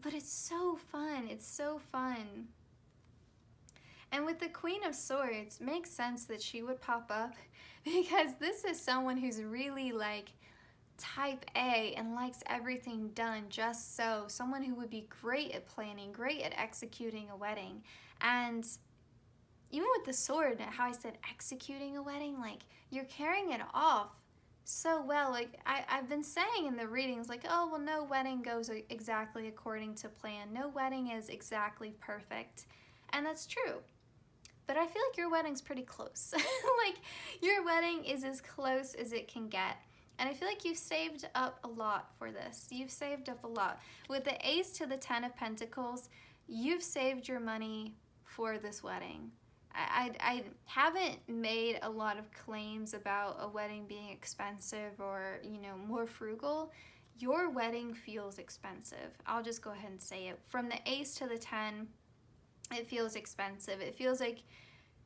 But it's so fun. It's so fun. And with the Queen of Swords, makes sense that she would pop up because this is someone who's really like type A and likes everything done just so. Someone who would be great at planning, great at executing a wedding. And even with the sword, how I said executing a wedding, like, you're carrying it off so well. Like, I've been saying in the readings, like, oh, well, no wedding goes exactly according to plan. No wedding is exactly perfect. And that's true. But I feel like your wedding's pretty close. Like, your wedding is as close as it can get. And I feel like you've saved up a lot for this. You've saved up a lot. With the Ace to the 10 of Pentacles, you've saved your money for this wedding. I haven't made a lot of claims about a wedding being expensive or, you know, more frugal. Your wedding feels expensive. I'll just go ahead and say it. From the Ace to the 10, it feels expensive. It feels like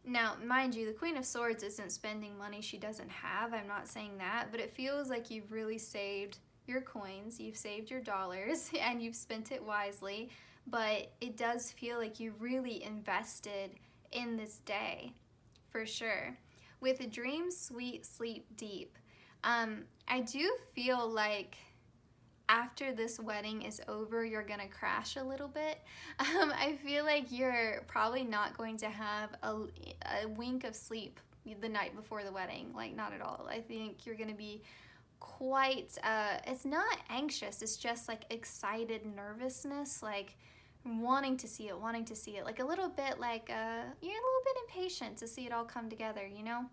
Now, mind you, the Queen of Swords isn't spending money she doesn't have. I'm not saying that, but it feels like you've really saved your coins, you've saved your dollars, and you've spent it wisely, but it does feel like you really invested in this day, for sure. With a dream sweet, sleep deep, I do feel like after this wedding is over, you're gonna crash a little bit. I feel like you're probably not going to have a wink of sleep the night before the wedding, like not at all. I think you're gonna be quite, it's not anxious, it's just like excited nervousness, like wanting to see it, like a little bit like, you're a little bit impatient to see it all come together, you know?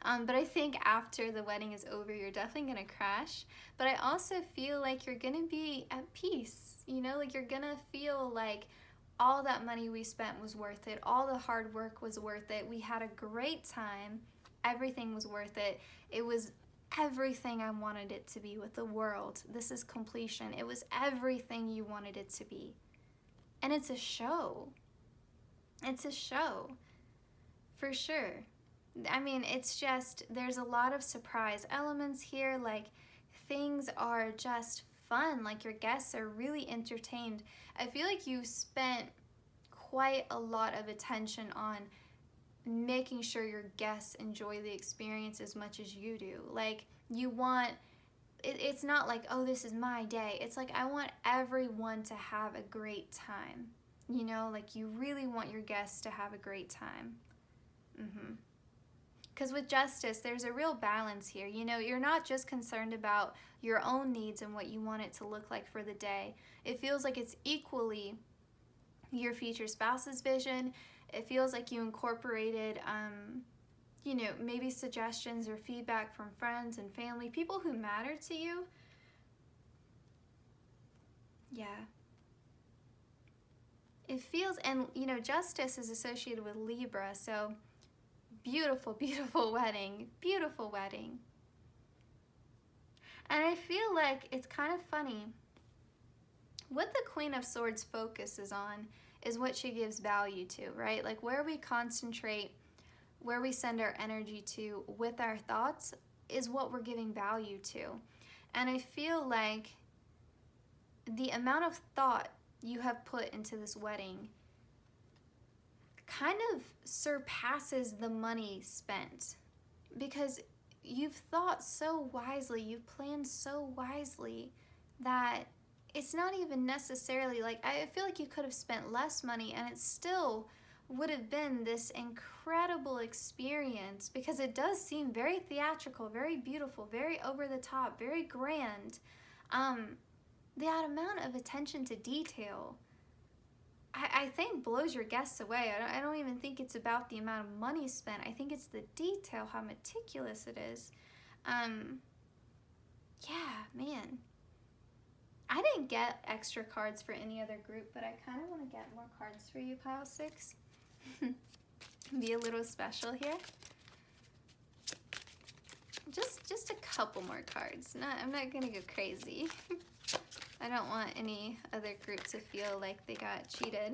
But I think after the wedding is over, you're definitely gonna crash. But I also feel like you're gonna be at peace, you know, like you're gonna feel like all that money we spent was worth it, all the hard work was worth it, we had a great time, everything was worth it. It was everything I wanted it to be with the world. This is completion. It was everything you wanted it to be. And it's a show. It's a show, for sure. I mean, it's just, there's a lot of surprise elements here, like things are just fun, like your guests are really entertained. I feel like you spent quite a lot of attention on making sure your guests enjoy the experience as much as you do. Like, you want, it's not like, oh, this is my day. It's like, I want everyone to have a great time. You know, like you really want your guests to have a great time. Because with justice, there's a real balance here. You know, you're not just concerned about your own needs and what you want it to look like for the day. It feels like it's equally your future spouse's vision. It feels like you incorporated, you know, maybe suggestions or feedback from friends and family, people who matter to you. Yeah. It feels, and you know, justice is associated with Libra, so beautiful, beautiful wedding, beautiful wedding. And I feel like it's kind of funny. What the Queen of Swords focuses on is what she gives value to, right? Like where we concentrate, where we send our energy to with our thoughts is what we're giving value to. And I feel like the amount of thought you have put into this wedding kind of surpasses the money spent, because you've thought so wisely, you've planned so wisely that it's not even necessarily like, I feel like you could have spent less money and it still would have been this incredible experience, because it does seem very theatrical, very beautiful, very over the top, very grand. That amount of attention to detail, I think blows your guests away. I don't even think it's about the amount of money spent. I think it's the detail, how meticulous it is. Yeah, man. I didn't get extra cards for any other group, but I kind of want to get more cards for you, pile 6. Be a little special here. Just a couple more cards. I'm not gonna go crazy. I don't want any other group to feel like they got cheated.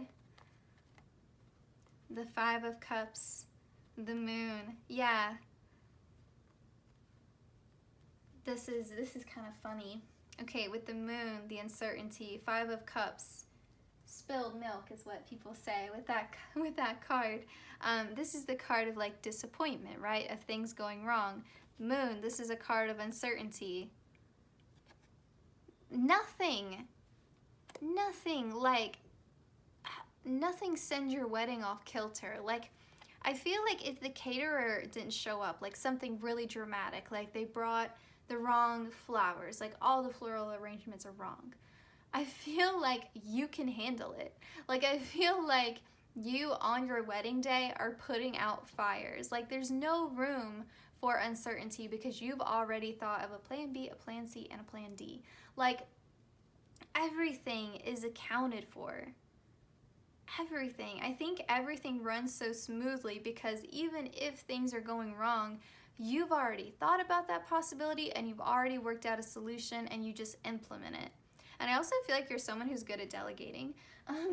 The 5 of Cups, the Moon. Yeah. This is kind of funny. Okay, with the Moon, the uncertainty, 5 of Cups, spilled milk is what people say with that card. This is the card of like disappointment, right? Of things going wrong. Moon, this is a card of uncertainty. Nothing sends your wedding off kilter. Like, I feel like if the caterer didn't show up, like something really dramatic, like they brought the wrong flowers, like all the floral arrangements are wrong, I feel like you can handle it. Like, I feel like you on your wedding day are putting out fires. Like, there's no room for uncertainty because you've already thought of a plan B, a plan C, and a plan D. Like, everything is accounted for. Everything. I think everything runs so smoothly because even if things are going wrong, you've already thought about that possibility and you've already worked out a solution and you just implement it. And I also feel like you're someone who's good at delegating,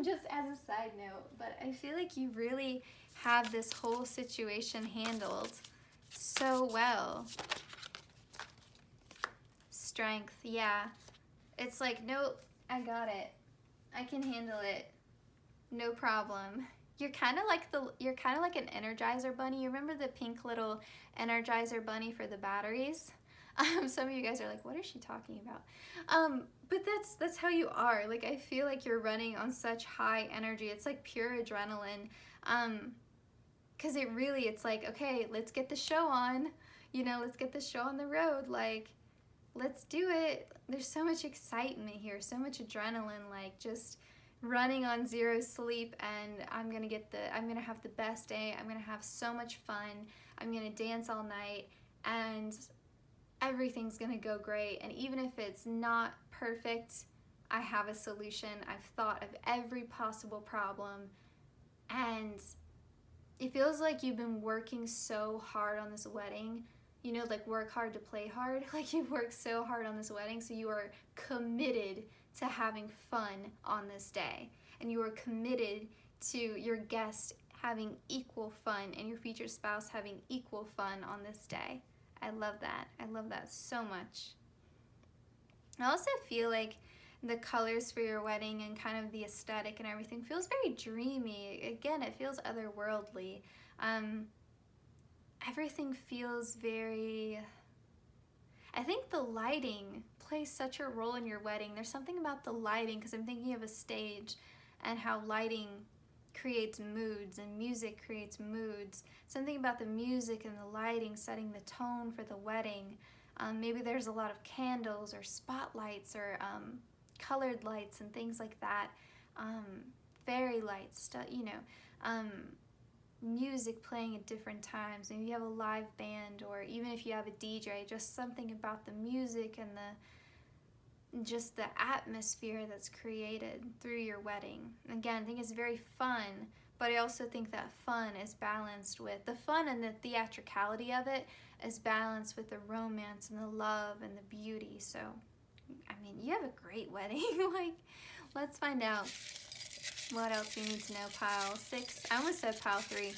just as a side note. But I feel like you really have this whole situation handled so well. Strength, yeah. It's like, nope, I got it. I can handle it. No problem. You're kind of like an Energizer bunny. You remember the pink little Energizer bunny for the batteries? Some of you guys are like, what is she talking about? But that's how you are. Like, I feel like you're running on such high energy. It's like pure adrenaline. Because it's like, okay, let's get the show on. You know, let's get the show on the road. Like, let's do it. There's so much excitement here, so much adrenaline, like just running on zero sleep, and I'm gonna have the best day. I'm gonna have so much fun. I'm gonna dance all night, and everything's gonna go great. And even if it's not perfect, I have a solution. I've thought of every possible problem, and it feels like you've been working so hard on this wedding. You know, like work hard to play hard. Like you've worked so hard on this wedding, so you are committed to having fun on this day. And you are committed to your guest having equal fun and your future spouse having equal fun on this day. I love that. I love that so much. I also feel like the colors for your wedding and kind of the aesthetic and everything feels very dreamy. Again, it feels otherworldly. Everything feels very, I think the lighting plays such a role in your wedding. There's something about the lighting, because I'm thinking of a stage and how lighting creates moods and music creates moods. Something about the music and the lighting setting the tone for the wedding. Maybe there's a lot of candles or spotlights or colored lights and things like that. Fairy lights, you know. Music playing at different times. Maybe you have a live band, or even if you have a DJ, just something about the music and just the atmosphere that's created through your wedding. Again, I think it's very fun, but I also think that fun is balanced with the fun, and the theatricality of it is balanced with the romance and the love and the beauty. So, I mean, you have a great wedding. Like, let's find out what else you need to know. Pile 6. I almost said pile 3.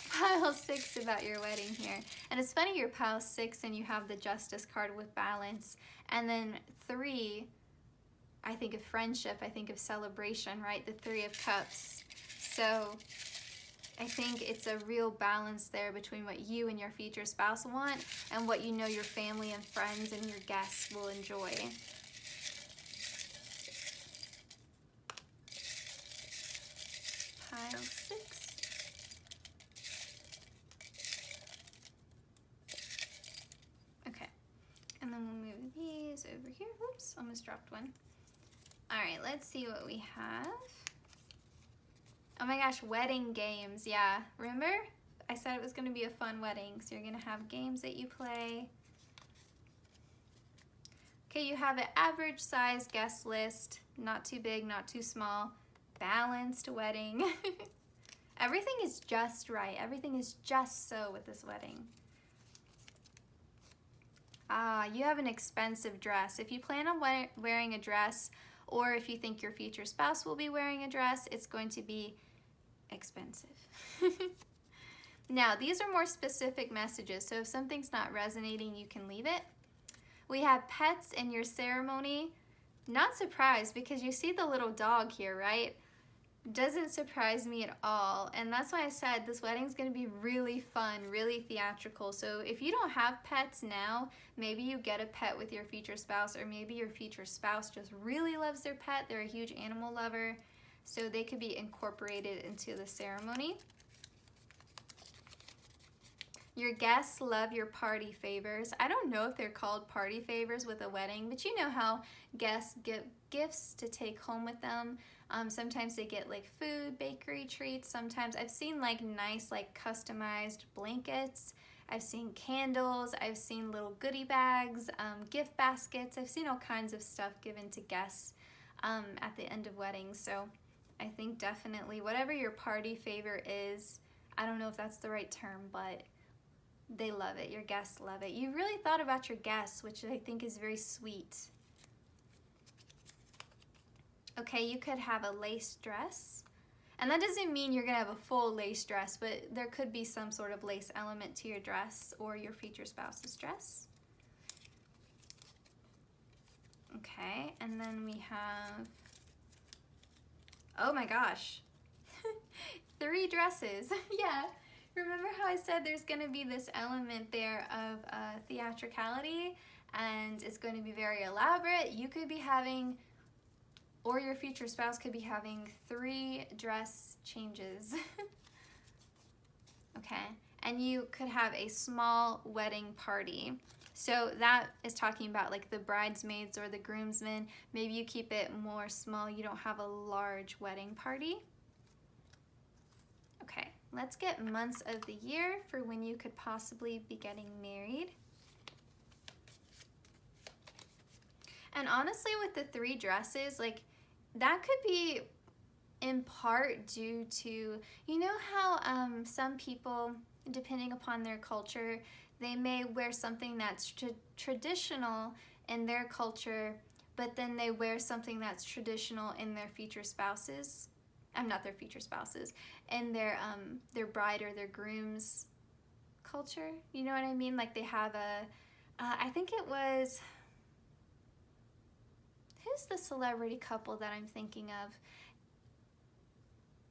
Pile 6 about your wedding here. And it's funny you're pile 6 and you have the Justice card with balance. And then 3, I think of friendship. I think of celebration, right? The 3 of Cups. So I think it's a real balance there between what you and your future spouse want and what you know your family and friends and your guests will enjoy. Pile 6. Okay, and then we'll move these over here. Whoops, almost dropped one. All right, let's see what we have. Oh my gosh, wedding games. Yeah, remember? I said it was going to be a fun wedding, so you're going to have games that you play. Okay, you have an average size guest list. Not too big, not too small. Balanced wedding. Everything is just right. Everything is just so with this wedding. You have an expensive dress. If you plan on wearing a dress, or if you think your future spouse will be wearing a dress, it's going to be expensive. Now, these are more specific messages, so if something's not resonating, you can leave it. We have pets in your ceremony. Not surprised, because you see the little dog here, right? Doesn't surprise me at all, and that's why I said this wedding's going to be really fun, really theatrical. So if you don't have pets now, maybe you get a pet with your future spouse, or maybe your future spouse just really loves their pet. They're a huge animal lover, so they could be incorporated into the ceremony. Your guests love your party favors. I don't know if they're called party favors with a wedding, but you know how guests give gifts to take home with them. Sometimes they get like food, bakery treats. Sometimes I've seen like nice like customized blankets. I've seen candles. I've seen little goodie bags, gift baskets. I've seen all kinds of stuff given to guests at the end of weddings. So I think definitely whatever your party favor is, I don't know if that's the right term, but they love it. Your guests love it. You really thought about your guests, which I think is very sweet. Okay, you could have a lace dress. And that doesn't mean you're gonna have a full lace dress, but there could be some sort of lace element to your dress or your future spouse's dress. Okay, and then we have, oh my gosh, 3 dresses. Yeah, remember how I said there's gonna be this element there of theatricality, and it's going to be very elaborate? You could be having, or your future spouse could be having 3 dress changes. Okay, and you could have a small wedding party. So that is talking about like the bridesmaids or the groomsmen. Maybe you keep it more small. You don't have a large wedding party. Okay, let's get months of the year for when you could possibly be getting married. And honestly, with the 3 dresses, like that could be in part due to, you know how some people, depending upon their culture, they may wear something that's traditional in their culture, but then they wear something that's traditional in their future spouses. Not their future spouses, in their bride or their groom's culture. You know what I mean? Like they have a, I think it was, who's the celebrity couple that I'm thinking of?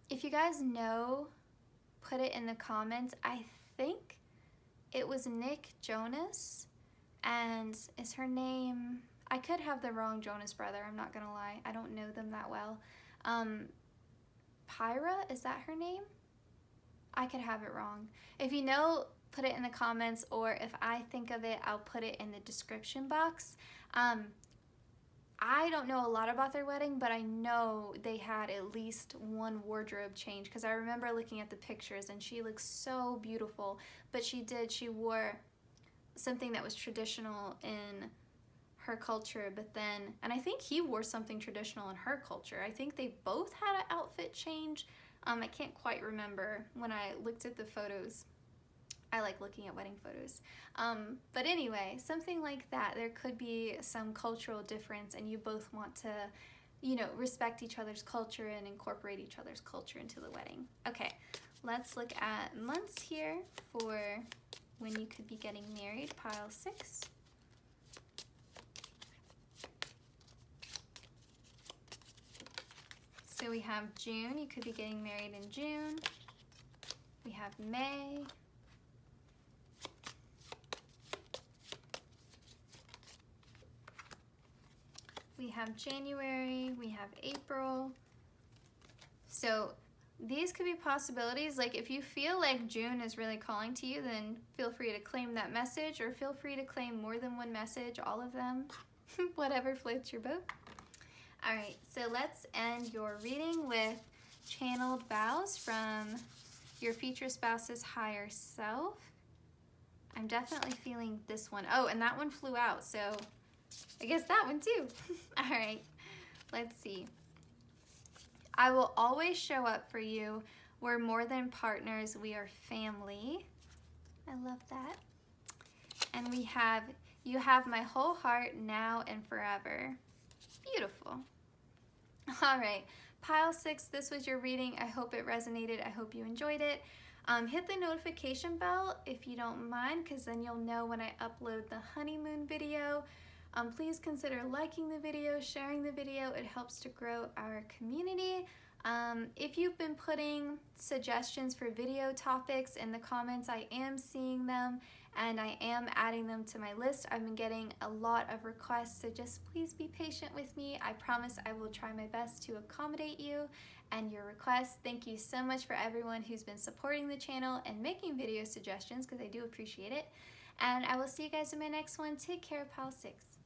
If you guys know, put it in the comments. I think it was Nick Jonas, and is her name, I could have the wrong Jonas brother, I'm not gonna lie, I don't know them that well. Pyra, is that her name? I could have it wrong. If you know, put it in the comments, or if I think of it, I'll put it in the description box. I don't know a lot about their wedding, but I know they had at least one wardrobe change, because I remember looking at the pictures and she looks so beautiful, but she wore something that was traditional in her culture, but then, and I think he wore something traditional in her culture. I think they both had an outfit change. I can't quite remember when I looked at the photos. I like looking at wedding photos. But anyway, something like that. There could be some cultural difference, and you both want to, you know, respect each other's culture and incorporate each other's culture into the wedding. Okay, let's look at months here for when you could be getting married, pile 6. So we have June, you could be getting married in June. We have May. We have January, we have April. So these could be possibilities. Like if you feel like June is really calling to you, then feel free to claim that message, or feel free to claim more than one message, all of them, whatever floats your boat. All right, so let's end your reading with channeled vows from your future spouse's higher self. I'm definitely feeling this one. Oh, and that one flew out, so I guess that one too. All right, let's see. I will always show up for you. We're more than partners, we are family. I love that. And we have, you have my whole heart now and forever. Beautiful. All right, pile 6, this was your reading. I hope it resonated. I hope you enjoyed it. Hit the notification bell if you don't mind, because then you'll know when I upload the honeymoon video. Please consider liking the video, sharing the video. It helps to grow our community. If you've been putting suggestions for video topics in the comments, I am seeing them and I am adding them to my list. I've been getting a lot of requests, so just please be patient with me. I promise I will try my best to accommodate you and your requests. Thank you so much for everyone who's been supporting the channel and making video suggestions, because I do appreciate it. And I will see you guys in my next one. Take care, pile 6.